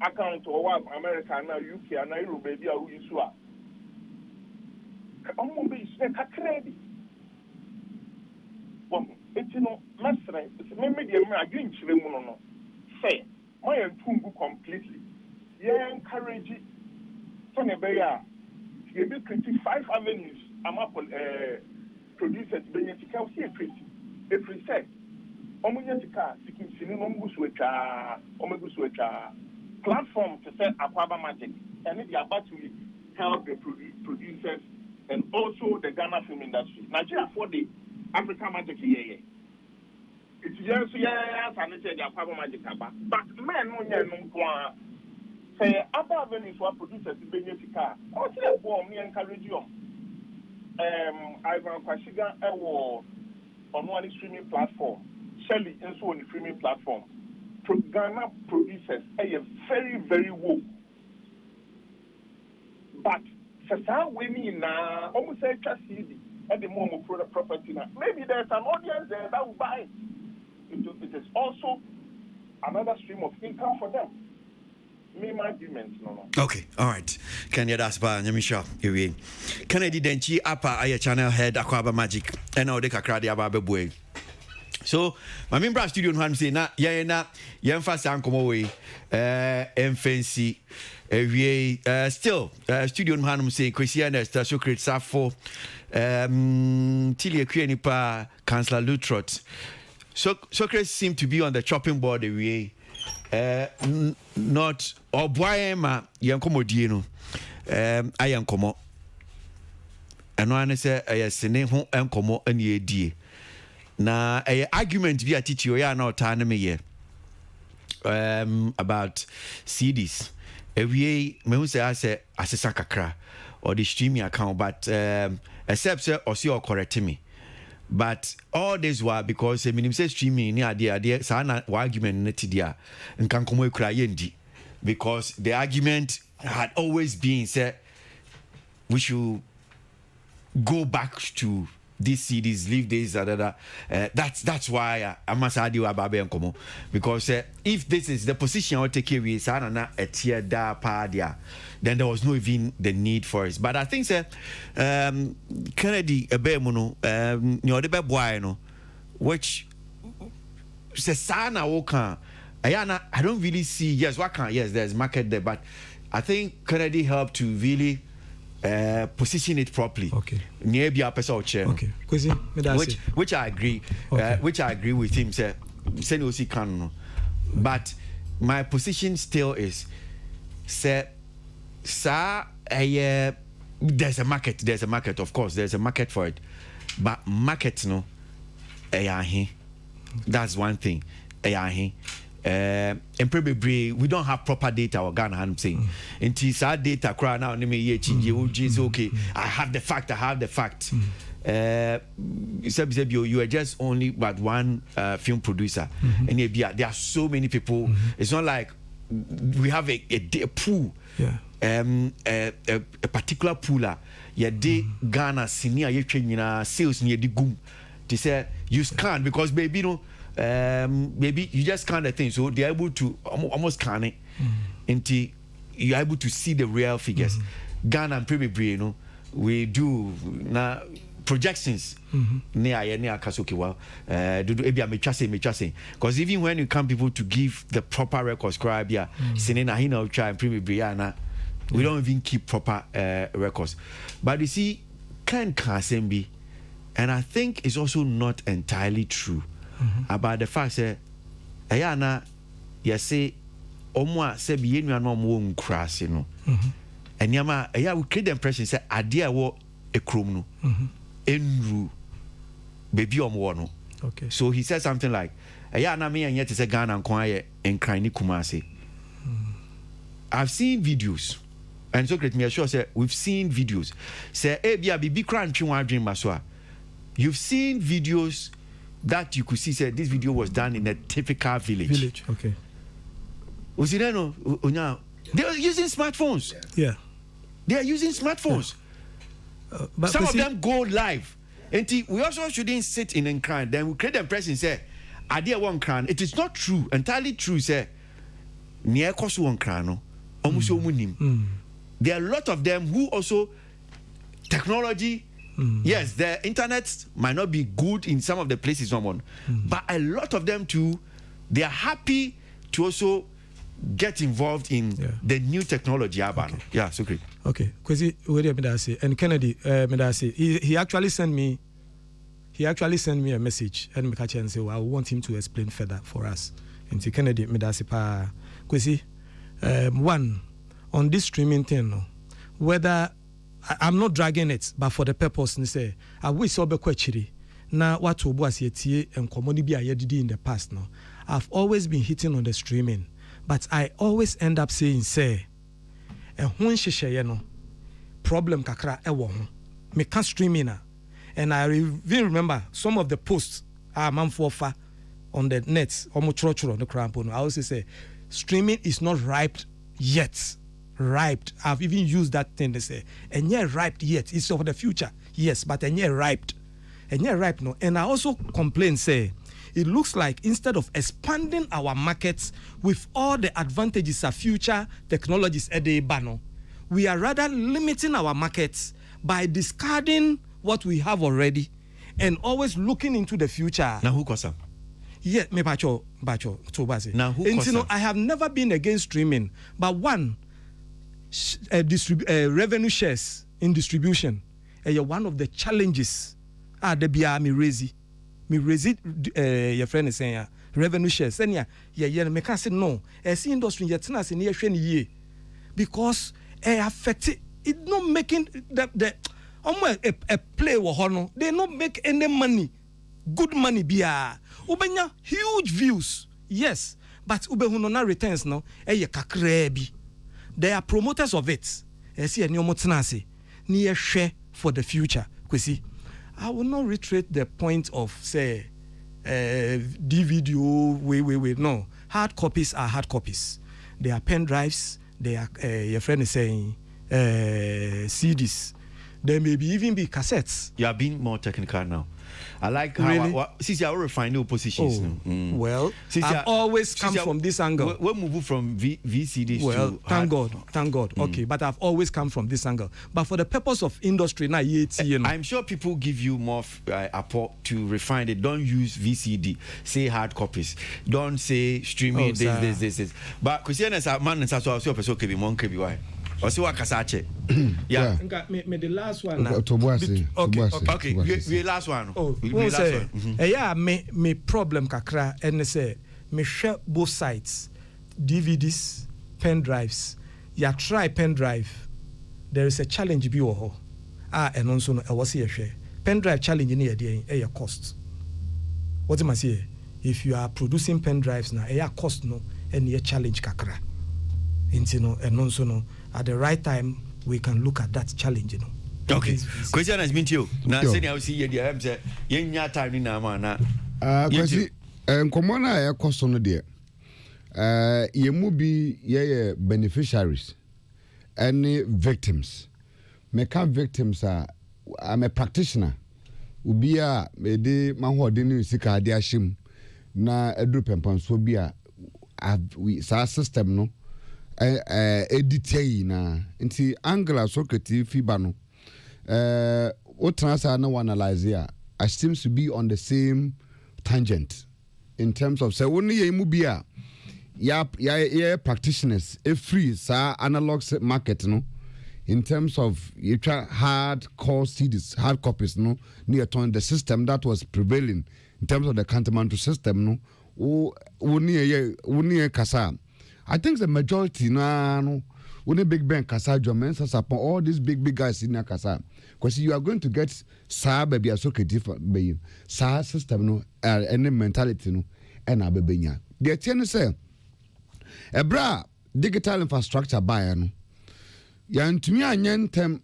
account or America and UK and Europe baby are you sure. I'm going to be credit. It's no master. It's maybe the agreeing to the mono. Say, my and completely. Yeah, encourage it. Tony Beya, you be creating 5 avenues. I'm up producers, Benetica, if we say, Omuyatica, seeking platform to say Aquaba Magic, and it's about to help the producers and also the Ghana film industry. Nigeria for the African Magic here. It's just and it's the Aquaba Magic, but men no say other avenues for producers in Benetica. I say, for me encourage you. Ivan Kwasi on one streaming platform. Shelly also on the streaming platform. Ghana producers are very, very woke. But for women now, almost say CD at the moment property now. Maybe there's an audience there that will buy it. It is also another stream of income for them. Okay, all right. Can you ask by Nyamisha? Kennedy Denchi Apa Aya channel head Aquaba Magic and now the Kakradi Aboagye. So, my member studio no say na fast ankomo we fancy still studio no say Kwasi and Socrates Safo Tilia Kuenipa Councillor Lutrot. So Socrates seem to be on the chopping board not Aboagye ma yankomo die no ayankomo eno ane se ayesene ho enkomo ane edie na argument bi atiti o ya na otane me ye about CDs ewie me hu se asesa kakra or the streaming account but except say or see or correct me. But all this was because minimum say streaming ni ade sana argument net dia nkan komo ekura yendi because the argument had always been said we should go back to these CDs, leave this, that's why I must argue about Benkomo. Because if this is the position I take away, then there was no even the need for it. But I think Kennedy which says Sana Woka. I don't really see. Yes, there's market there, but I think Kennedy helped to really position it properly. Okay. Near be a person chair. Okay. Which I agree. Okay. Which I agree with him. Say no see can. But my position still is say there's a market. There's a market. Of course, there's a market for it. But market no. That's one thing. And probably we don't have proper data or Ghana. I'm saying until our data cry now okay, I have the fact. You are just only but one film producer, and there are so many people. It's not like we have a pool. A particular pooler. Ghana senior sales near the goom. They say you scan because maybe maybe you just scan the thing, so they're able to almost scan it until you're able to see the real figures. Ghana and Premier, we do now projections near Kasukiwa. Because even when you come people to give the proper records, Sinena try and Premier Briana, we don't even keep proper records. But you see, can be. And I think it's also not entirely true about the fact that Ayana, you say, Omwa se biye no mo nkrase no. And yama, we create the impression say idea wo ekrom no. Enru baby omwo no. Okay. So he said something like, Ayana me and yet say Ghana nko en kran ni Kumasi. I've seen videos. And so great me assure say we've seen videos. Say bia bibi kran twa dream maswa. You've seen videos that you could see. Say this video was done in a typical village. Okay. They are using smartphones. Yeah. They are using smartphones. Yeah. But some of them go live. And we also shouldn't sit in and cry. Then we create the impression say, "Idea one cry." It is not true. Entirely true. Say, "Near kosu one cry no." There are a lot of them who also technology. Yes, the internet might not be good in some of the places, but a lot of them too, they are happy to also get involved in the new technology. Okay. Yeah, so great. Okay, Kwasi, and Kennedy, he actually sent me a message and me catch and say, well, I want him to explain further for us. And Kennedy, Kwasi, one on this streaming thing, whether I'm not dragging it, but for the purpose, say, I wish Obe Kwechiri. Now, what to was yet and commodity be in the past now. I've always been hitting on the streaming, but I always end up saying, say, a hun problem kakra ewo me can't streaming. And I even remember some of the posts man for on the net, almost on the cramp. I always say, streaming is not ripe yet. Ripe. I've even used that thing to say, and yet ripe yet. It's for the future. Yes, but and yet ripe. And yet ripe no. And I also complain, say, it looks like instead of expanding our markets with all the advantages of future technologies at the bano, we are rather limiting our markets by discarding what we have already and always looking into the future. Now who kosa? Yeah, me bacho to base. Now who kosa? I have never been against streaming, but one revenue shares in distribution one of the challenges the bia me raise your friend is saying revenue shares senya me can say no see industry yet na say ne hwe ye because affect it not making the a play wo ho no they not make any money good money bia ubenya huge views yes but ubehu no na returns no kakra bi. They are promoters of it. See any omotenase near share for the future. Kwasi, I will not reiterate the point of say DVD. Wait. No, hard copies are hard copies. They are pen drives. They are your friend is saying CDs. There may be even be cassettes. You are being more technical now. I like how Really? since I will refine the positions. Well, I've always come from this angle. We move from VCDs well, to thank God. Okay, but I've always come from this angle. But for the purpose of industry, now I'm sure people give you more apport to refine it. Don't use VCD. Say hard copies. Don't say streaming. This. But Christian is a man, and so I was okay. Be one be why. Or see what Kasache. Yeah. Me the last one. Okay. We last one. We say, yeah, me problem kakra and say me share both sides, DVDs, pen drives. Ya try pen drive. There is a challenge bi wo ho. And also no was here share. Pen drive challenge ni e cost. What am I say? If you are producing pen drives now, cost no and a challenge kakra. And also no. At the right time, we can look at that challenge, Okay. Question has been to you. Now, say I see you. I'm saying, you time in Amana. Kwasi, Komona, I cost on the dear. You must be beneficiaries, any victims. Make victims are. I'm a practitioner. Ubia, me maho deni sika adiashim na edru pempam so bia. We sa system no. Editai na nti angle socrative fiba no what transfer no analyze here I seems to be on the same tangent in terms of say only ye mu bia ya practitioners a free sa analog market no in terms of you try hard core CDs hard copies no near to the system that was prevailing in terms of the countermantle system no near kasa. I think the majority no when Big Ben Kasa Jomen upon all these big guys in Kasa. Because you are going to get sa baby a socket different baby. Sa system no any mentality no and abebenya. The tiene say ebra digital infrastructure buyer no. Yan to me anyentem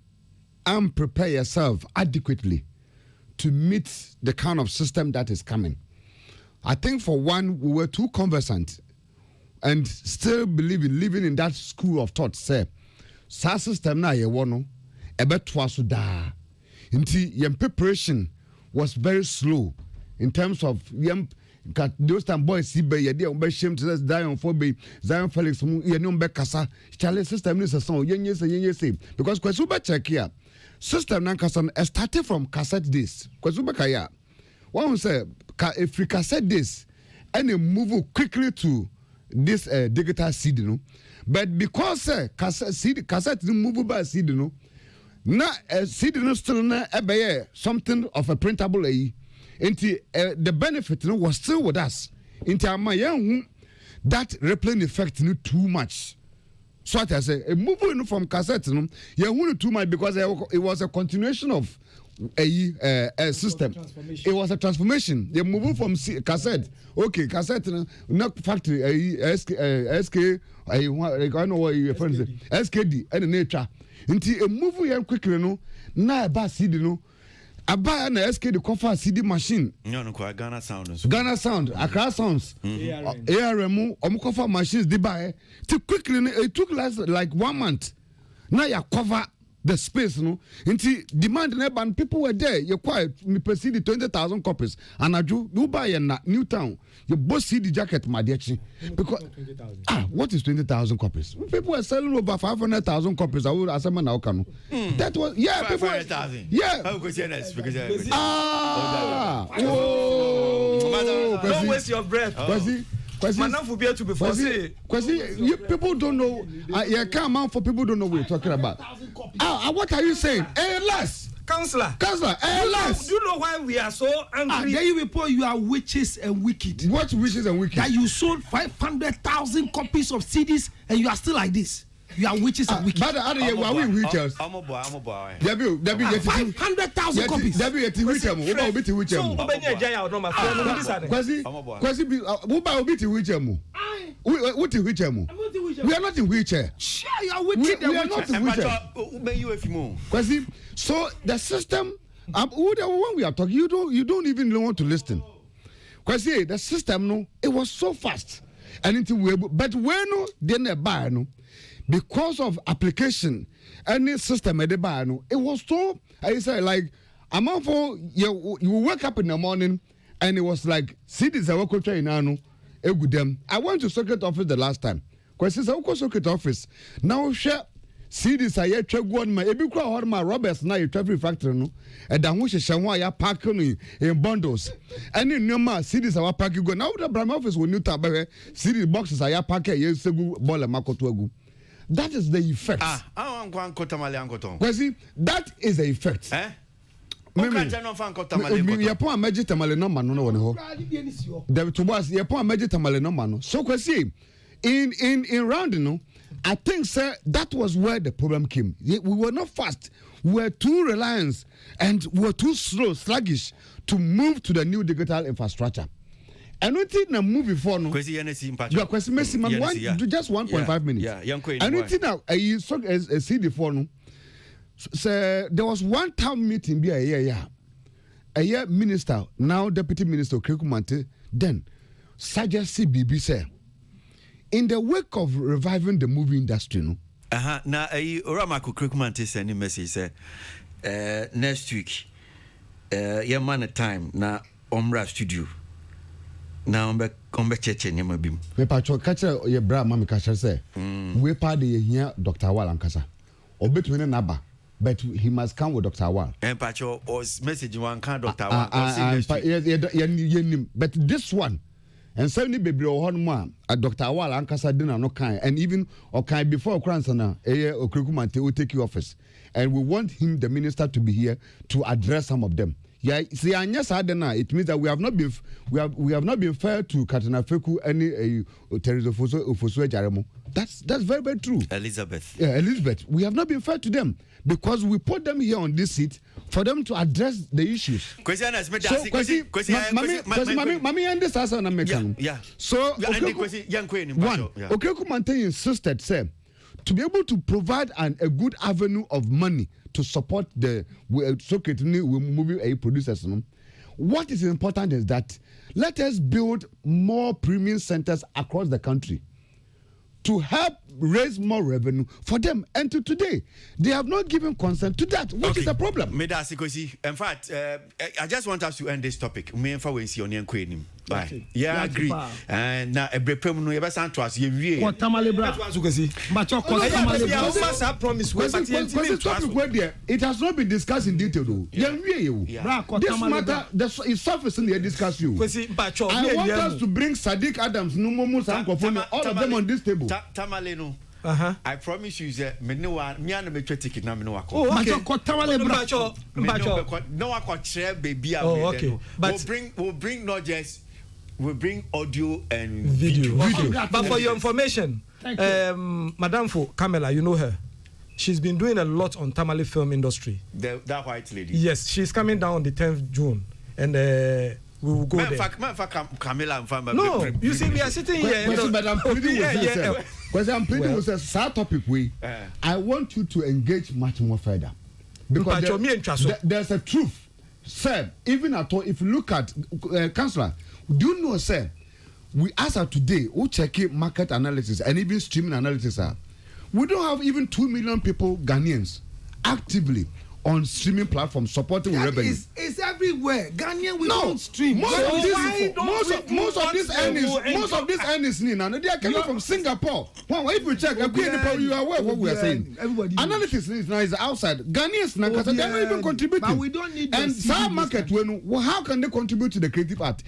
prepare yourself adequately to meet the kind of system that is coming. I think for one we were too conversant and still living in that school of thought say SARS system na ye wono ebetwa so da nti your preparation was very slow in terms of those time boys see be ye dey on be shame to Zion for be Zion Felix mu ye no be kasa challenge system is so yenye say because Kwasi be check here system na kasa started from cassette days Kwasi be kaya one say if we cassette this and move quickly to this digital CD no but because cassette move by CD no na CD no still na something of a printable the benefit no was still with us into that replaying effect no too much so I say moving from cassette no too much because it was a continuation of a system. It was a transformation. They moving from cassette. Okay, cassette not factory. SK. I know what you refer to. SKD and nature. Until a move here quickly no. Na about CD no. Aba na SKD cover CD machine. No, Ghana Sound. Ghana Sound. Accra Sounds. ARM. Cover machines. They buy. To quickly it took like 1 month. Now you cover the space no nti demand na people were there you quiet me proceed 20,000 copies and aju you buy in Newtown you both see the jacket madiechi because what is 20,000 copies people were selling over 500,000 copies I will asema na okano that was 500,000 yeah how could you because don't waste your breath Kwasi, people don't know. Come out for people don't know what you're talking about. What are you saying? Less. Counselor, less. Do you know why we are so angry? There you report you are witches and wicked. What witches and wicked? That you sold 500,000 copies of CDs and you are still like this. You are witches and wicked. But are we witches? I'm a boy. 500,000 copies. Kwasi, we are not in wheelchair. You are wicked. We are not in wheelchair. Kwasi, so the system, when we are talking, you don't even want to listen. Kwasi, the system, no, it was so fast. And but when no, then buy no. because of application, any system at the bar, it was so, I say, like, I'm out for you wake up in the morning and it was like, see this, I work with them. I went to circuit office the last time. Because it's a circuit office. Now, share. See this, I hear one my every crowd my Roberts now traffic factory no and then which is ya parking in bundles and in no see this our parking go now the Bram office will new tab see the boxes I park yes ball and makotuagu. That is the effect. I want to Kwasi, that is the effect. Yapon magic tamale no man no one ho. The to was yapon magic tamale no man. So Kwasi in round no I think, sir, that was where the problem came. We were not fast. We were too reliant and we were too slow, sluggish to move to the new digital infrastructure. And we did not move before. No, just 1.5 minutes. And we did not. You saw a CD for no. So there was one town meeting. Be a year minister, now deputy minister Krikumante, then suggest CBB say. In the wake of reviving the movie industry, no. Now, Oramako Krikumante send a message say, next week, your man at time na Omra studio. Now I'm church and Yamabim. Me patcho catch your bra mammy catcher say, we party here Dr. Wal and Casa. Or between another, but he must come with Dr. Wal. And patcho or message one can Dr. Wal. But this one. And 70 baby or one Dr. Awal Ankasa dinner no kind and even okay before Kransana Okrikumante will take your office and we want him the minister to be here to address some of them. Yeah, see, yes, it means that we have not been fair to Katina Feku any terrorism for Jaremo. That's very, very true. Elizabeth. Yeah, Elizabeth. We have not been fair to them because we put them here on this seat for them to address the issues. Mami and this as an American. Yeah. So Kumante insisted, say, to be able to provide a good avenue of money to support the movie producers. What is important is that let us build more premium centers across the country to help raise more revenue for them. And to today, they have not given consent to that. What is the problem? In fact, I just want us to end this topic. Bye. Yeah, I agree. And now a brepem no ever san to us. Ye what tamale bra. It has not been discussed in detail though. This matter is surfacing here discuss you. I want us to bring Sadiq Adams, Numomu Sankofone, all of them on this table. Tamale no. I promise you that me and me ticket na me no akọ. Oh, okay. No akọ share baby. Oh, okay. But we'll bring not just. We bring audio and video. But for your information, Madame Kamela, you know her. She's been doing a lot on Tamale film industry. That white lady. Yes, she's coming down on the 10th June, and we will go there. Kamela, no, you see, we are sitting here. Madam, because I'm pleading with a sad topic. I want you to engage much more further because there's a truth. Sir, even at all, if you look at Councillor. Do you know, sir? We ask her today who check market analysis and even streaming analysis. We don't have even 2 million people Ghanaians actively on streaming platforms supporting revenue. It's everywhere. Ghanaian we don't stream. Most of these earnings, Nina, they are coming from Singapore. Well, if you check, you are aware of what we are saying. Analysis is outside. Ghanaians, they are not even contributing. But we don't need. And some market, how can they contribute to the creative art?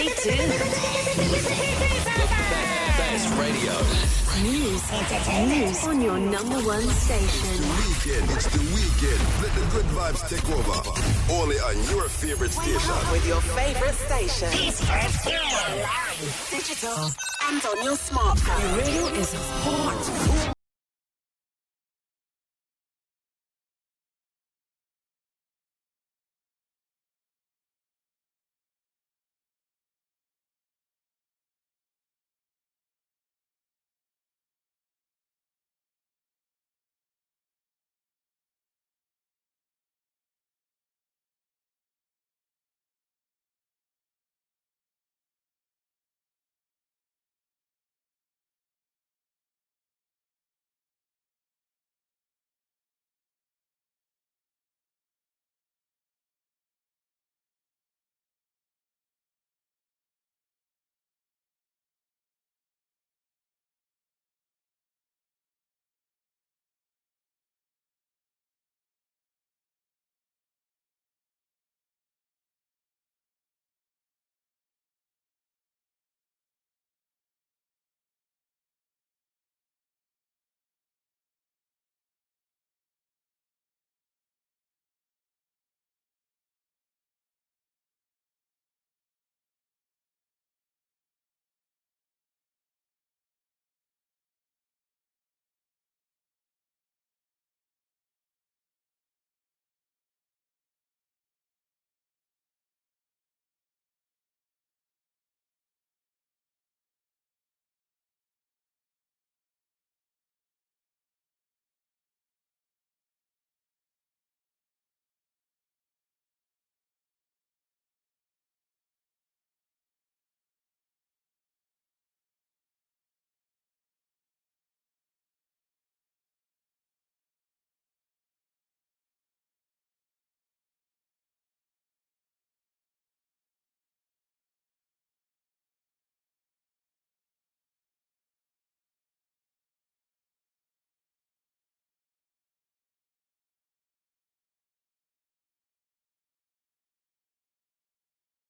Stay tuned. Best radio. News on your number one station. It's the weekend. Let the good vibes take over. Only on your favorite station. With your favorite station. Digital and on your smartphone. Your radio is hot.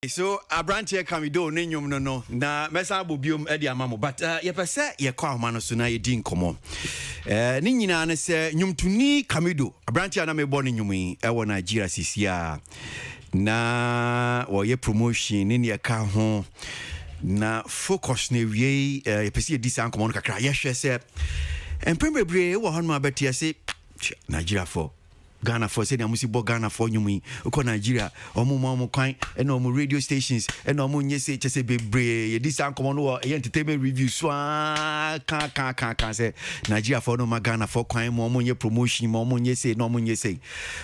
So Abranche Kamido Ninyum no na mesa bobiom e dia mamo but ye pese ye kwa homa no so na ye din komo ni nyina ne se nyumtuni Kamido Abranche na me bo nyum yi e wo Nigeria sisia na wo ye promotion ni ye ka ho na focus na wie ye pese ye disan komo no kakra ye hwe se empembebre wo hono abetia se Nigeria for Ghana for say amusi bo Ghana for nyumi uko Nigeria omo kwan and omo radio stations and omo nyese chese bebre ye this ankomo no entertainment review so kan say Nigeria for no Ghana for kwan mo omo nye promotion mo omo nyese no omo nyese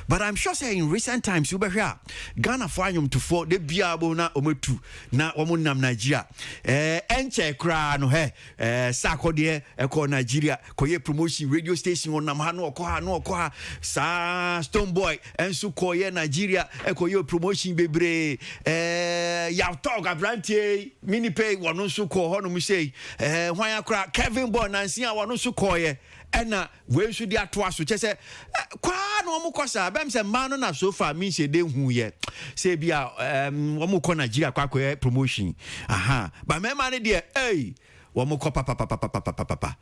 but I'm sure say in recent times you be here Ghana for anyum to for de bia bo na omo tu na omo nam Nigeria enche kra no sakode eko Nigeria koye promotion radio station on nam ha no okwa sa Stonebwoy enso koye Nigeria ekoye promotion bebre ya talk abrantie mini pay wono so ko ho no mu sei hwan akra Kevin Boy nansi a wono so koye ena we so di atoa so chese kwa no mo kosa bem se man no na so far mi se de hu ye se bia wo mo ko Nigeria kwa koye promotion aha ba me man de wo mo ko papa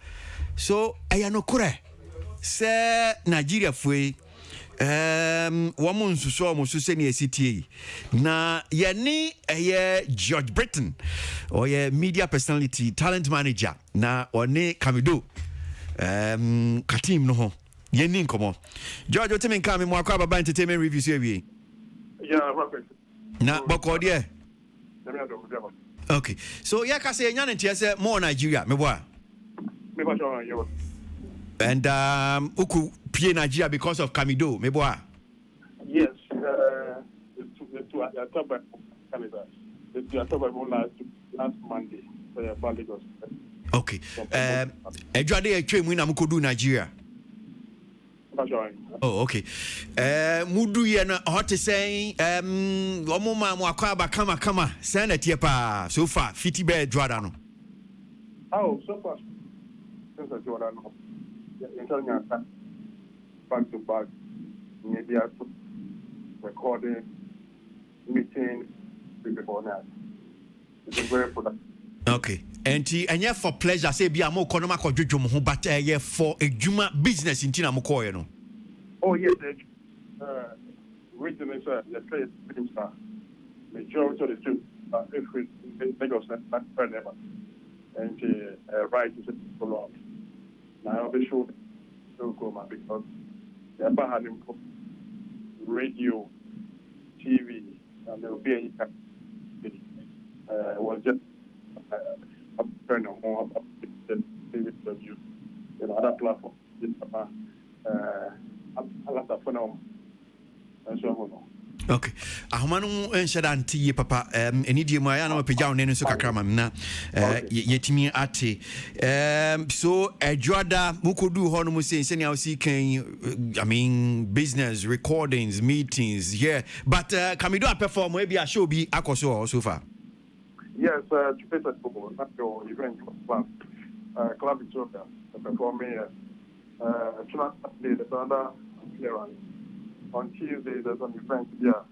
so eya no kure se Nigeria foi woman so mo so senior city na yani George Britton or ye media personality talent manager na one Kamido katim no ho yani nkomo George o temi nka me mo akwa baba entertainment reviews here yeah perfect na boko de okay so ya ka say nyane tie say mo Nigeria me boa me ba sure you and uku pie Nigeria because of Kamido me boa yes the two October Canada the two October last Monday so yeah Lagos okay ejwade etwem na mkodu Nigeria oh okay mudu ye na hot say omuma mo akwa kama say na tie pa so far fiti be ejwada no oh so far since ejwada no internal back to back media recording meeting before that It's been very productive. Okay. And yeah, for pleasure, say be a more economic or judgment, but yeah, for a Juma business in Tina Mokoyano. Oh, yes, region is a trade film star. Majority of the two every Lagos and never. And right is a follow up. Now I'll be sure to go because they're having radio, TV, and there will be any was just a turn on more TV review. Other platform. A lot of phenomenon. And so on. Okay. Ahumanu enshadanti papa eni die mo ya na pagya one so kakra mam na yetimi ate so adwoada mukodu ho no mo say senia osi kan I mean business recordings meetings yeah but can we do a perform we be a show be akoso so far. Yes, to pay that for not your event club Victoria performing there's another clearance. On Tuesday, there's an event here.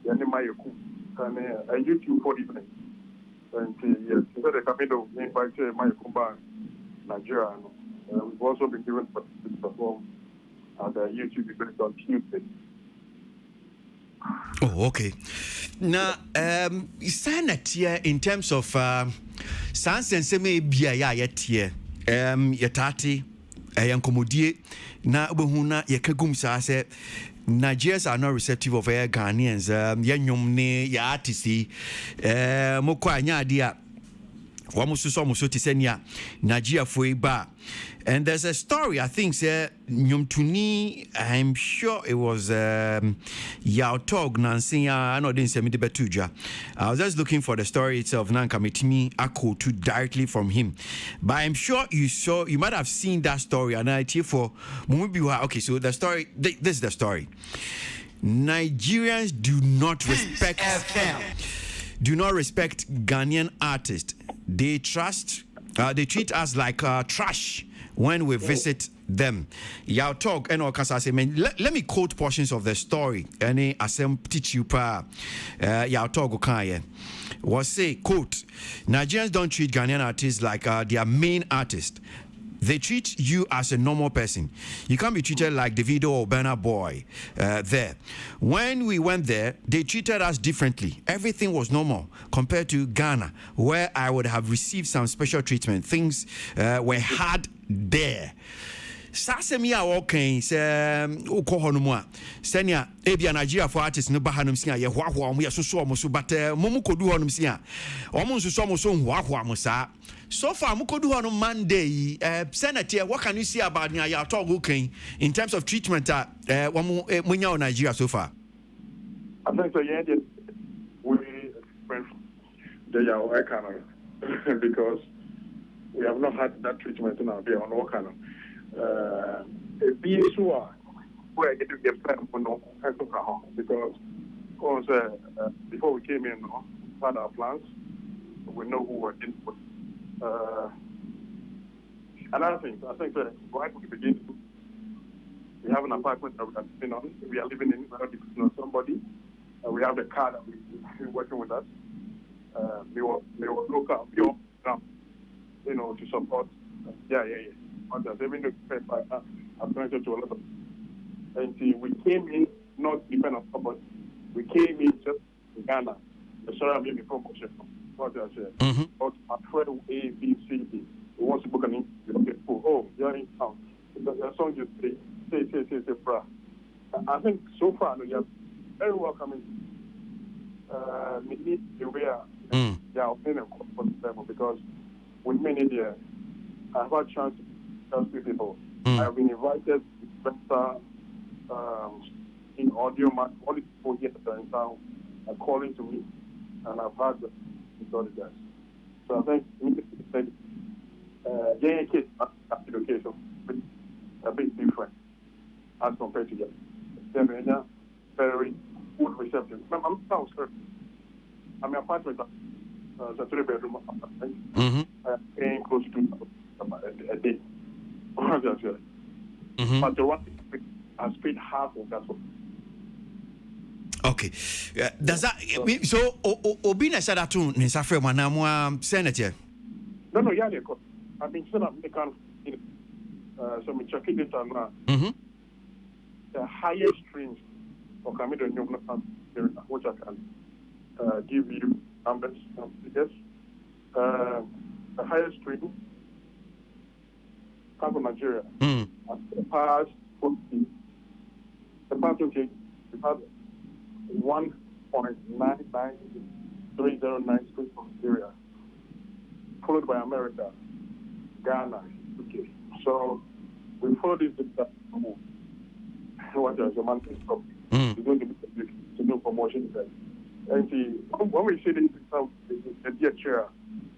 And a YouTube for evening. And yes, so the Camino invited Mayakumba, Nigeria. We've also been given to perform at the YouTube event on Tuesday. Oh, okay. Now, sanity in terms of sans and semi bia yet here. Yatati, a young commodie, na Bohuna, Yakagum Sase. Nigerians are not receptive of Ghanaians. Yanyum ne ya artiste. Mokwa nya dia. Wamususo muso tisenya Nigeria foi ba. And there's a story, I think, Nyumtuni, I'm sure it was Yautog Nansinya, I know didn't say me betuja. I was just looking for the story itself, Nankamitimi Ako to directly from him. But I'm sure you might have seen that story, and I tell for okay, so the story, this is the story. Nigerians do not respect Ghanaian artists. They treat us like trash when we visit them. Y'all talk and all kinds of say, man, let me quote portions of the story. Any asem teach you pa y'all talk okay. Was say quote, Nigerians don't treat Ghanaian artists like their main artist. They treat you as a normal person. You can't be treated like Davido or Burna Boy there. When we went there, they treated us differently. Everything was normal compared to Ghana, where I would have received some special treatment. Things were hard there. Sasemi a walking se ukohonomu a senia ebia Nigeria for artists no bahanum sia ye hwahwa mo ye soso mo so but momu kodu honum sia omo nsoso mo so hwahwa mo sa so far mo kodu honum Monday senator what can you say about ya talk okay in terms of treatment munya Nigeria so far? I think so yeah we they are working because we have not had that treatment in our on all kind of where you get plan for no because before we came in, had our plans. We know who we're in. Another thing, I think right from the beginning, we have an apartment that we are living on. We are living in. We're not depending on somebody. We have the car that we're working with us. We were local, to support. Yeah. Even though I've connected to a lot of, and we came in not depend on somebody. We came in just in Ghana. Sorry, I'm making promotion. What I said. But I tried A, B, C, D. We want to book an interview. Oh, you're in town. The song just say, bra. I think so far you're very welcoming. We need the way their opinion comfortable because with many there, I have had a chance to tell people. I have been invited to investor in audio, all the people here in town are calling to me, and I've had the guys. So I think we need to say, JNK application a bit different as compared to them. They're very good reception. I'm now certain. I'm an apartment, it's a 3-bedroom apartment. I'm paying close to a day. But the one I paid half of that one. Okay. Does that mean so? Obina said that too. Nisafre manamwa senator. No, yeah, I've been set up the kind of so me check it now. The highest streams for Kamido Nyumna, which I can give you numbers and figures. The highest stream comes from Nigeria. The past 20, we've had 1.99309 streams from Nigeria, followed by America, Ghana, UK. So we follow this data move. What is a monthly stop? It's going to be to do promotion there. And see, when we say this, the dear chair,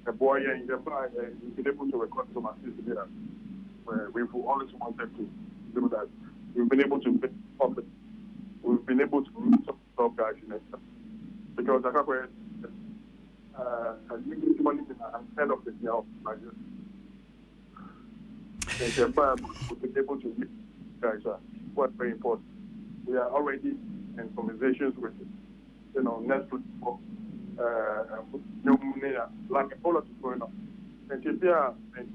the boy in the bar, we've been able to record some artists together. We've always wanted to do that. We've been able to make public. We've been able to meet some top guys in it. Because I can't money I'm head of the now. And the bar, we've been able to meet guys. What's very important. We are already in conversations with, next week for like all of it going on. And if there are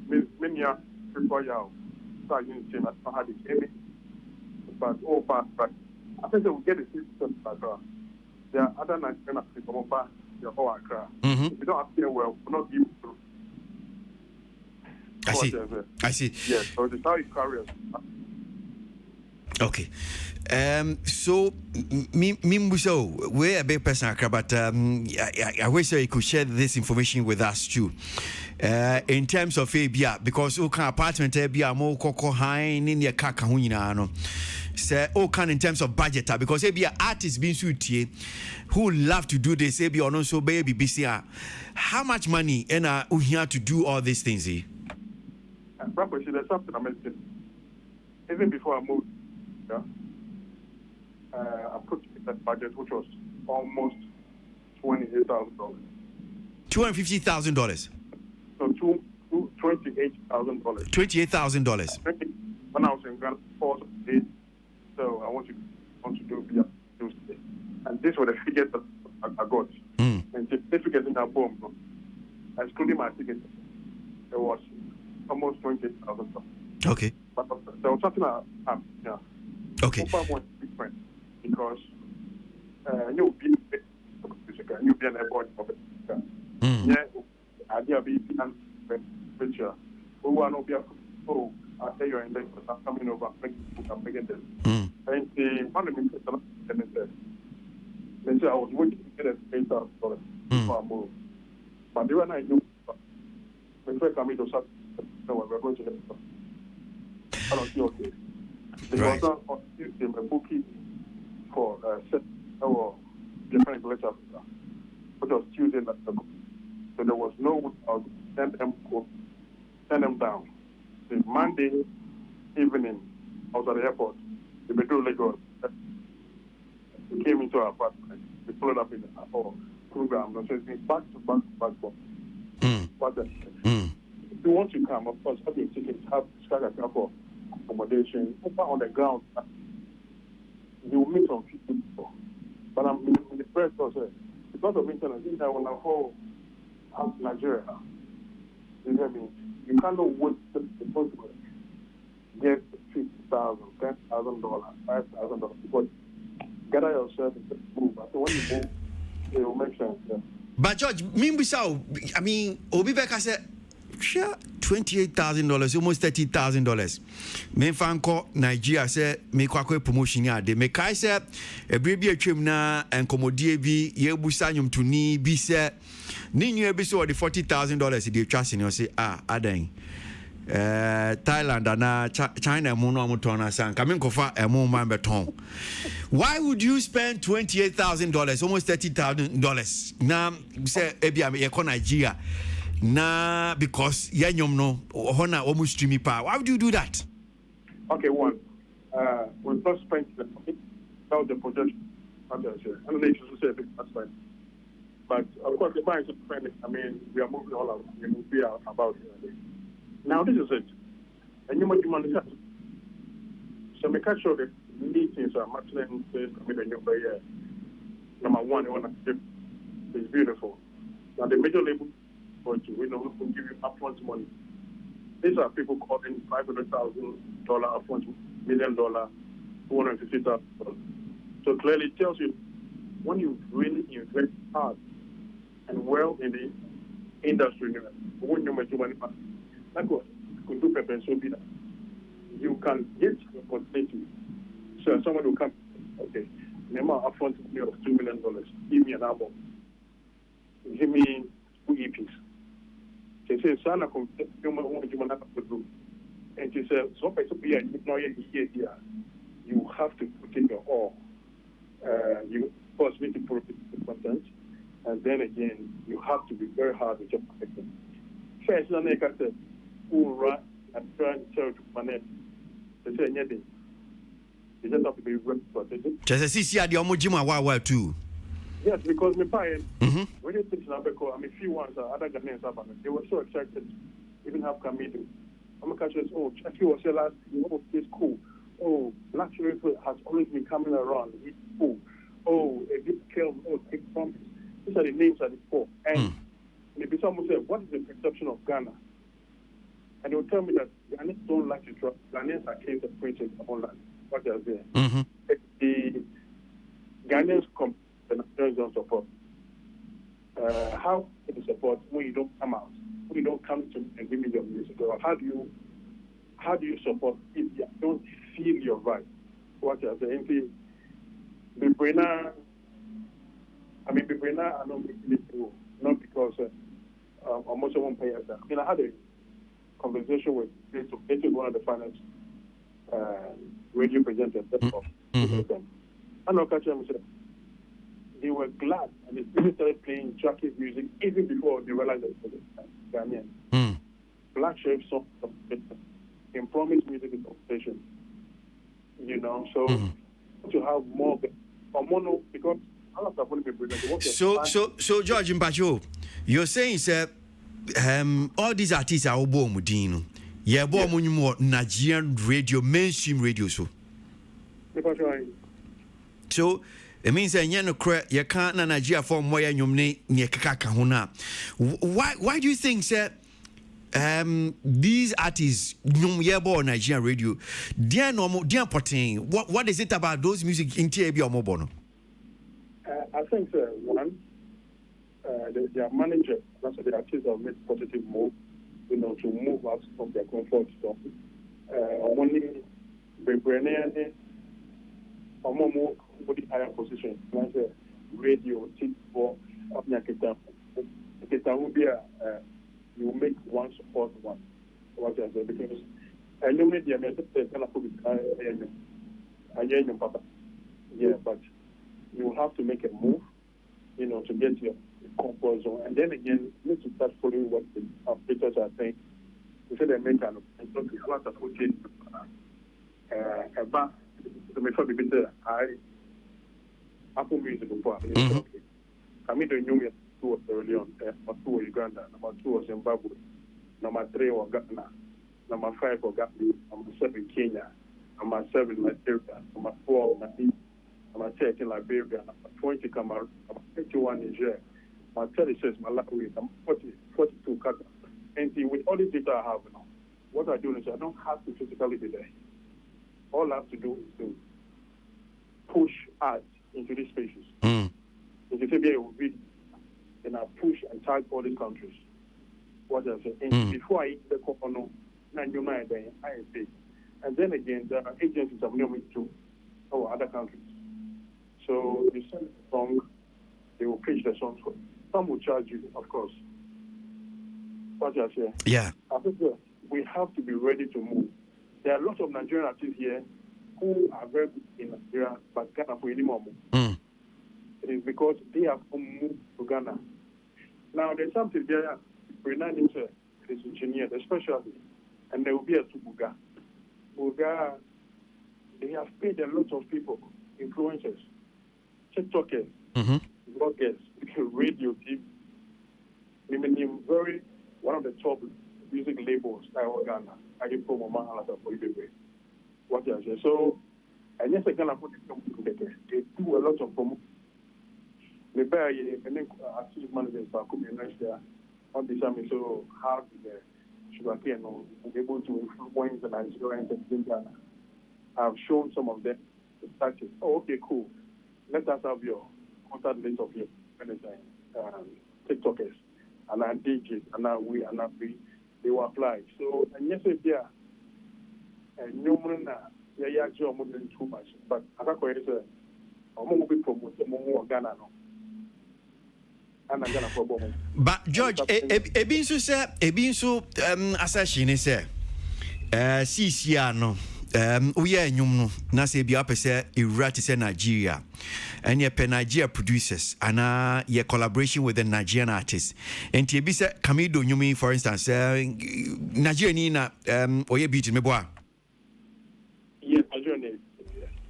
many people now starting to not how the gaming, but I think they will get the system back. There are other Nigerian people back your whole Accra. If you don't appear well, we'll not give you through. I see. Yes, so it's how it carries. Okay. So, Mimbuso, we're a big person, but I wish you could share this information with us too. In terms of ABA, because okay, apartment ABA more coco high in your kakahunano. Say, okay, in terms of budget, because ABA artists being suited who love to do this, ABA or also baby BCR. How much money and we here to do all these things? There's something I mentioned. Even before I moved, I put in that budget, which was almost $28,000. $250,000. So $28,000. $28,000. When I was in Ghana, so I want to do BIA, and these were the figures that I got. And the figures in that bomb, excluding my ticket, it was almost $28,000. Okay. But there was something okay. Different because you'll be an airport of it. Yeah, idea be picture. We want to be I'll tell you in the coming over, making this. And the one of the they said I was waiting to get $8,000 before I moved. But they were not doing before coming to start, we're going to let it. I don't see okay. Because on Tuesday, my booking for set our different lecture, which was Tuesday. So there was no send them down. The Monday evening, I was at the airport. The Metro Lagos. We came into our apartment. We followed up in our program. So it's been back to back. But if you want to come, of course, have your tickets, have for accommodation, on the ground. You will meet some people. But I'm in the press also. Because of internet, I think I will have whole out Nigeria. You hear me? You cannot wait to get $50,000, $10,000, $5,000. Because gather yourself and move. So when you move, it will make sense. Yeah. But George, I mean, Obi Beka said, $28,000, almost $30,000. Me fanko Nigeria say me kwakwe promotion ya de me kai say ebrebi atwem na enkomodie bi ye busa nyum tuni bi say ni nyu bi so the $40,000 de twa sene o say adan Thailand na China mu no amutona san kamen kofa emu man beton. Why would you spend $28,000, almost $30,000 na say ebia me ko Nigeria? Nah, because yanyom no hona almost streamy power. Why would you do that? Okay, one. We first spent the projection. I don't know if you say that's fine. But of course, the bank is friendly. I mean, we are moving all out. We are about it. Now this is it. And you might demand that. So we can show the meetings are matching with the new year. Number one, they want to give. It's beautiful. Now the major label going to, will give you upfront money. These are people calling $500,000 upfront, $1 million, $250,000. So clearly it tells you when you really invest hard and well in the industry, when you make money, like what could do pepper and so be that you can get the opportunity. So someone will come, okay, name upfront money of $2 million, give me an album, give me 2 EPs. They say, son, and she said, so you have to put in your all. You first need to prove the content, and then again, you have to be very hard with your marketing. First, I said, who run and try and sell to connect. They say, anything. You just have to be very protected. Just a CC at the Omojima Wawa too. Yes, because my parents, when you think Nabeko, I mean, few ones are other Ghanaians, they were so excited to even have Kamidu. I'm a catch oh, Chucky was here last year, oh, it's cool. Oh, Black Sheriff has always been coming around, it's cool. Oh, a big kill, oh, take promise. These are the names at the core. And maybe someone say, what is the perception of Ghana? And they will tell me that Ghanaians don't like to trust. Ghanaians are kings of preaching online. What they are there. The Ghanaians come. The Nigerians don't support. How can you support when you don't come out? When you don't come to and give me your music? Or how do you support if you don't feel your right? What you're saying? Bibrina, I don't make it through. Not because I'm also won't pay us that. I mean, I had a conversation with one of the finance radio presenters. I know catch him said they were glad and they still started playing Jackie's music even before they realized that it was Ghanaian. Black Sheriff song in promise music is competition. You know, so to have more mono because a lot of people so George Mpacho, you're saying sir all these artists are obo mudino. Yeah, bo more Nigerian radio, mainstream radio so. So it means that you can't Nigeria form where you why do you think sir these artists Nigerian radio they are normal they are important what is it about those music in TAB or Mobono? I think one their manager that's the artists have made positive move to move out from their comfort zone only more higher position, like radio, for you make one support one. What I say because I know maybe I'm Papa. Yeah, but you have to make a move, to get your comfort zone, and then again you need to start following what the operators are saying. They say they make a lot of coaching. But to make sure Apple Music before. I mean, the new two was early on. Number 2 was Uganda. Number 2 was Zimbabwe. Number 3 was Ghana. Number 5 was Gambia. Number 7 Kenya. Number 7 Nigeria. Number 4 Mali. Number 13 Liberia. Number 20 Cameroon. Number 21 Niger. Number 36 Malawi. Number 42 Qatar. And with all this data I have now, what I do is I don't have to physically be there. All I have to do is to push ads into these spaces. If you say it will be, then I push and tag all these countries. What I say, and before I eat the coconut, and then again, there are agencies of me to our other countries. So you send a song, they will pitch the songs for you. Some will charge you, of course. What I say? Yeah. I think we have to be ready to move. There are lots of Nigerian artists here who are very good in Nigeria, but Ghana for any moment. It is because they have moved to Ghana. Now, there's something there, Brennan is engineered, especially, and there will be a Tubuga. Buga, they have paid a lot of people, influencers, TikTokers, bloggers, radio, TV. Very one of the top music labels in Ghana. I did promo for you. What I say. So, and yes, Ghana put it they do a lot of promo. the bear, and then Artiste managers are coming next year. On the same, so how the sugarcane be able to influence the Nigerians and Ghana. I've shown some of them the started. Oh, okay, cool. Let us have your contact list of your TikTokers and our DJs and our we and our we. They will apply. So, and yes, yeah, and no one, yeah, you're more than too much. But as I call it, I'm going to be promoted more Ghana. But George, ebinso say ebinso assassin say CCR no we are enyum no na say bia pese ewura te say Nigeria and ye Nigeria producers and your collaboration with the Nigerian artists and ebi say Kamido nyumi for instance Nigeria ni na oye beat me boa yes Nigeria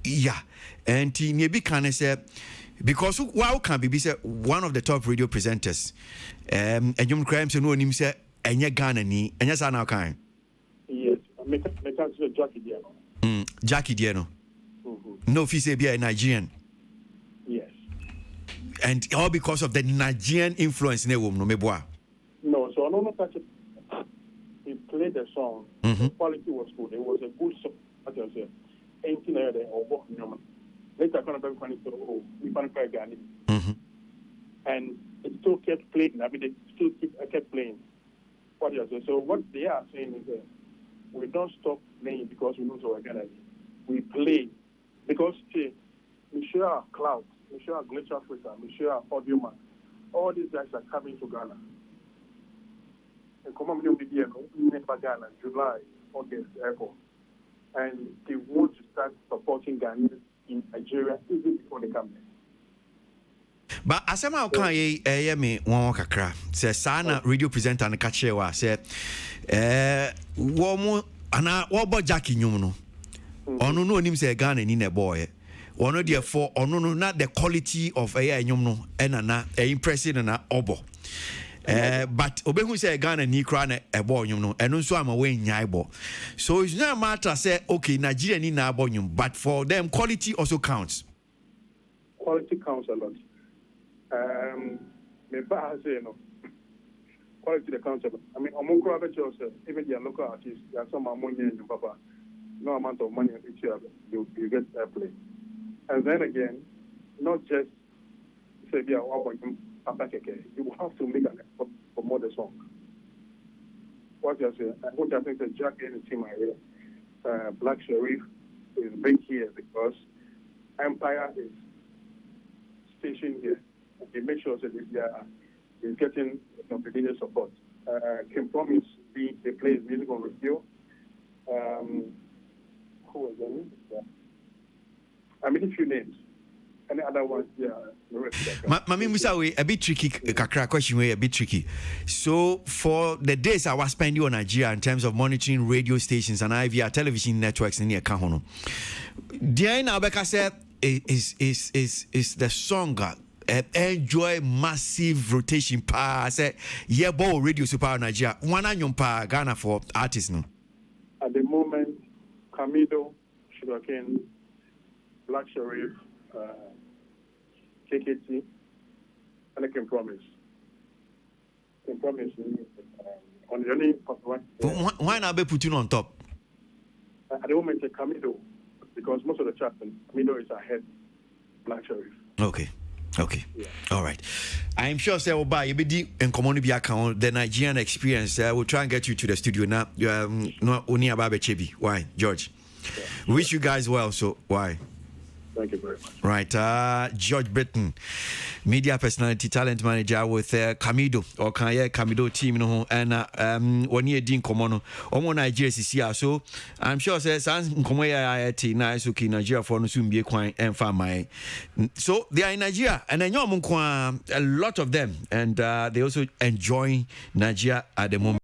yeah and ni ebi kan say because wow can be say one of the top radio presenters and you crime so no him say enye Ghana ni enye sa na kan yes me can say Jackie Diano Jackie Diano no fi say be a Nigerian yes and all because of the Nigerian influence in the woman no me boa no so no touch it he played the song the quality was good it was a good song as I said ain't there or later kind of funny so we found quite Ghana and it still kept playing. I mean, they still kept playing. What you say? So what they are saying is that we don't stop playing because we know so Ghana. We play because we share our cloud, we share our Glitch Africa, we share our Audio Man. All these guys are coming to Ghana. And come on, never Ghana, July, August, April, and they want to start supporting Ghanaians in Nigeria even before they come there. But asema kan ye me won kakra say sana radio presenter na ka chewa say wo mo ana wo bo Jackie nyum no onu no onim say Ghana ni na boy ono dey for onu no na the quality of nyum no na impressive na obo but obehu say Ghana ni kra na ebo nyum no eno nso ama we nyai bo so it's not a matter say okay Nigeria ni na abo nyum but for them quality also counts. Quality counts a lot. Me ba say no quality the counts a lot. I mean among crowd yourself even the local artists there are some money in papa no amount of money each year you get airplay and then again not just say be a you will have to make an effort for more the song. What you say? What I think that Jack and the team are here. Black Sheriff is big here because Empire is stationed here. They make sure that they is getting the media support. Kim Promise they play his music on radio. Who was them? Yeah. I mean a few names. Any other ones, yeah. Mami Musa, we a bit tricky. Kakra question we a bit tricky. So for the days I was spending on Nigeria in terms of monitoring radio stations and IVR television networks in the Kahono, Diana Abeka said is the song. Enjoy massive rotation pa say yeah ball radio super Nigeria one anyum pa Ghana for artists no. At the moment, Kamido, Sugarcane, Black Sheriff, KKT, and I can promise. Can promise on the only one. Why not be put you on top? At the moment, Kamido, because most of the chat, Kamido is ahead. Black Sheriff. Okay. Yeah. All right. I'm sure say Oba you be in community account the Nigerian experience. We'll try and get you to the studio now. No only about Chebi. Why, George? Yeah. Wish you guys well. So why? Thank you very much. Right. George Britton, media personality, talent manager with Kamido or Kamido team, and 1 year din komono. Omo Nigeria CCR. So I'm sure says Nkomoya nice okay Nigeria for no soon be quite and my. So they are in Nigeria and I know a lot of them and they also enjoy Nigeria at the moment.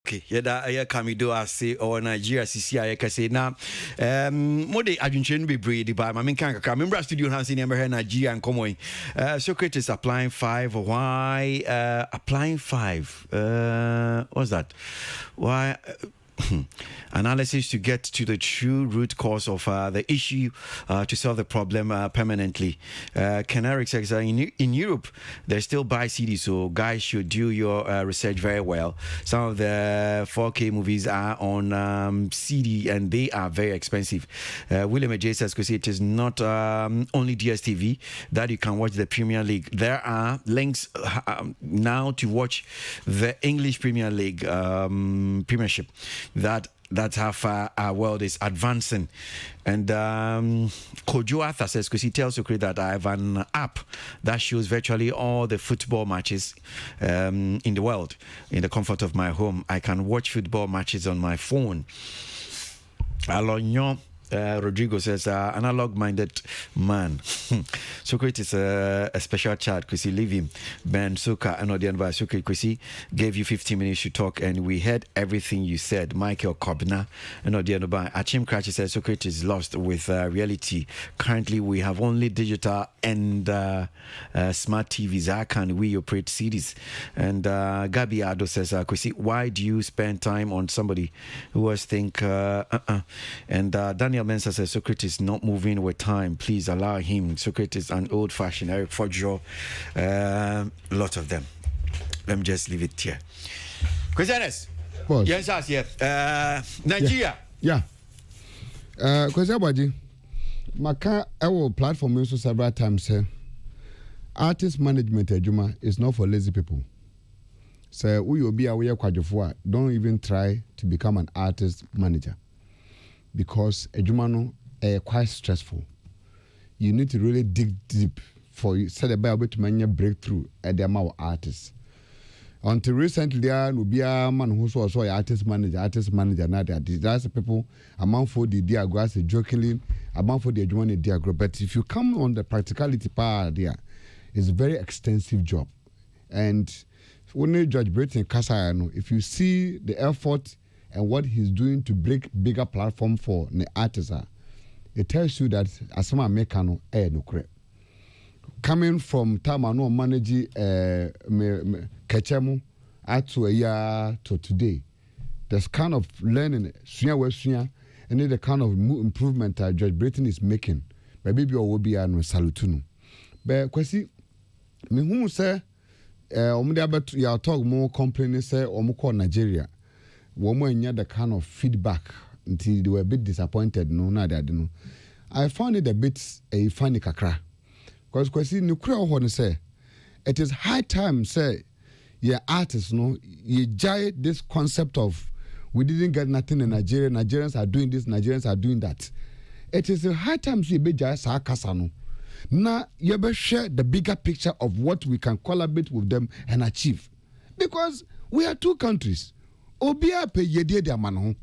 Okay, yeah, Kamido I say or Nigeria CCI I can say now. Mode adventure be breed by my main can remember studio has in Nigeria and Comoy. Socrates applying 5. Why applying 5? What's that? Why? Analysis to get to the true root cause of the issue to solve the problem permanently. Ken Eric says in Europe they still buy CDs, so guys should do your research very well. Some of the 4K movies are on CD and they are very expensive. William J says because it is not only DSTV that you can watch the Premier League. There are links now to watch the English Premier League Premiership. That's how far our world is advancing. And Kojo Arthur says, because he tells Socrates that I have an app that shows virtually all the football matches in the world in the comfort of my home. I can watch football matches on my phone. Alonyo Rodrigo says, analog-minded man. Socrates is a special child because he leave him. Ben Suka and the by Socrates because he gave you 15 minutes to talk and we heard everything you said. Michael Kobna and the by Achim Cratchy says Socrates is lost with reality. Currently, we have only digital and smart TVs. How can we operate CDs? And Gabi Ado says, why do you spend time on somebody who was think and Daniel Mensa says Socrates is not moving with time. Please allow him. Socrates an old-fashioned Eric Fojo. Lot of them. Let me just leave it here. Questions? Yes, yes. Nigeria. Yeah. Because Aboagye, Maka our platform also several times. Artist management Juma is not for lazy people. So we will be aware Kwajofua. Don't even try to become an artist manager. Because Ejumano is quite stressful. You need to really dig deep for you. Say the Bible to many breakthrough at the amount of artists. Until recently, there will be a man who was also an artist manager. Now that's the people among for the diagram, jokingly among for the Ejumano diagram. But if you come on the practicality part, there, it's a very extensive job. And when you judge Britain Kasayano, if you see the effort and what he's doing to break bigger platform for the artists, it tells you that asama mekano no kre. Coming from Tamano manage Kechemu to a year to today, there's kind of learning and then the kind of improvement that Judge Britain is making. Maybe you will be an salutunu. But Kwasi, me who say you talk more complaining say or Nigeria. When the kind of feedback until they were a bit disappointed, I found it a bit funny kakra. Because Kwasi Nukra say it is high time say artists you jai this concept of we didn't get nothing in Nigeria, Nigerians are doing this, Nigerians are doing that. It is a high time you be jai sa kasano. Now you be share the bigger picture of what we can collaborate with them and achieve. Because we are two countries. Obia pe yedie de amano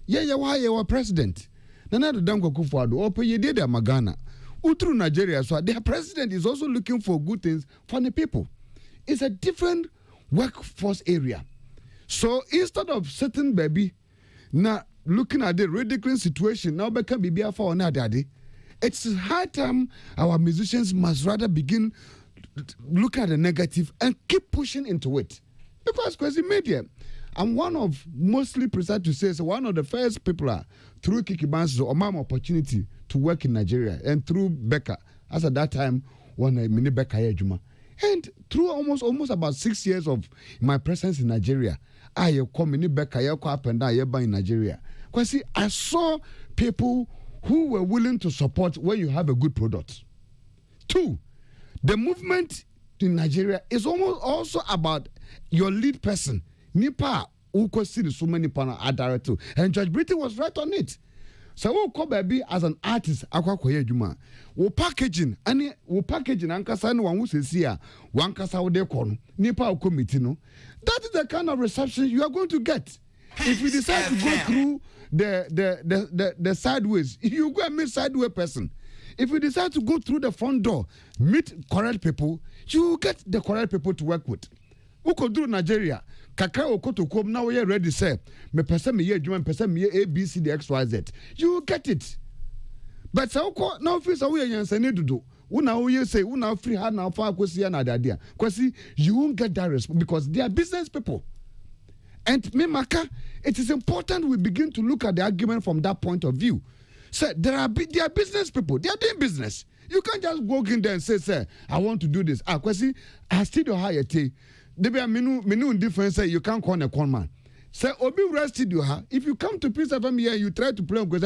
ye wa president nana do danko kufuado o pe yedie de magana utru Nigeria so their president is also looking for good things for the people. It's a different workforce area. So instead of sitting baby now looking at the ridiculous situation now become bibia for na daddy, it's high time our musicians must rather begin look at the negative and keep pushing into it. Because Kwasi media, I'm one of mostly precise to say, so one of the first people through Kiki Banks or my opportunity to work in Nigeria and through Becca, as at that time, when I mini Becca Juma. And through almost about 6 years of my presence in Nigeria, I come in Becca, I up and down in Nigeria. Because see, I saw people who were willing to support when you have a good product. 2, the movement in Nigeria is almost also about your lead person. Nipa uko see so many pana director and Judge Britain was right on it. So we call baby as an artist akwa koye adwuma. Wo packaging ankasa no wan wo sesia wan kasa wo de kono. Nipa committee no. That is the kind of reception you are going to get. If you decide to go through the sideways, you go and meet sideways person. If you decide to go through the front door, meet correct people, you get the correct people to work with. Uko do Nigeria. Kakra okotokom now we ready say me pese me ye adwuma pese me ye ABC the XYZ. You will get it. But say uko now feel say we yansane dudu. Una we say una free hand now for akosi na dadia. Kwasi you won't get that response because they are business people. And me maka, it is important we begin to look at the argument from that point of view. Say they are business people. They are doing business. You can't just go in there and say, I want to do this. Kwasi, I still don't hire tea. There be a menu difference. Say you can't call a con man. Say Obi rested you. If you come to Peace FM here, you try to play with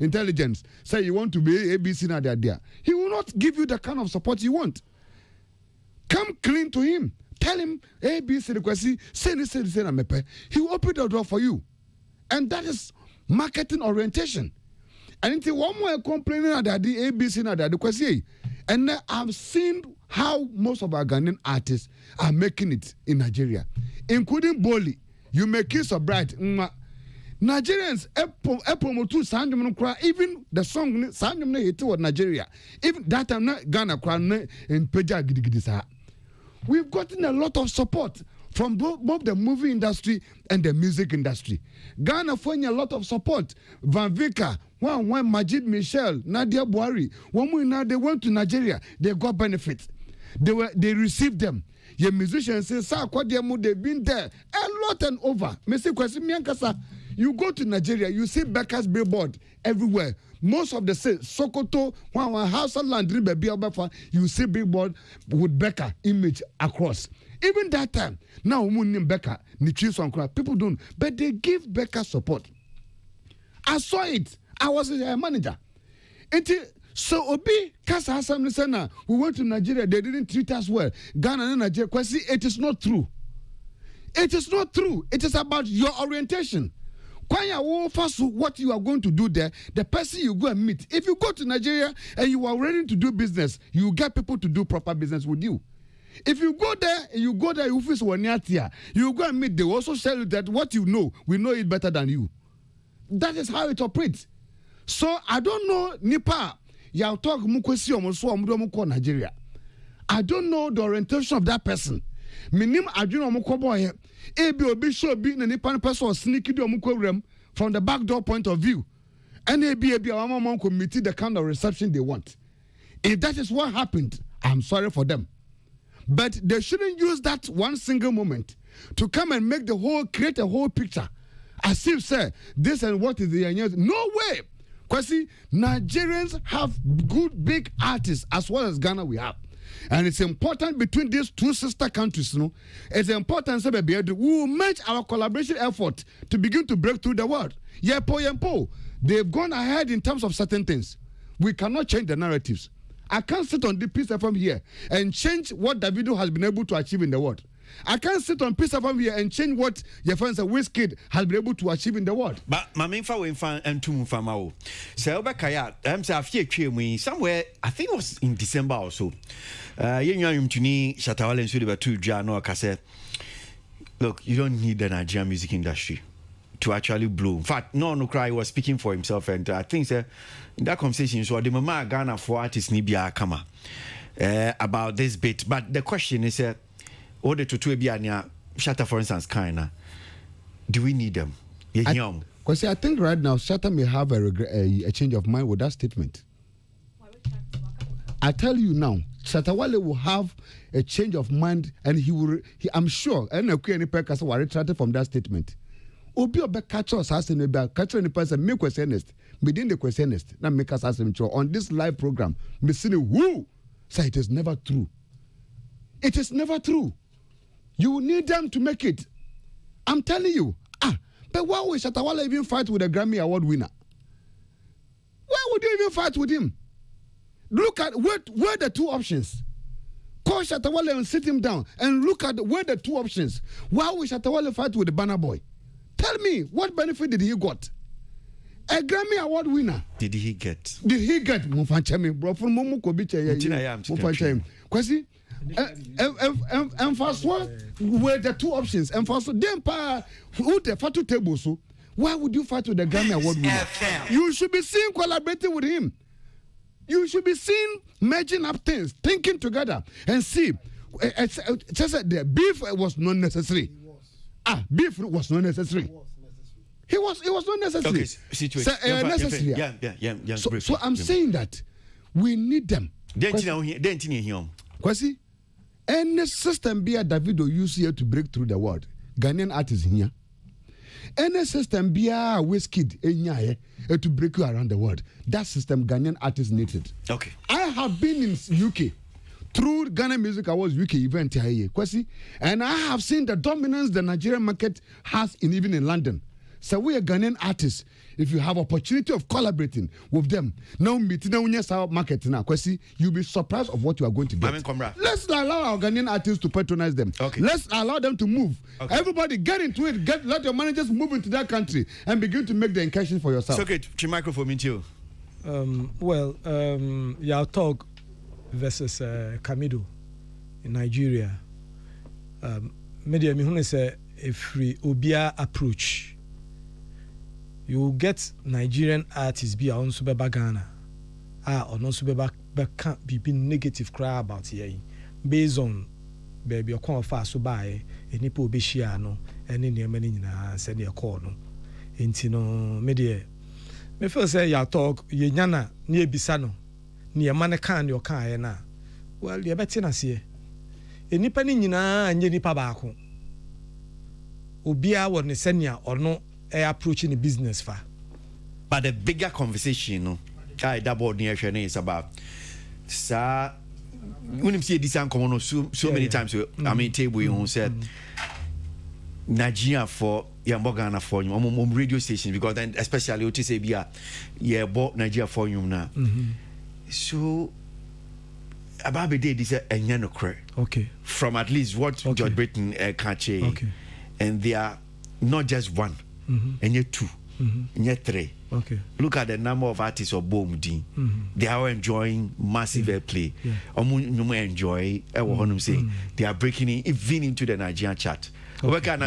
intelligence. Say you want to be ABC na there. He will not give you the kind of support you want. Come clean to him. Tell him ABC Kwasi. Say na mepe. He will open the door for you, and that is marketing orientation. And until one more complaining that the ABC na that Kwasi. And I've seen how most of our Ghanaian artists are making it in Nigeria, including Boli. You make kiss or bright. Nigerians, even the song Sandum hit toward Nigeria. Even that time Ghana in Peja Gidigidisa. We've gotten a lot of support from both the movie industry and the music industry. Ghana found a lot of support. Van Vika, when Majid Michel, Nadia Buhari, when they went to Nigeria, they got benefits. They received them. Your musicians say, "Sir, they've been there a lot and over." You go to Nigeria, you see Becca's billboard everywhere. Most of the Sokoto, House and Land, you see billboard with Becca image across. Even that time, now Becca, people don't, but they give Becca support. I saw it. I was a manager. So Obi Kasa Hassan Nisana, we went to Nigeria, they didn't treat us well. Ghana and Nigeria, Kwasi, it is not true. It is not true. It is about your orientation. What you are going to do there, the person you go and meet. If you go to Nigeria and you are ready to do business, you get people to do proper business with you. If you go there, you go go and meet, they will also tell you that what you know, we know it better than you. That is how it operates. So I don't know, Nipa. Nigeria. I don't know the orientation of that person. Minim adwene omukọ boy ebi obi show bi na nipa person sneaky do omukọ rem from the back door point of view. And ebi awamam committee the kind of reception they want. If that is what happened, I'm sorry for them. But they shouldn't use that one single moment to come and create a whole picture. As if say this and what is the no way. Kwasi, Nigerians have good big artists as well as Ghana we have. And it's important between these two sister countries, it's important we will match our collaboration effort to begin to break through the world. Yempo. They've gone ahead in terms of certain things. We cannot change the narratives. I can't sit on the Peace FM here and change what Davido has been able to achieve in the world. I can't sit on Peace FM here and change what your friends Wizkid has been able to achieve in the world. But my main fan and two Mufamao. So Bakaya, somewhere, I think it was in December or so. Shatawale and Sudiba 2 Jano Kase. Look, you don't need the Nigerian music industry to actually blow. In fact, no cry was speaking for himself, and I think in that conversation, so the Mama Ghana for artists Nibia Kama about this bit. But the question is, all the tutu ebiania Shatta, for instance, kinda. Do we need them? Because I think right now Shatta may have a change of mind with that statement. I tell you now, Shatta Wale will have a change of mind, and I'm sure, and any person will retract from that statement. Obi obe catch us as in the catch any person make questionist. Within the questionist, now make us ask him on this live program. Missing who say it is never true. It is never true. You need them to make it. I'm telling you. But why would Shatta Wale even fight with a Grammy Award winner? Why would you even fight with him? Look at where the two options. Call Shatta Wale and sit him down and look at where the two options. Why would Shatta Wale fight with the Banner Boy? Tell me, what benefit did he got? A Grammy Award winner. Did he get? Mufanchemi, bro, from Momo Kobiche. Mufanchemi. Kwasi, and first one were the two options. And first, then who the fatu table so? Why would you fight with the Grammy Award winner? You should be seen collaborating with him. You should be seen merging up things, thinking together, and see just the beef was not necessary. Beef was not necessary. It was not necessary. Okay, situation. Necessary. Yeah. So I'm saying that we need them. Kwasi, any system be a Davido use here to break through the world. Ghanaian artists here. Any system be a Wizkid to break you around the world. That system Ghanaian artists need it. Okay. I have been in UK through Ghana Music Awards UK event here, Kwasi, and I have seen the dominance the Nigerian market has even in London. So we are Ghanaian artists. If you have opportunity of collaborating with them, now meeting now market now, Kwasi, you'll be surprised of what you are going to get. Let's allow our Ghanaian artists to patronize them. Okay. Let's allow them to move. Okay. Everybody get into it. Let your managers move into that country and begin to make the incursion for yourself. It's okay. To microphone into you. Yao Tog versus Kamido in Nigeria. Media mihune say a free Obia approach. You get Nigerian artists be on Subeba Ghana. Or non Subeba can't be negative cry about here. Based on baby or call fast so by a nipo beshiano and in your many send your call no. Intino media. Me first say ya talk ye nyana near Bisano. Near Manakan your car na. Well, you're better na see. A nipa nina and ye nipa bako. Ubia was Nesenia or no. Approaching the business far. But the bigger conversation, is about when you see this common so many times. I mean, table you said Nigeria for Ghana for you, radio stations because then especially OTC bought Nigeria for you now. So about the day this a okay. From at least what George Britain can't say, and they are not just one. And yet two, and yet three. Okay. Look at the number of artists of Bomdi. They are enjoying massive airplay. Enjoy. They are breaking in even into the Nigerian chart. The chart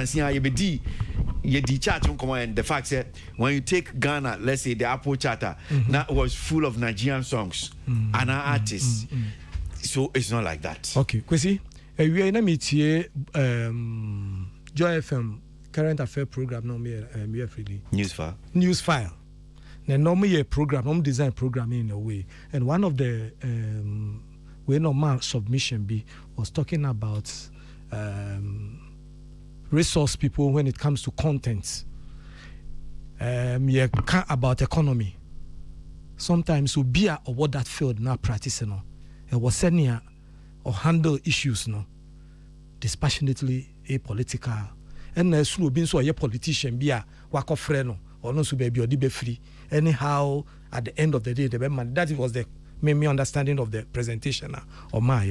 and the fact that when you take Ghana, let's say the Apple charter, that was full of Nigerian songs and our artists. So it's not like that. Okay, Kwasi, we are in a meeting. Joy FM. Current affair program no me freely news file na normal program normal design programming in a way, and one of the way normal submission be was talking about resource people when it comes to content. About economy sometimes we be about that field now practicing no and was senior or handle issues no dispassionately apolitical. And as you been so a politician be a wako freno or no so baby or be free. Anyhow, at the end of the day, the man that was the main understanding of the presentation or my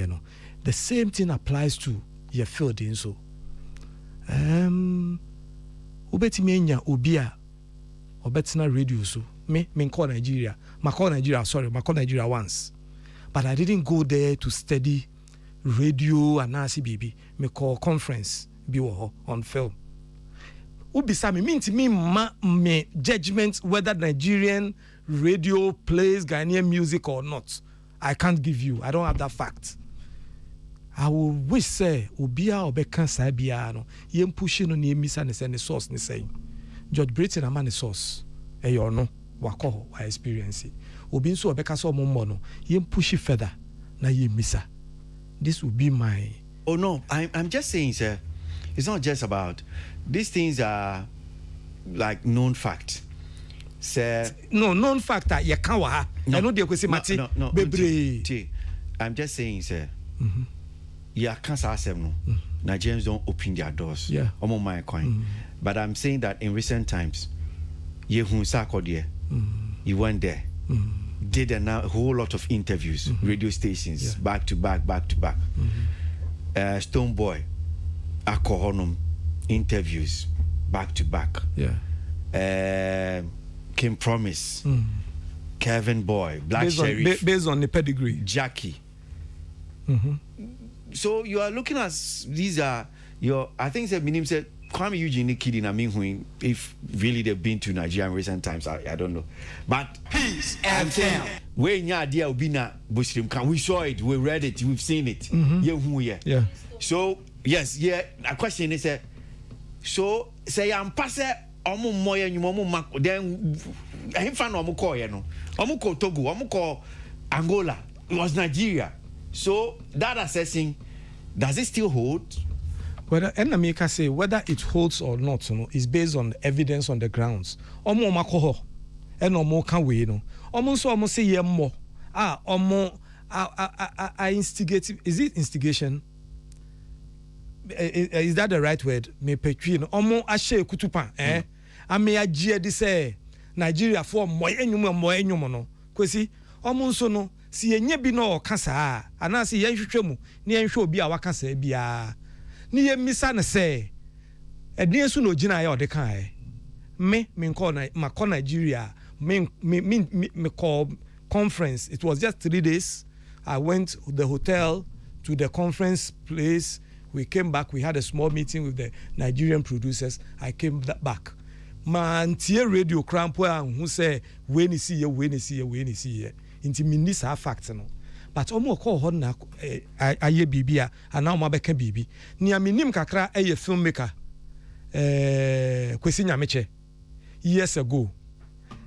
the same thing applies to your field in so. Ubeti menya ubia obetina radio so me call Nigeria. Ma call Nigeria once. But I didn't go there to study radio and RCBB. Me call conference. Be on film. Ubisa me judgment whether Nigerian radio plays Ghanaian music or not. I can't give you. I don't have that fact. I will wish say Ubia Obeka Sabia no yem pushing on the miss and the source ni say. George Britain a man source. You no wako wa experience. Ubin so Obeka so mono yem push it further na yem missa. This will be my. Oh no, I'm just saying, sir. It's not just about these things are like known fact. Sir, no known fact that you can't wa. I know they go say mati. No. I'm just saying, sir. You can't say no. Nigerians don't open their doors. Yeah. On my coin. But I'm saying that in recent times, you went there. Did a whole lot of interviews, radio stations, back to back. Stonebwoy, Akohonum, interviews, back to back. Yeah. Kim Promise, Kevin Boy, Black Sheriff. Based on the pedigree. Jackie. So you are looking at these are your, I think the minimum said Kwame Eugene Kidi na Minghui, if really they've been to Nigeria in recent times, I don't know. But Peace and FM. When ya idea Obina Bushrim can we saw it, we read it, we've seen it. Yeah. So yes, a question is so say I'm passe omo moye nyumo then I fan omo call no. Omo call Togo, omo call Angola. It was Nigeria. So that assessing, does it still hold? Whether Enamika say whether it holds or not, is based on evidence on the grounds. Omo makoho, omo can we Omo so omo say ye more. Omo I instigate. Is it instigation? Is that the right word? Me petri no. Omo ashe kutupa. Ame ajie di say Nigeria for moye enyumo no. Kwesi omo so no si enye bi no kasa ana si yenhwehwe mu ne yenhwe obi a wakasa bia. Ni ye misa ne say edin so no gina ya ode kan me call Nigeria me call conference. It was just 3 days. I went to the hotel to the conference place. We came back, we had a small meeting with the Nigerian producers. I came back. Man tie radio crampo who say when you see ye inti minisa facts no. But omo call ho na aye bibia ana omo beka bibi ni aminim kakra eye filmmaker Kwasi Nyameche years ago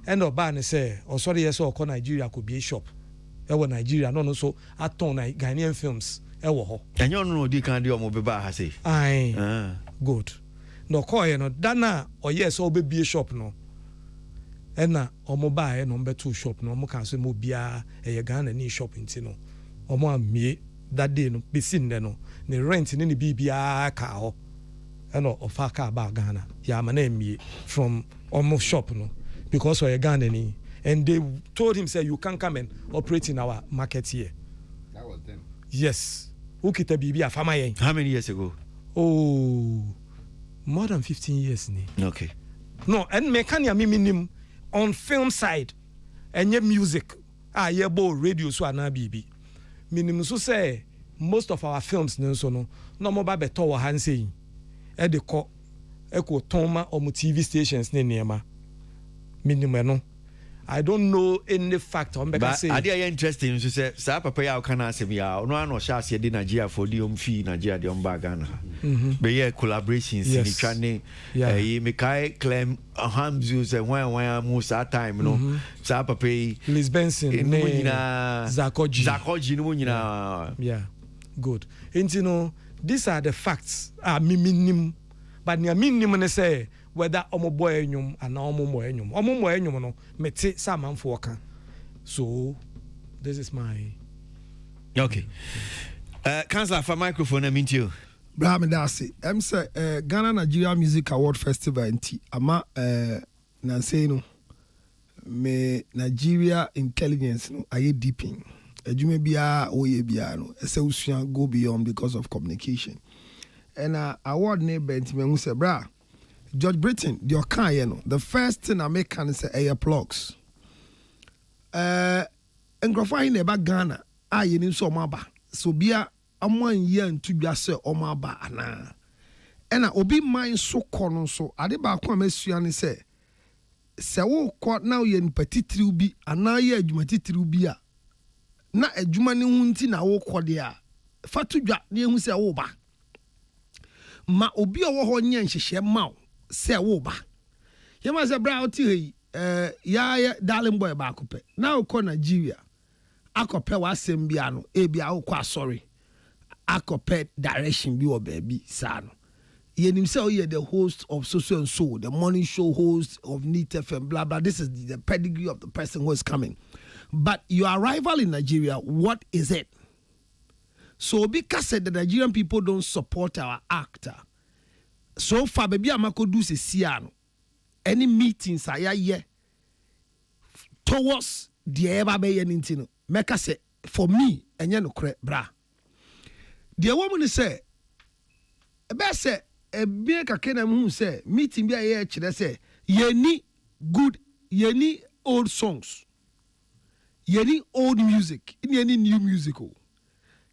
and oba ne say o sorry yes o Nigeria could be a shop e wo Nigeria no so aton na Ghanaian films e wo ho enyo no di kan de omo beba ha say ai good no call ye no dana o yes o be a shop no ena omo ba e no beto shop no omo kan so mo bia e Ghana ni shop nti no omo amie that day no be sin no ne rent ni bibia ka ho ena ofa ka ba Ghana ya ma na amie from omo shop no because we Ghana ni and they told him say you can come and operate in our market here. That was them. Yes. Ukita bibia fama yen. How many years ago? Oh, more than 15 years ni. Okay. No, and mekania minim on film side and your music ye bo radio so ana bibi minimum so say most of our films no mo ba beto wo han say e de ko e ko tonma o TV stations ne niema minimum no I don't know any fact on but say are they interesting so say sa papa ya kana asem ya no ano sha ase de Nigeria for the fee Nigeria de Ghana be ye collaborations in twane me kai claim hamzu say when mu sa time no sa papa Liz Benson ne Zakoji no nyina yeah good and you know these are the facts minimum but near minimum say whether omo boy enyum and omo mo enyum no mete samanfo kan so this is my okay councillor for microphone I mean to you Brahma Dasi say Ghana Nigeria Music Award Festival nti ama na say no me Nigeria intelligence no aye deeping adwuma bia oye bia no say usua go beyond because of communication and award ne bent me say bra George Britain, the Okan, the first thing I make can say air plugs. And graphine about Ghana, I in so maba. So be a 1 year and 2 years or maba ana. And I obi mind so corner so I did back one messiani say. So quite now yen petit ruby, and now ye jumati rubia. Na a jumani hunti na wo quadia. Fatu jack near who say oba. Ma obi a wo nyan hyehyɛ ma se wo ba ye ma se bra oti ya darling boy ba akopɛ na ukɔ Nigeria akopɛ wa asɛm bia no e bia ukɔ asɔre akopɛ direction bi wo baabi sa no ye nim se o the host of So and So, the morning show host of Neat FM blah blah. This is the pedigree of the person who is coming, but your arrival in Nigeria, what is it? So because the Nigerian people don't support our actor, so far baby amako do se siano. Any meetings I towards the ever be nintino. Make say for me enye no kre bra. The woman say ebe say e be ka kenam hu say meeting bi aye kire say ye ni good ye ni old songs. Ye ni old music, ye ni new musical.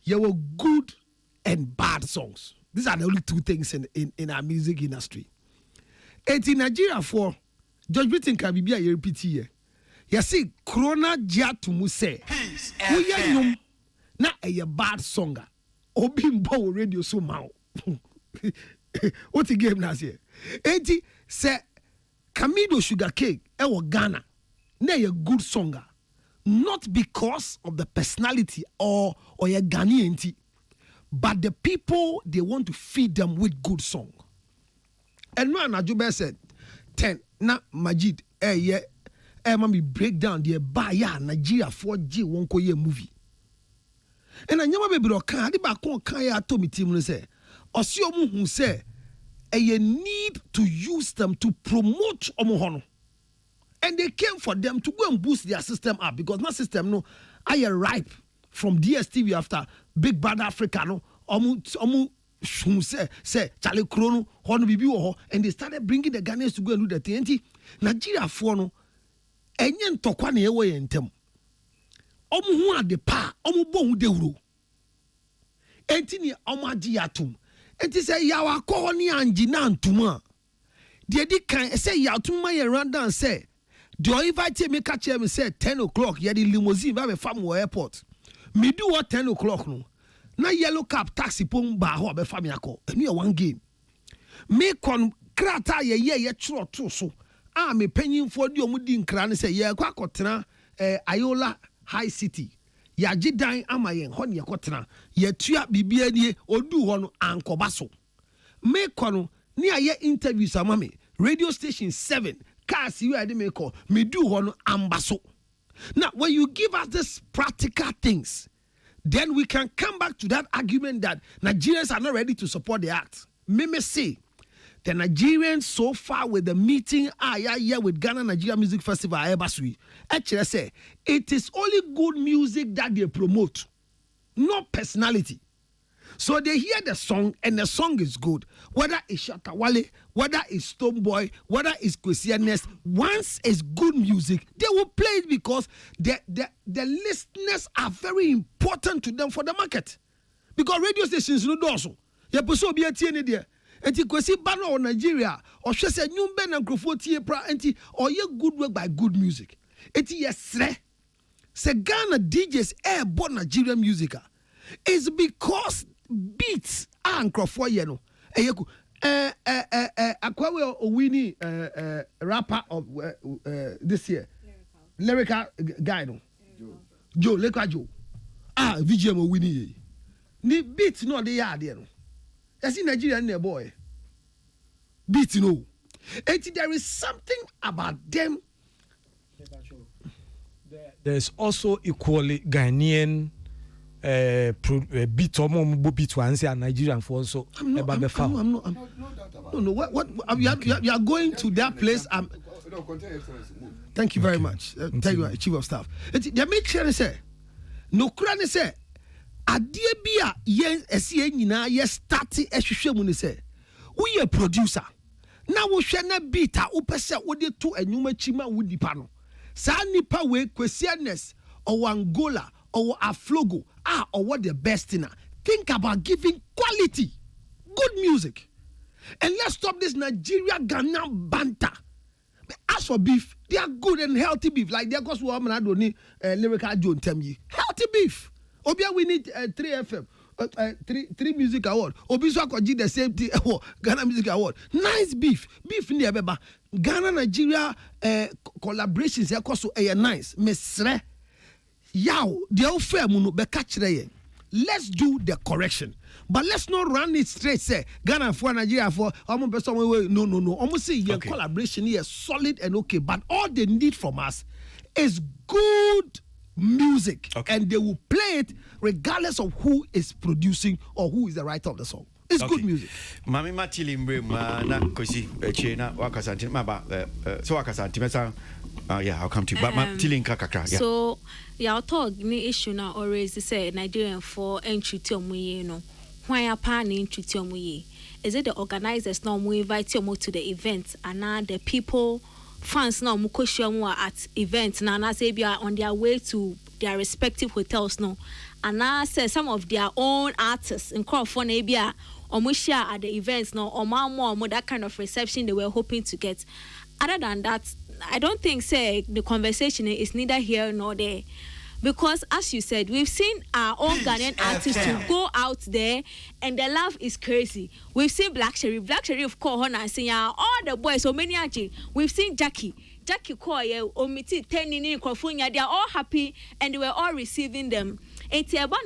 You were good and bad songs. These are the only two things in our music industry. And in Nigeria, for George Britain can be a repeat here. You see, Corona Jatumu say, na a bad songer. Obimbo radio so mau. What the game nas here? Enti say Camido Sugar Cake, Ghana, na a good songer. Not because of the personality or a Ghanaian, but the people, they want to feed them with good song. And no, Najube said, 10, na Majid, mami break down the Baya Nigeria 4G wonko ye movie. And I never be kan adi ba kon kan ya to mi team no say osio mu hu say you need to use them to promote omo hono. And they came for them to go and boost their system up because my system no I ripe from DSTV after Big Brother Africa no omu say Charlie Krono hono bibi wo ho, and they started bringing the Ghanaians to go and do the TNT Nigeria for no enye ntokwa na ewo ye ntem omu hu ade pa omu bo hu dewuro enti ni omu agi atum enti say yawa ko ni anji na ntuma de di kan say yatum ma ye randan say do invite me catch me say 10 o'clock ye di limousine ba be fam wo airport me do what 10 o'clock no na yellow cab taxi pon ba ho be fam yakọ enu ye one game me kon krata ye churo to so me penyin for di omudi nkra ne say ye kwa kotena Ayola High City ya gidan amayen ho ne kotena ye tua bibia nie odu ho no ankoba so me kono ni aye interviews amame radio station 7 cars you ade me call me do ho no ambaso. Now when you give us this practical things, then we can come back to that argument that Nigerians are not ready to support the act. Me say the Nigerians so far with the meeting with Ghana Nigeria Music Festival Ebasui, actually say it is only good music that they promote, not personality. So they hear the song and the song is good. Whether it's Shatawale, whether it's Stonebwoy, whether it's Kwasi, once it's good music, they will play it because the listeners are very important to them for the market. Because radio stations no do so. You pursue be a TN there. Enti Kwasi bano or Nigeria or she say nyumbe na nkrofo tie pra enti or ye good work by good music. Enti yesre se Ghana DJs born Nigerian music is because beats and nkrofo ye no eyeku akwawe owini rapper of this year lyrical guy no Joe VGM owini ni beat no dey ya there no. I see Nigerian boy. Beat no. And there is something about them. There's also equally Ghanaian beat or more beat ones and Nigerian for also. No. What you are going to that place? Thank you very much. Thank you, Chief of Staff. They make sure they say no crane say. Adie bia yen esie nyina ye start ehwehwe mu ne se wo ye producer na wo hwe na beat a wo pese wo de to anwuma chima wo dipa no sa nipa we Kwasi or Angola or Aflogo or the best thing. Think about giving quality good music and let's stop this Nigeria Ghana banter. As for beef, they are good and healthy beef like they cause woman I don't need lyrical John Temyi healthy beef. Obia we need 3 FM, 3 music award. Obiswa koji the same thing. Ghana Music Award. Nice beef in the beba. Ghana Nigeria collaborations ya koso nice. Mesre yaw the offer mu no be catch there. Let's do the correction, but let's not run it straight. Say Ghana for Nigeria for almost person way. No. Almost say your collaboration here solid and okay, but all they need from us is good music, and they will play it regardless of who is producing or who is the writer of the song. It's good music. Mami matili mbre na Kwasi chena wakasanti maba so wakasanti mesa yeah, I'll come to you. But matili kakakra. Yeah. So ya talk ni issue na always say Nigerian for entry to omuye no. Why apa ni entry to omuye? Is it the organizers now we invite you to the event and now the people fans now mukoshiamu at events now na say be on their way to their respective hotels no and I say some of their own artists in Crawford Abia or share at the events no or more that kind of reception they were hoping to get. Other than that, I don't think say the conversation is neither here nor there. Because as you said, we've seen our own Ghanaian artists to go out there and the love is crazy. We've seen Black Sherif call her and saying all the boys, so many auntie. We've seen Jackie Koye, Omiti, 10 in California, they are all happy and they were all receiving them. It's about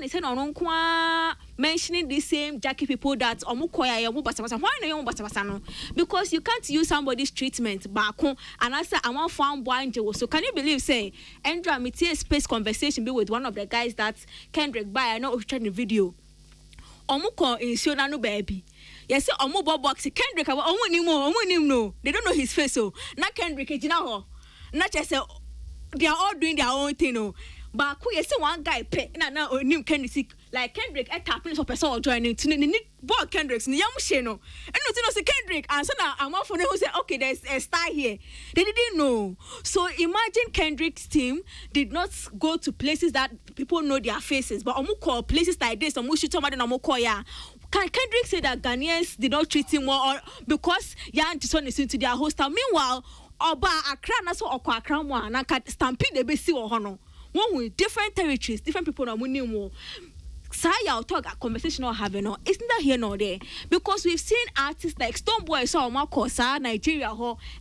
mentioning the same Jackie people that why because you can't use somebody's treatment back and I say I want found boy. So can you believe say Andrew Amitié space conversation be with one of the guys that Kendrick by I know trying the video. Omuko in Shonanu baby. Yes, Omo box Kendrick no. They don't know his face so. Not Kendrick not just they are all doing their own thing no. But you see one guy pay na nim Kendrick like Kendrick tapping for person joining to ni boy Kendrick's ni yam no. And no see Kendrick and so now I'm for who say okay there's a star here. They didn't know. So imagine Kendrick's team did not go to places that people know their faces, but omu call places like this omu shoot somebody na omu call ya. Can Kendrick say that Ghanaians did not treat him well or because Yan Tison is into their hostel? Meanwhile, Oba Accra na so okwa Accra mo na stampede dey be si wo hono. One with different territories, different people are winning more. Say I'll talk a conversation or having no, isn't that here nor there? Because we've seen artists like Stonebwoy saw Makosa, Nigeria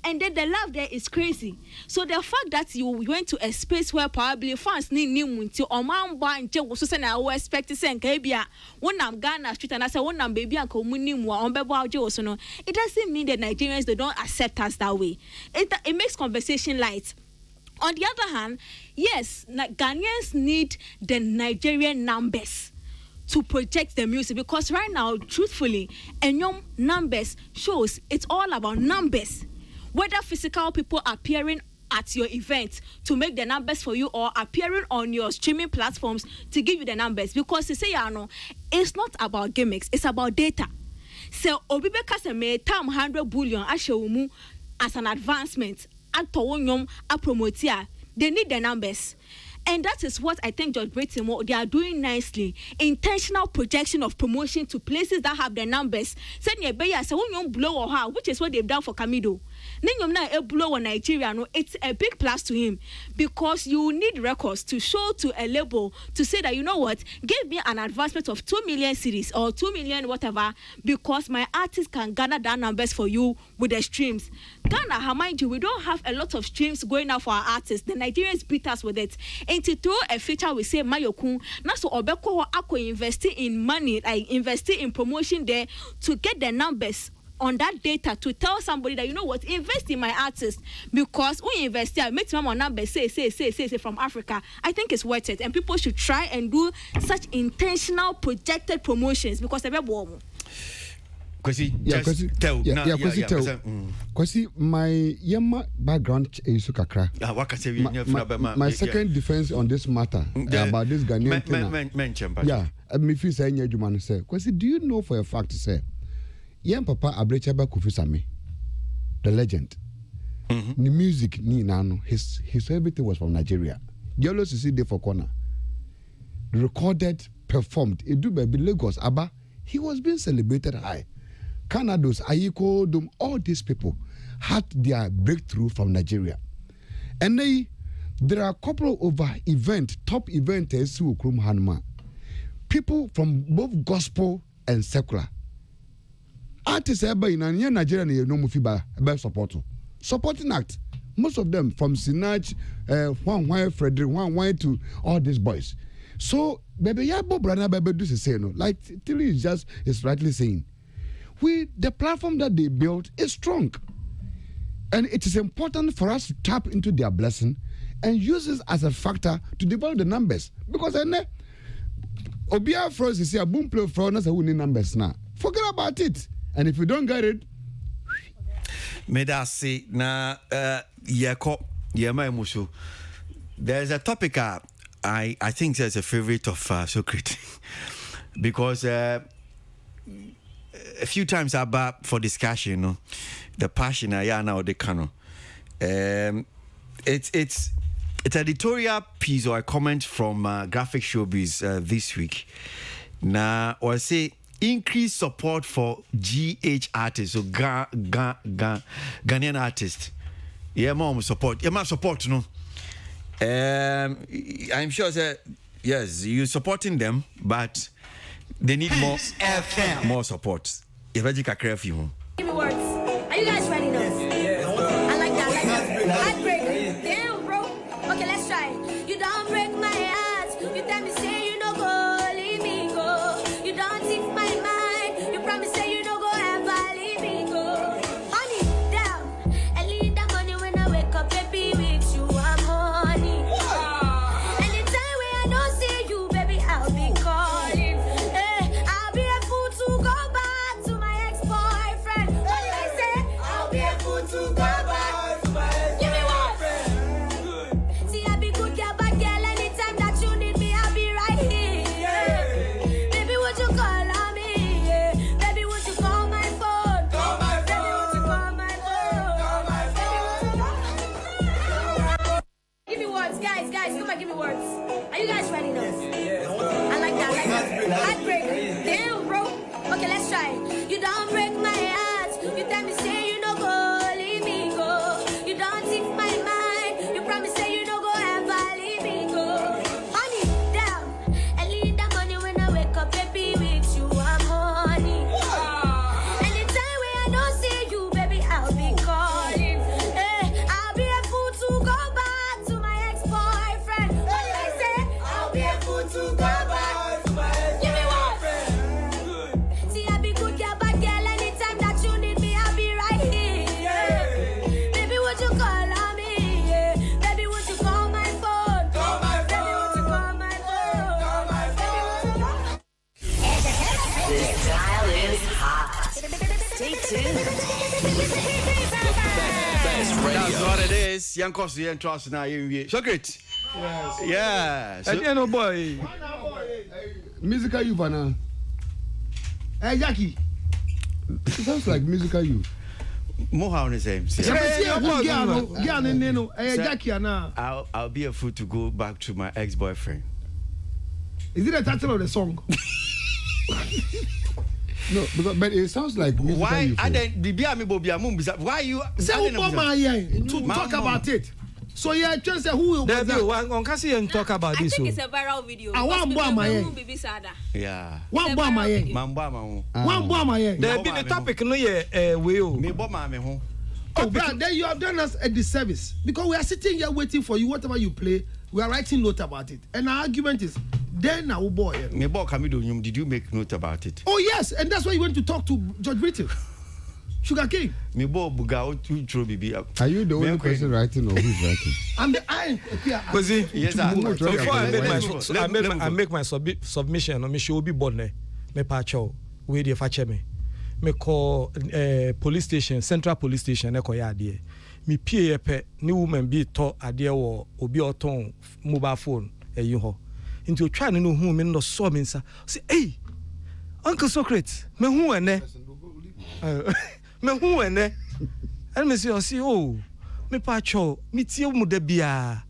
and then the love there is crazy. So the fact that you went to a space where probably fans need new to or man and was so I will expect to send Kabia when I'm Ghana street and I said one baby and communing on Bebo so no. It doesn't mean that Nigerians they don't accept us that way. It makes conversation light. On the other hand, yes, Ghanaians need the Nigerian numbers to project the music because right now, truthfully, Enyom numbers shows it's all about numbers. Whether physical people appearing at your event to make the numbers for you or appearing on your streaming platforms to give you the numbers because you say, it's not about gimmicks, it's about data. So, Obibeka se me tam 100 billion as an advancement. They need the numbers. And that is what I think George Britain, they are doing nicely. Intentional projection of promotion to places that have the numbers. Send your bayer, so when blow or how, which is what they've done for Camido. Then now a blow on Nigeria, no, it's a big plus to him because you need records to show to a label to say that you know what, give me an advancement of 2 million cities or 2 million whatever because my artist can gather that numbers for you with the streams. Ghana, mind you, we don't have a lot of streams going out for our artists. The Nigerians beat us with it. And to throw a feature, we say Mayokun, na so Obeko ako investing in money, like investing in promotion there to get the numbers on that data to tell somebody that you know what, invest in my artist because we invest here, make my numbers say from Africa. I think it's worth it, and people should try and do such intentional projected promotions because they're warm. Kwasi, my Yama background is Kakra. My second defense on this matter about this Ghanaian thing. Yeah, me feel saying you man say. Kwasi, do you know for a fact say, Yam Papa Abrechaba Kufisame, the legend. The music ni nano, his everything was from Nigeria. Yellow see there for corner. Recorded, performed. Edu baby Lagos Abba, he was being celebrated high. Canados, Ayiko, Dum, all these people had their breakthrough from Nigeria. And there are a couple of top eventers who come Hanma. People from both gospel and secular. Artists in Nigeria no mufiba about supporting act. Most of them from Sinach, Juan Frederick, Juan to all these boys. So baby Yabo Brana baby do say no. Like Tilly is rightly saying. The platform that they built is strong. And it is important for us to tap into their blessing and use this as a factor to develop the numbers. Because Obia Frost is a boom play for us who need numbers now. Forget about it. And if you don't get it, Medasi na Yako Yama Musu. There's a topic I think that's a favorite of Socrates because a few times about for discussion, you know, the passion I now the canon. It's it's an editorial piece or a comment from Graphic Showbiz this week. Now, or say increased support for GH artists, so Ghanaian artists. Yeah, more support. Yeah, more support, no. I'm sure that yes, you're supporting them, but they need more support. If I take a care of you. Give me words. Are you guys ready now? I like that. Heartbreak. Damn, bro. Okay, let's try. You don't break my heart. You tell me say you no go, leave me go. You don't take my mind. You promise say you no go ever leave me go. Honey, down. And leave that money when I wake up, baby, with you I'm honey. Anytime when I don't see you, baby, I'll be calling. I'll be a fool to go back to my ex-boyfriend. What did I say? I'll be a fool to go back to my ex-boyfriend. Give me one. See, I be good girl, bad girl. Anytime that you need me, I'll be right here. Baby, would you call on me? Baby, would you call my phone? Call my phone. Baby, would you call my phone? Call my phone. Give me words, guys. Come on, give me words. Are you guys ready now? I like that. Heartbreak. Damn, bro. Okay, let's try. You don't break my heart. You tell me say you no go, leave me go. You don't take my mind. You promise say you no go ever leave me go. Honey, down. And leave that money when I wake up, baby, with you I'm honey. Anytime when I don't see you, baby, I'll be calling. I'll be a fool to go back to my ex-boyfriend. What did I say? I'll be a fool to go back to my ex-boyfriend. Give me one. See, I be good girl, bad girl. Anytime that you need me, I'll be right here. Baby, would you call on me? Baby, would you call my phone? Call my phone. Baby, would you call my phone? Call my phone. This dial is hot. Stay tuned. That's what it is. Young Kwasi and trust now. So great. Yes. And you know, boy. Musical you, Vanna. Hey, Jackie. It sounds like musical you. More how the same. I'll be a fool to go back to my ex-boyfriend. Is it the title of the song? No, but it sounds like musical why you. Why you say to talk about it? So yeah, just say who was that? One can see and talk about this. I think it's a viral video. One boy my yeah. One boy my One boy my there be the topic no yeah we me bo ma me ho. Oh, but then you have done us a disservice because we are sitting here waiting for you. Whatever you play, we are writing note about it, and our argument is then now boy. Me bo Kamido, did you make note about it? Oh yes, and that's why you went to talk to Judge Brittle. Sugar King. Me bo buga o bibi. Are you the only person writing or who's writing? I'm the Kwasi. Yes, before I make my submission, me should be born there. Me pacho we dey fache me. Me call police station, Central Police Station e ko ya ade. Me pie yepe ni woman bi to ade wo obi oton mobile phone eyi ho. Nti o twa no hu me no so me nsa. Say, "Hey, Uncle Socrates, me hu ene." Me hu ene. And me say, "Oh, me pacho, me tie mu da bia."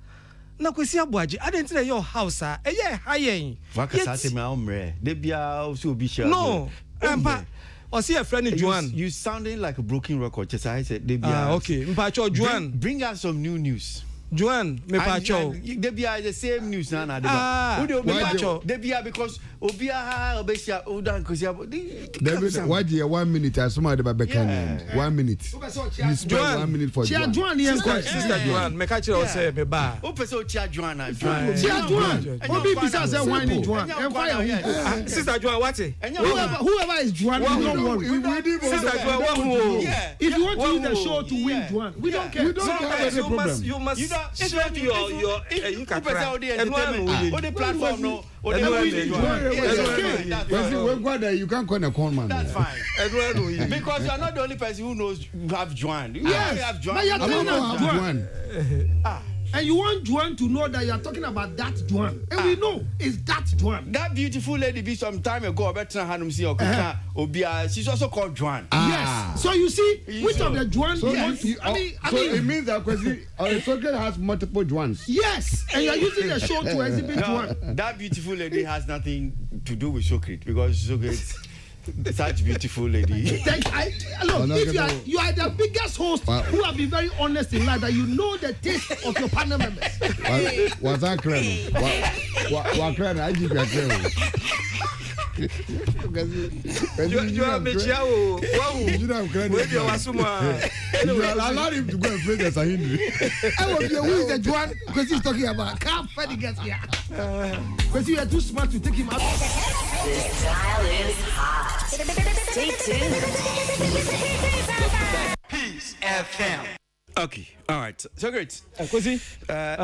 Na Kwasi Aboagye, I didn't know your house ah. E ye hayen. Waka say me omre. De bia o so obi share. No. Empa or see a friend Juan. You sounding like a broken record. Just I said de bia. Okay. Mpacho Juan. Bring us some new news. Juan, me pacho. De bia is the same news na na de ba. Who de pacho? De bia because obia obesia odan Kwasi Aboagye. Why do you 1 minute as somebody ba bekan 1 minute. You spend 1 minute for Juan. Sister Juan, me catch you say me ba. Who person Chia Juan? Juan. Obi bisa say wine is Juan. Sister Juan what? Whoever is Juan, we don't worry. Sister Juan what who? If you want to use the show to win Juan, we don't care. We don't have any problem. You must share your you can the platform no. You can't call a con man. That's fine. Because you are not the only person who knows you have Juan. Yes, have Juan. But you're telling us Juan. And you want Juan to know that you are talking about that Juan. And we know it's that Juan. That beautiful lady be some time ago, better Hanum see Obia, she's also called Juan. Yes. So you see, which of the Juan you want to... I mean, it means that Socrates has multiple Juans. Yes, and you are using the show to exhibit Juan. That beautiful lady has nothing to do with Socrates because Socrates... Such beautiful lady. Look, if you are the biggest host who have been very honest in life, that you know the taste of your partner members. What's that crane? What crane? I give you a crane. You have a chow. You have crane. Where you are, Suma? Allow him to go and play as a Hindu. I will be a who is the Juan because he's talking about. Can't find the guest here. Because you are too smart to take him out. This dial is hot. Stay tuned. Peace FM. Okay, all right. So great. Kwasi,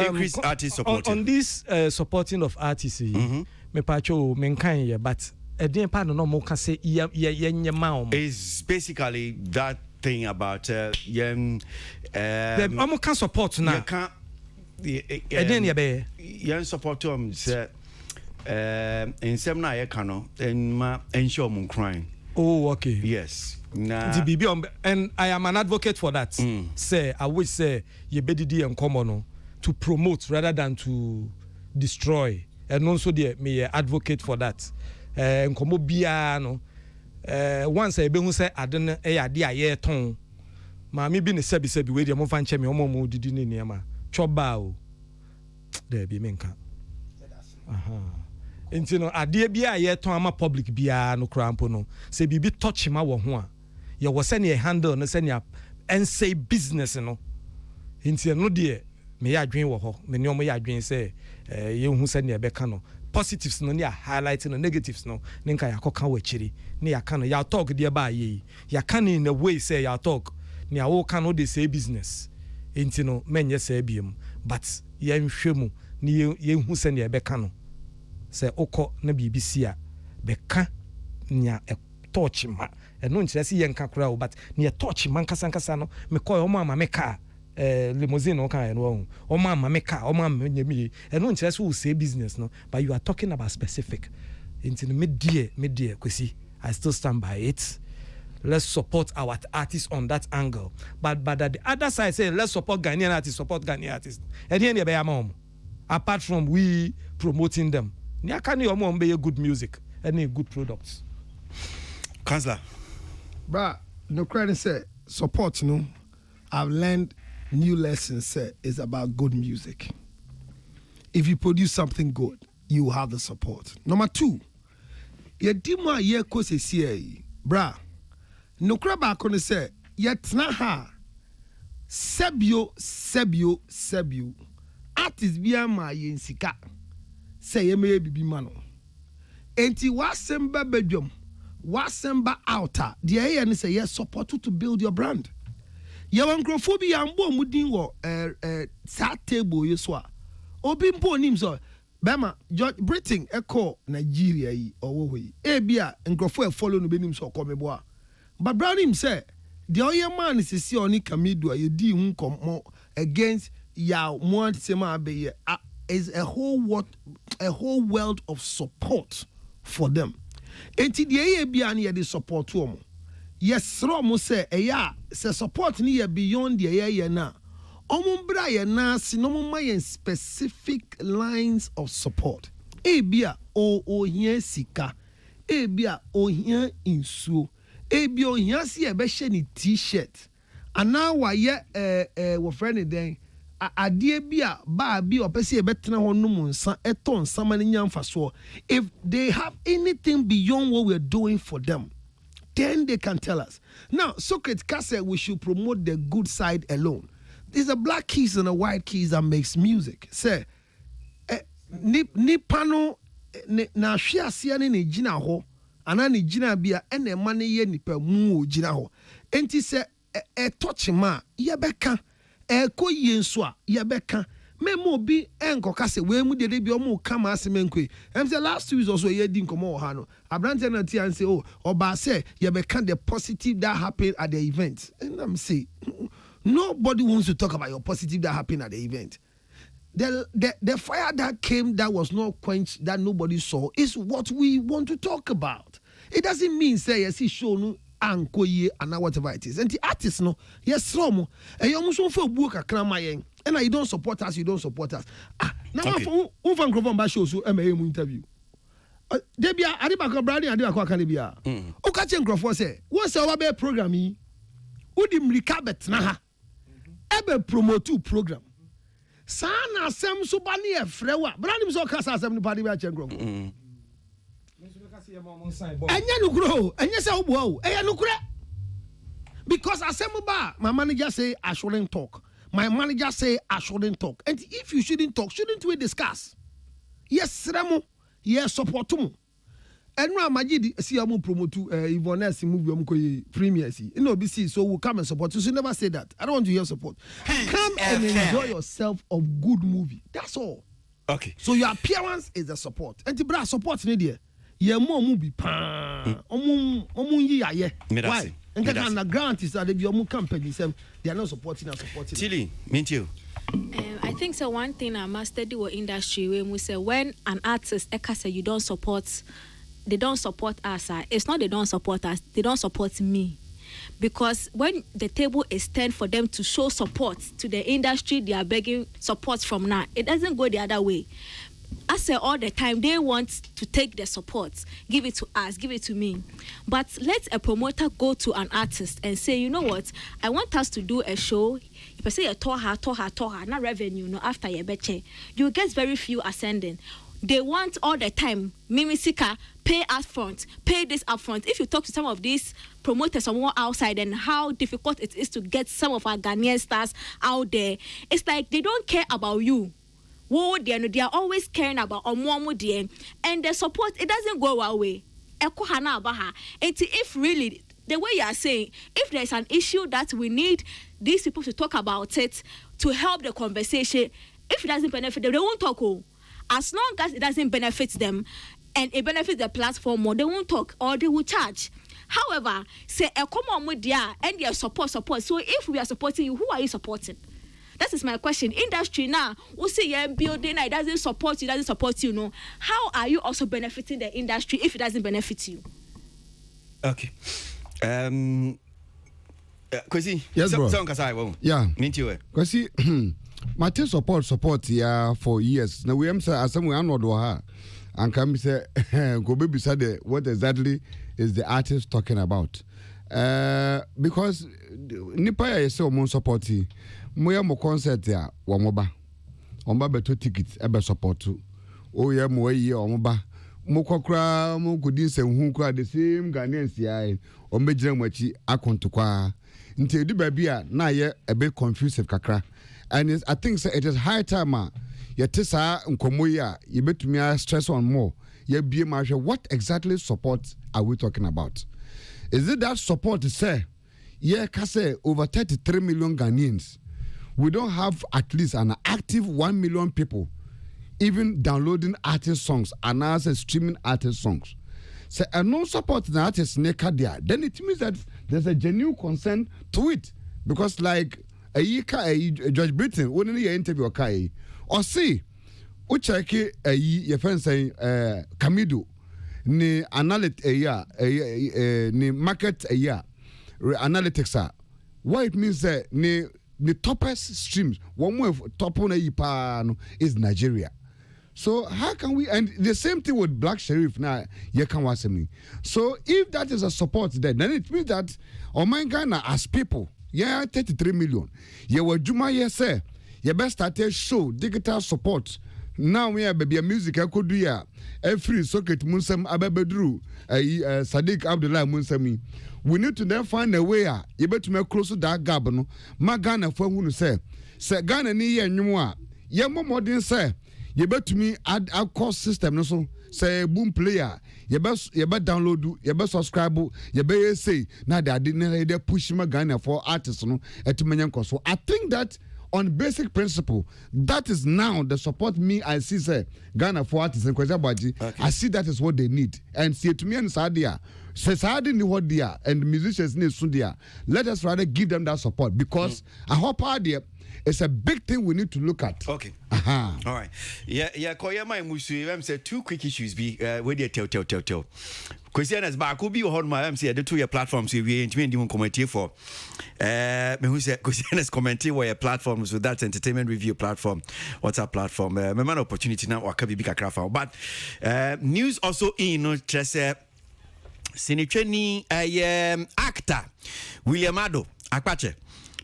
increase artist support. On this supporting of artists, me pacho menkan ye, but edin pa no mo ka say ye ma. Is basically that thing about the amo can support na. You can't. Edin ye be. You support them say. In some na ye kano and ma ensure mun crying. Oh, okay. Yes. Nah. And I am an advocate for that. Say, I would say ye bedidi and common to promote rather than to destroy. And also me advocate for that. And komo bia no. Once I be who say I don't dia ye ton. Ma me be ne sebi we dia mo fan che me omo mo didi ne niam. Choba o. There be menka. Nti no ade bia ye ton ama public bia no krampo no se bibi touch ma wo ho a ye wo se ne handle no se ne en say business no nti no de me ya adwen wo ho me ne omo ya adwen se ye hu se ne be ka no positives no ne ya highlight no negatives no ne nka ya koka wa chiri ne ya ka no ya talk de ba ye ya ka no in a way say ya talk ne ya wo ka no de say business nti no menye say biem but ye nhwemu ne ye hu se ne be ka no se oko na BBC a beka nya e touch ma e no nkyerɛ se yɛnka kora o but ne touch man kasa no me kɔ o ma me ka limousine o kan no o ma me ka o ma me nyami e no nkyerɛ se o say business no but you are talking about specific into me dear Kwasi I still stand by it. Let's support our artists on that angle but at the other side say let's support Ghanaian artists and here be am apart from we promoting them. Nya can you be good music and good products. Councillor. But no credit say support no. I've learned new lessons say is about good music. If you produce something good, you have the support. Number 2, ye dima ye ko se sie bra. No craba ko say yet na ha sebio artist bia ma ye nsika. Say ye may be mano. Enti wasemba bedwom, wasemba outer. The aya say yes support you to build your brand. Ye wangrophobia ambo mudin wo sa table yeswa. Obi mpo nim so Bema George Britain echo Nigeria yi owo yi. E bia ngrofo e follow no benim so komebo. But Brown him say the oye man is see oni kamidu ye di hu komo against ya mo sema be is a whole world of support for them. Enti the ye bia na ye support to yes ro say eya say support ni ye beyond the ye na omumbra ye na sinomma ye specific lines of support. Ebia ohia sika, ebia ohia insuo, ebia ohia si e be hye ni t-shirt ana wa ye wo friend den adie bia ba bi opese e betena ho no nsa eton sama ni nyamfa so. If they have anything beyond what we're doing for them, then they can tell us. Now Socrates said we should promote the good side alone. There's a black keys and a white keys that makes music. Say ni pano na hwe ase ne gina ho ana ne gina bia ene ma ne ye nipa mu gina ho. Enti se touch ma ye beka ko yenso a ye beka me mo bi enkoka se we mu de bi o mo kama asemenkwe em say last 2 weeks also ye di nkomo ha no abrante na ti an say oh oba say ye beka the positive that happened at the event. And I'm say nobody wants to talk about your positive that happened at the event. the fire that came that was not quenched, that nobody saw, is what we want to talk about. It doesn't mean say yes, he show no ankoye and whatever it is. And the artists no, yes, some and you almost for book a cramayen. And you don't support us, you don't support us. Now who van Grovan ba show so interview. Debia Adibaka Brady and Adibaka Canibia. Okachen Grofo say, what's our best program? Udim Ricabet Naha. Ebe promote program. Sana Sam Subani a frewa. Brandim so Casa 70 Chengro. And you grow, and yes, oh, whoa, and you because Asemuba, my manager say I shouldn't talk. My manager say I shouldn't talk. And if you shouldn't talk, shouldn't we discuss? Yes, Ramo. Yes, support mu. And now Majid see amu promote Ivonne movie amko premiers. You know BC so we'll come and support you. So never say that. I don't want to hear support. Come and enjoy yourself of good movie. That's all. Okay. So your appearance is the support. And the bra support ni there. Ye mo movie pa. Omun yi aye. Why? And get on the grant is that they be omu company they are not supporting and supporting. Tilly, meet you. I think so. One thing I must study with industry when we say when an artist say you don't support, they don't support us. It's not they don't support us, they don't support me. Because when the table is turned for them to show support to the industry, they are begging support from now. It doesn't go the other way. I say all the time they want to take the support, give it to us, give it to me. But let a promoter go to an artist and say, you know what, I want us to do a show. If I say a tour her, not revenue, no after your betche, you get very few ascending. They want all the time, Mimisika, pay up front, pay this up front. If you talk to some of these promoters somewhere outside and how difficult it is to get some of our Ghanaian stars out there, it's like they don't care about you. Whoa, they are always caring about Omuamu, and the support, it doesn't go away. And if really, the way you are saying, if there's an issue that we need these people to talk about it to help the conversation, if it doesn't benefit them, they won't talk. As long as it doesn't benefit them and it benefits the platform more, they won't talk or they will charge. However, say a common media and their support. So if we are supporting you, who are you supporting? That is my question. Industry now, we say yeah, building it doesn't support you, no. How are you also benefiting the industry if it doesn't benefit you? Okay. Kwasi, yes, bro. Yeah. Meet you. Kwasi, my support yeah for years. Now we am say as we are not ha. And come say go be beside what exactly is the artist talking about. Because nipa ya say o support moya mo concert ya womoba omba beto ticket e be support o ye mo yi omoba mo kokra mo kudi nsehun kra the same Ghanaians ya o mejira mo achi akontokwa nti edu ba bia na ye a bit confused kakra and I think so it is high time ye tesa nkomo ya ye betumi stress on more ye bie ma hwe what exactly support are we talking about? Is it that support to say yeah ka say over 33 million Ghanaians we don't have at least an active 1 million people even downloading artist songs and as streaming artist songs. So and no support the artist there, then it means that there's a genuine concern to it. Because like a Judge Britain, when you interview Kai or see Uchaki your friend saying Kamido ni ni market analytics what it means that the toppest streams, one way top on is Nigeria. So how can we, and the same thing with Black Sheriff now, you can watch me. So if that is a support then it means that Ghana as people, 33 million. You were Juma say, you best start a show, digital support. Now we have baby music I could do every socket Munsam Ababedru, Sadiq Abdullah Munsami. We need to then find a way you better make close to that gap no ma Ghana for who say Ghana ni ye nwuma ye mo modern say you better me add a cost system no so say boom player you be download you be subscribe you be say now they didn't push my Ghana for artists no etumenyan so I think that on basic principle that is now the support me I see say Ghana for artists and Aboagye I see that is what they need and see to me and Sadia society ni what they are and musicians need soon there let us rather give them that support because I hope there It's a big thing we need to look at. Okay. All right. Yeah, Koyama Musu, I'm say 2 quick issues be where they tell. Questions back could be on my MC the 2 year platforms we ain't even comment for. Me who say questions commenting where platforms with that entertainment review platform. What's our platform? Me man opportunity now or be big craft. But news also in just Sinitrini actor William Ado Akpache.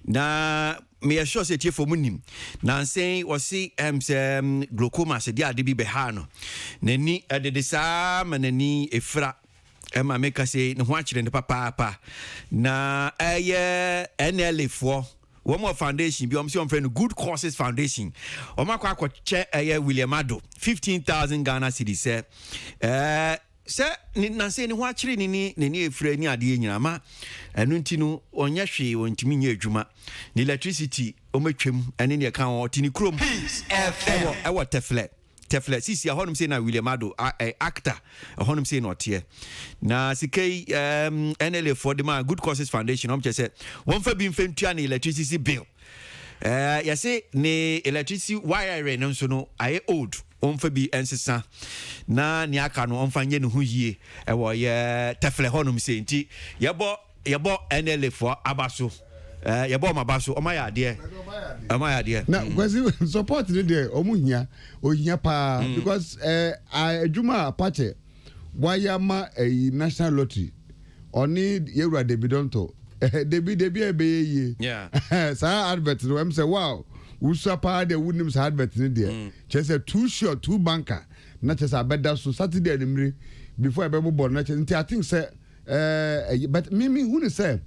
Na me assure say for munim na say was see glaucoma se dia de bi behano nani de sa manani efra ema make say no ho akire ne papa na NLA for one more foundation bi omsi friend Good Causes Foundation omakwa che William Ado 15,000 Ghana cedis sɛ na sɛ ni ho akyere ni efra ni ade nyina ma ɛno nti no ɔnya hwe wɔntimi nya adwuma ni electricity ɔmatwam ɛne ne ka ɔtini krom ɛwɔ tefle sisi ahonom sɛ na William Ado actor ahonom sɛ na ɔteɛ na sikai NLA for the man Good Causes Foundation ɔmkyɛ sɛ wɔmfa bi mfɛntua ne electricity bill yɛse ne electricity wire no nso no ayɛ old onfa bi ensesa na ni aka no onfa nye ne ho yie e wo ye tefle honum se nti yebo NLA for abaso yebo mabaso o ma ya de na kwasi support ni de omuhia ohia pa because adwuma apache wayama national lottery oni yewura debidonto debi ebeye yeah sa advert no em say wow usapa de wunim sa advert ni de chese too sure too banker na chese abeda so Saturday animre before ebe bo na chese nti I think say but me who say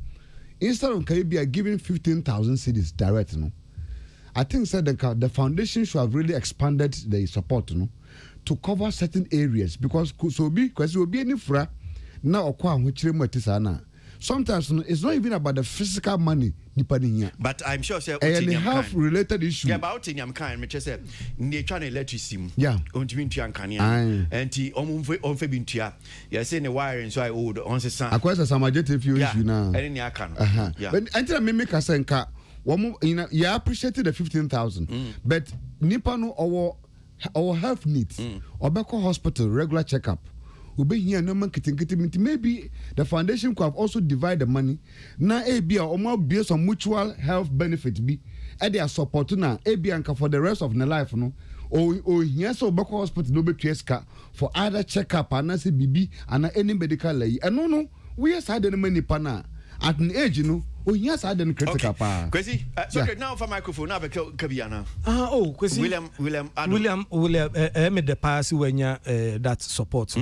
instead of Caribbean giving 15,000 cedis direct no I think said the foundation should have really expanded the support no to cover certain areas because so be because will be any fra na okwa ahochire mu atisa na sometimes it's not even about the physical money but I'm sure say and half related issue about in am kind me say ne twa na electricity yeah ontimi ntua nkane enti omfe bi ntua you say ne wiring so I old on se san akwasa samajete fi issue na any ne aka no yeah but until me make asenka you appreciated the 15,000 but nipa no our health needs obeko hospital regular checkup here no man maybe the foundation could have also divide the money na ebia omo be some mutual health benefit be e dey support na ebia nka for the rest of the life no o here so obeko hospital no be tueska for either checkup and say bibi and any medical lay no we are side the money pa na at an age no here side the critical pa Kwasi so now for microphone now be kabiana Kwasi William me the pass wenya that support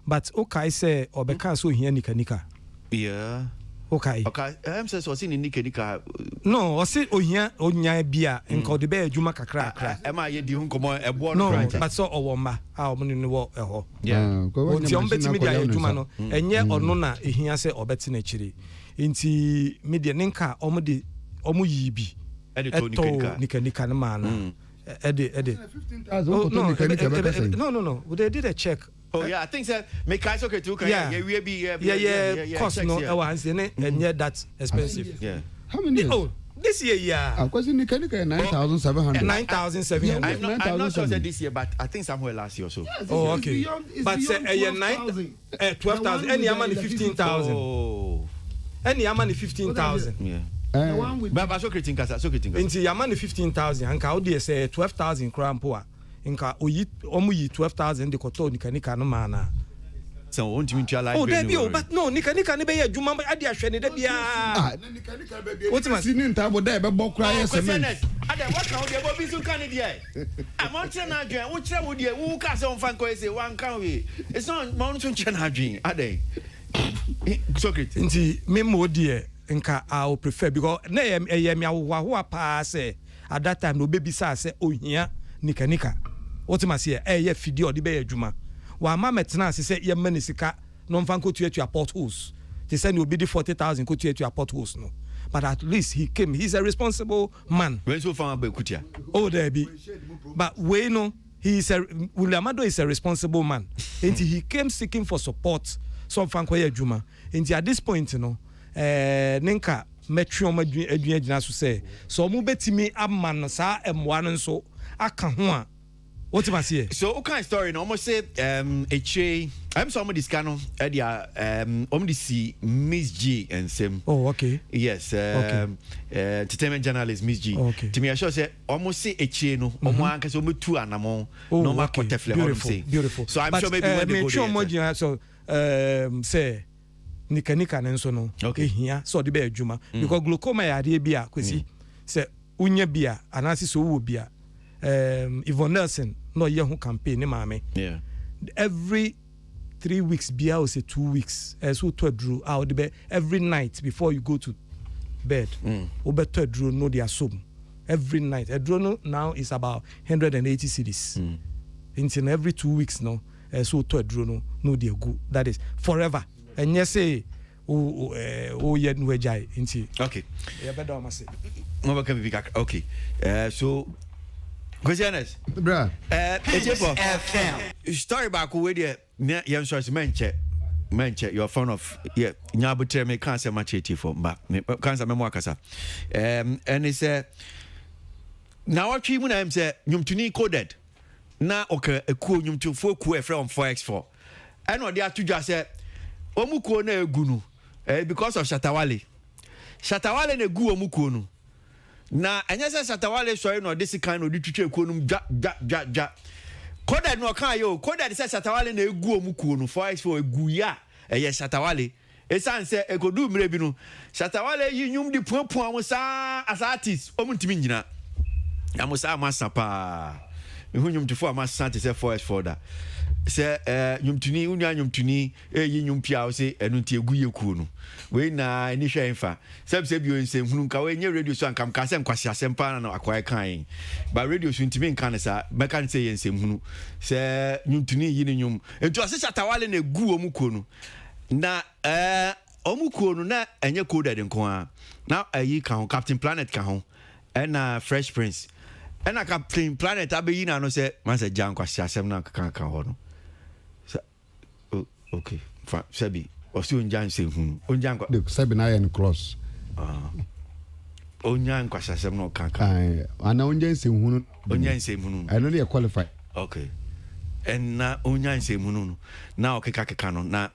but okay say obeka so here nika yeah okay I'm say so see nika no o see ohia onya bia nka de be adwuma kakra am I di nkomo ebo no but so owomba omo ni wo eho yeah onti on betimi dia adwuma no enye ono na ehia se obeti na chiri nti media ninka omo yibi eto nika na man ede 15,000 no they did a check. Oh yeah, I think so. Make guys okay too. Cost no hands and yet that's expensive. Yeah. How many? This year, yeah. Because in Nika 9,700. 9,700. I'm not sure this year, but I think somewhere last year or so. Oh, okay. But say 12,000. Any money 15,000. Oh. Any money 15,000. Yeah. But so creating kasa. Into your money 15,000. And how do you say 12,000 crown poor? Inka omu yi 12,000 de koto nika no mana. So won't you tell like there be but no nika ne be adwuma ade ahwe ne da bia nika be what you see in table there be bokra cement ade what can we be so can there am on try na adwen wo kire wo there wo ka se on fan ko say wan kan we it's not ma on try na adwen ade Socrates nti me mo there nka I will prefer because na ye me awo pa say at that time no baby say ohia nika what must say ye fidi odi be adwuma wa ma metena se ye mani sika no mfa ko tuatua potholes they say no be the 40,000 ko tuatua potholes no but at least he came he's a responsible man when so far be kutia there be but we know William Ado is a responsible man and he came seeking for support so mfa ko ye adwuma and at this point ninka metwe om adwuma gyina so say so mo betimi amman sa emwa no nso aka ho a what you say so what kind of story no almost say I'm some this kind of only see Miss G and Sim. Oh, okay. Yes, entertainment journalist Miss G. Okay. To me, I sure say almost say no. Omo so me two anamo. No more beautiful. So I'm sure maybe when they go there. So say nika nenso no. Okay. Here so the be adwuma because glaucoma ya de bia kwesi say unya bia anasi so wo bia. Yvonne Nelson no ye ho campaign ne maame. Yeah. Every 3 weeks bia or say 2 weeks so to drew out the every night before you go to bed obe to drew no their soap every night a draw now is about 180 cedis in every 2 weeks no so to drew no their go that is forever and yes say yet no jai inti okay yeah better I say okay so Questioners, bruh. Story back with you. Young source menche. You're fond of Nyabutre me can't say much for back. Can't say more kasa. And it's now what you when I'm say Nyumtuni coded. Na okay a cool Nyumtu 4 ku from 4x4. And what they are to just say Omuko na egunu because of Shatawale ne gu omuko no. Na enyese Shatawale sorry no this kind of ditutwe ekonum ja koda no kan yo koda de Shatawale na egu omukuo no 4x4 egu ya eye Shatawale esan se ekodu mire bi no Shatawale yi nyum di puapua amusa as artist omuntimi nyina amusa masapa nyum tufo amasa te se 4x4 da se nyumtuni unya nyumtuni yi nyumpia o se enu nti egu yekuo no we na ni hwe mfa sebse bi o nsem hunu nka we nye radio so ankam ka se nkwasi asempa na akwae kan ba radio so ntimi nka ne sa meka ne se ye nsem hunu se nyumtuni yi ni nyum ento ase Shatawale na egu omukuo no na omukuo no na enye coded nko a na ayi kan Captain Planet kan ho na Fresh Prince na Captain Planet abeyi na no se man se jan kwasi asem na kan ho no okay sabi osi onjan se hunu onjan kwa the sabi na yen cross onjan kwa sasem no kan ana onjan se hunu I know they qualify okay and na onjan se hunu no na okeka no na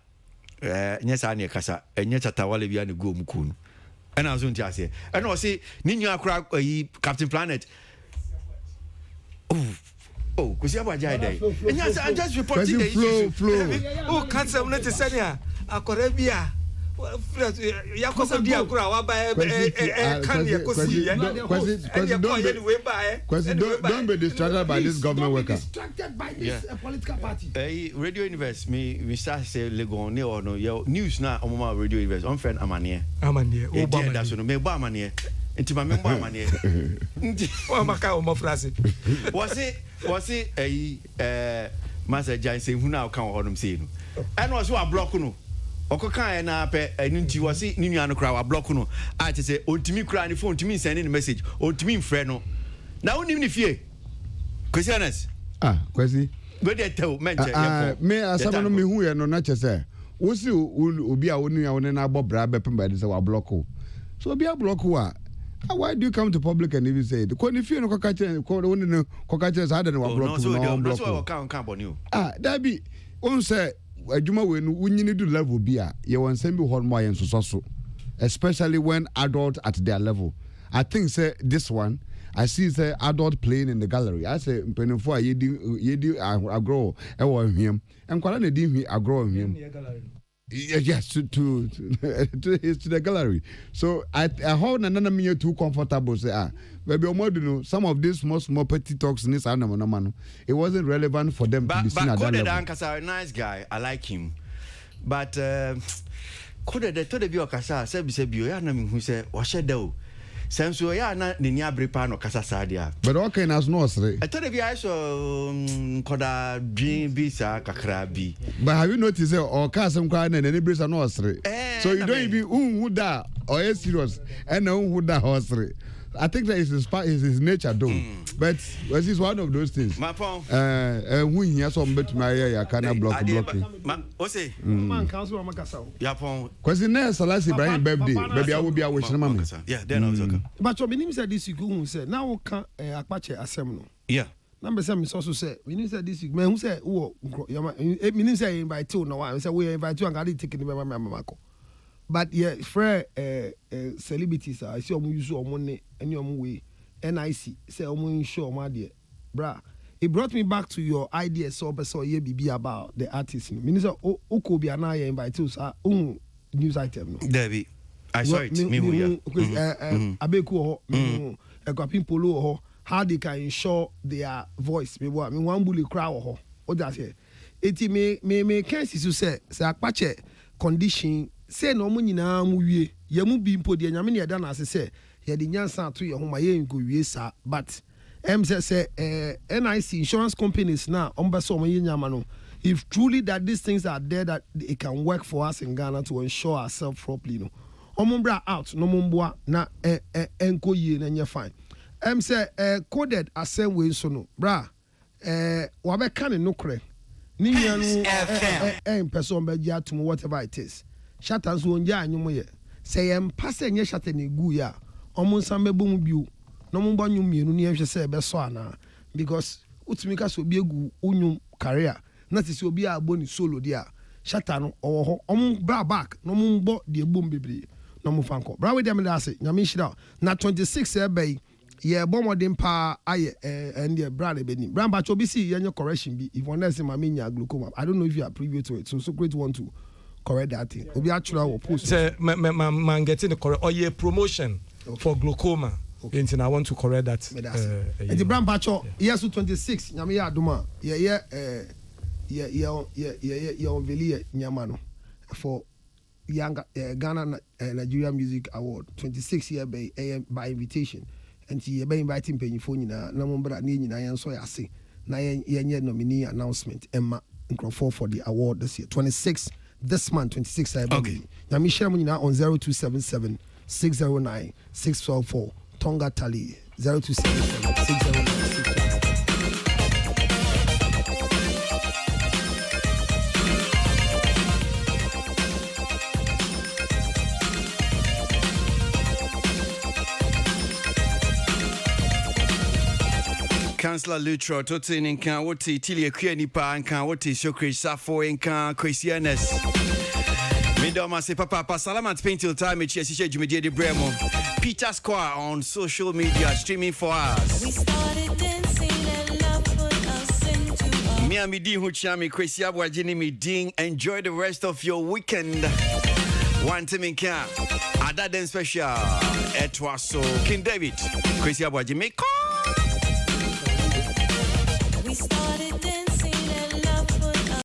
nyesa na kasa enye Shatawale bia ne go muku no and aso nti ase and o say ni nyu akra Captain Planet oh, because Aboagye there. And yes, I'm just reporting the issue. Oh, can't say not to say ya. Akorebia. Yakosa dia kura wa ba kan yakosi. Don't be distracted by this government worker. Distracted by this political party. Radio Universe me start say Legon ne or no news na omoma Radio Universe on friend Amanie. Obama. That's no me ba Amanie. Nti ma me ba Amanie. Nti o maka o mo frase. Was it Master Giant saying who now can hold say no. And was what block no. Okokan na pe nti was it ni nua no kra wa block no. I say ontimi kra ni phone to me sending message. Ontimi mfre no. Na onim ni fie. Questioners. Kwasi. Go there tell men me asama no me hu ye no na che say. Wo si obi a wonu ya wonu na abobra be pemba de say wa block o. So obi a block wa. Why do you come to public and even say it? If you know Kokache, I don't know what block. That be on say a Juma when we need to level beer, you want send me horn and so, especially when adult at their level. I think say this one, I see say adult playing in the gallery. I say Penifua I grow him and Kalana dim I grow him. Yes, to the gallery. So I hold another me too comfortable. Say maybe know some of these small petty talks in this animal. It wasn't relevant for them to be seen at that level. But a nice guy, I like him. But could they told the Biokasa said Bio Yanam who said Washedo. Senso ya na ni abrepa no kasa sadia. But okay nas no sre. I told you I saw koda dream bisa kakra bi. But have you noticed or kasem kwa na ni brisa no sre. So you don't even who da or serious and who da hosre. I think that is his nature, though. But this is one of those things. My phone. When he has some bet my area, can blocking. What's it? Man, council Makasao. Yapon. Because next last Ibrahim birthday, maybe I will be away from mommy. Yeah, then I was okay. But your name said this, you said, now can Apache assembly. Yeah. Number 7 is also said, we need this man who said, oh, it means I invite two. No, I said, we invite you and got it taken by my Mamako. But yeah, fair celebrities, I see you use money and your way. NIC, say, I'm sure, my dear. Bra, it brought me back to your idea, so ye be about the artist. Minister, Oko be an I invite us, news item. Debbie, I saw it. Me, Abeku, a Guapin Polo, how they can ensure their voice. Me, one bully crowd, or that's it. It may cases to say, Apache condition, say no money now, ye mu be impo the Yamini done as I say, ye the Yansan to your home, I ain't go, yes, but say, NIC insurance companies now, Yamano. If truly that these things are there, that it can work for us in Ghana to ensure ourselves properly, no. Omumbra out, no mumbwa na enko ye na nye fine. Say coded as same way so no, bra. Wabe kane no kre. Ni yanu person be ja to whatever it is. Shatan so onja anyumo ye. Say passe nye shatan ni gu ya. Omun sambe bomu biu. No mumba nyum mienu ni ehwe se be so ana because utumika so bi egu unyum career. Na ti se obi a boni solo dia. Shatan owo ho. Omun bra back no mumbo de bom bebre. No mu fanko. Bra we dem da se. Nyame shira. Na 26 ebe yeah, bomodin pa aye and the brand ebeni. Brand bacho bisi yenyo correction be if one say maminya glaucoma. I don't know if you are privy to it. So great want to correct that thing. Obi actually will post. Say man getting the correct or yeah promotion for glaucoma. Okay. And I want to correct that. And the brand bacho year 26 nyame ya aduma. Yeah unveil nyamano for young Ghana Nigeria Music Award 26 year by invitation. And she be inviting Pennyphone na mumbra ni nyina yan so yase na yenye nominee announcement Emma Nkrofo for the award this year 26 this month 26 okay. Na mi share nyina on 0277 609 644 Tonga Tally 0277 609 644. Councillor Lutro, Totin in Kan, what Tilia Kianipa and Kan, what is Shokri Safo in Kan, Christianes. Midoma say Papa Salamat Paint till time, which is Jimmy de Bremo. Peter Square on social media, streaming for us. We started dancing and love put us into Miami Ding Huchami, Kwasi Aboagye me ding. Enjoy the rest of your weekend. One time in Kan, Adaptation special. Etwaso King David, Kwasi Aboagye me call.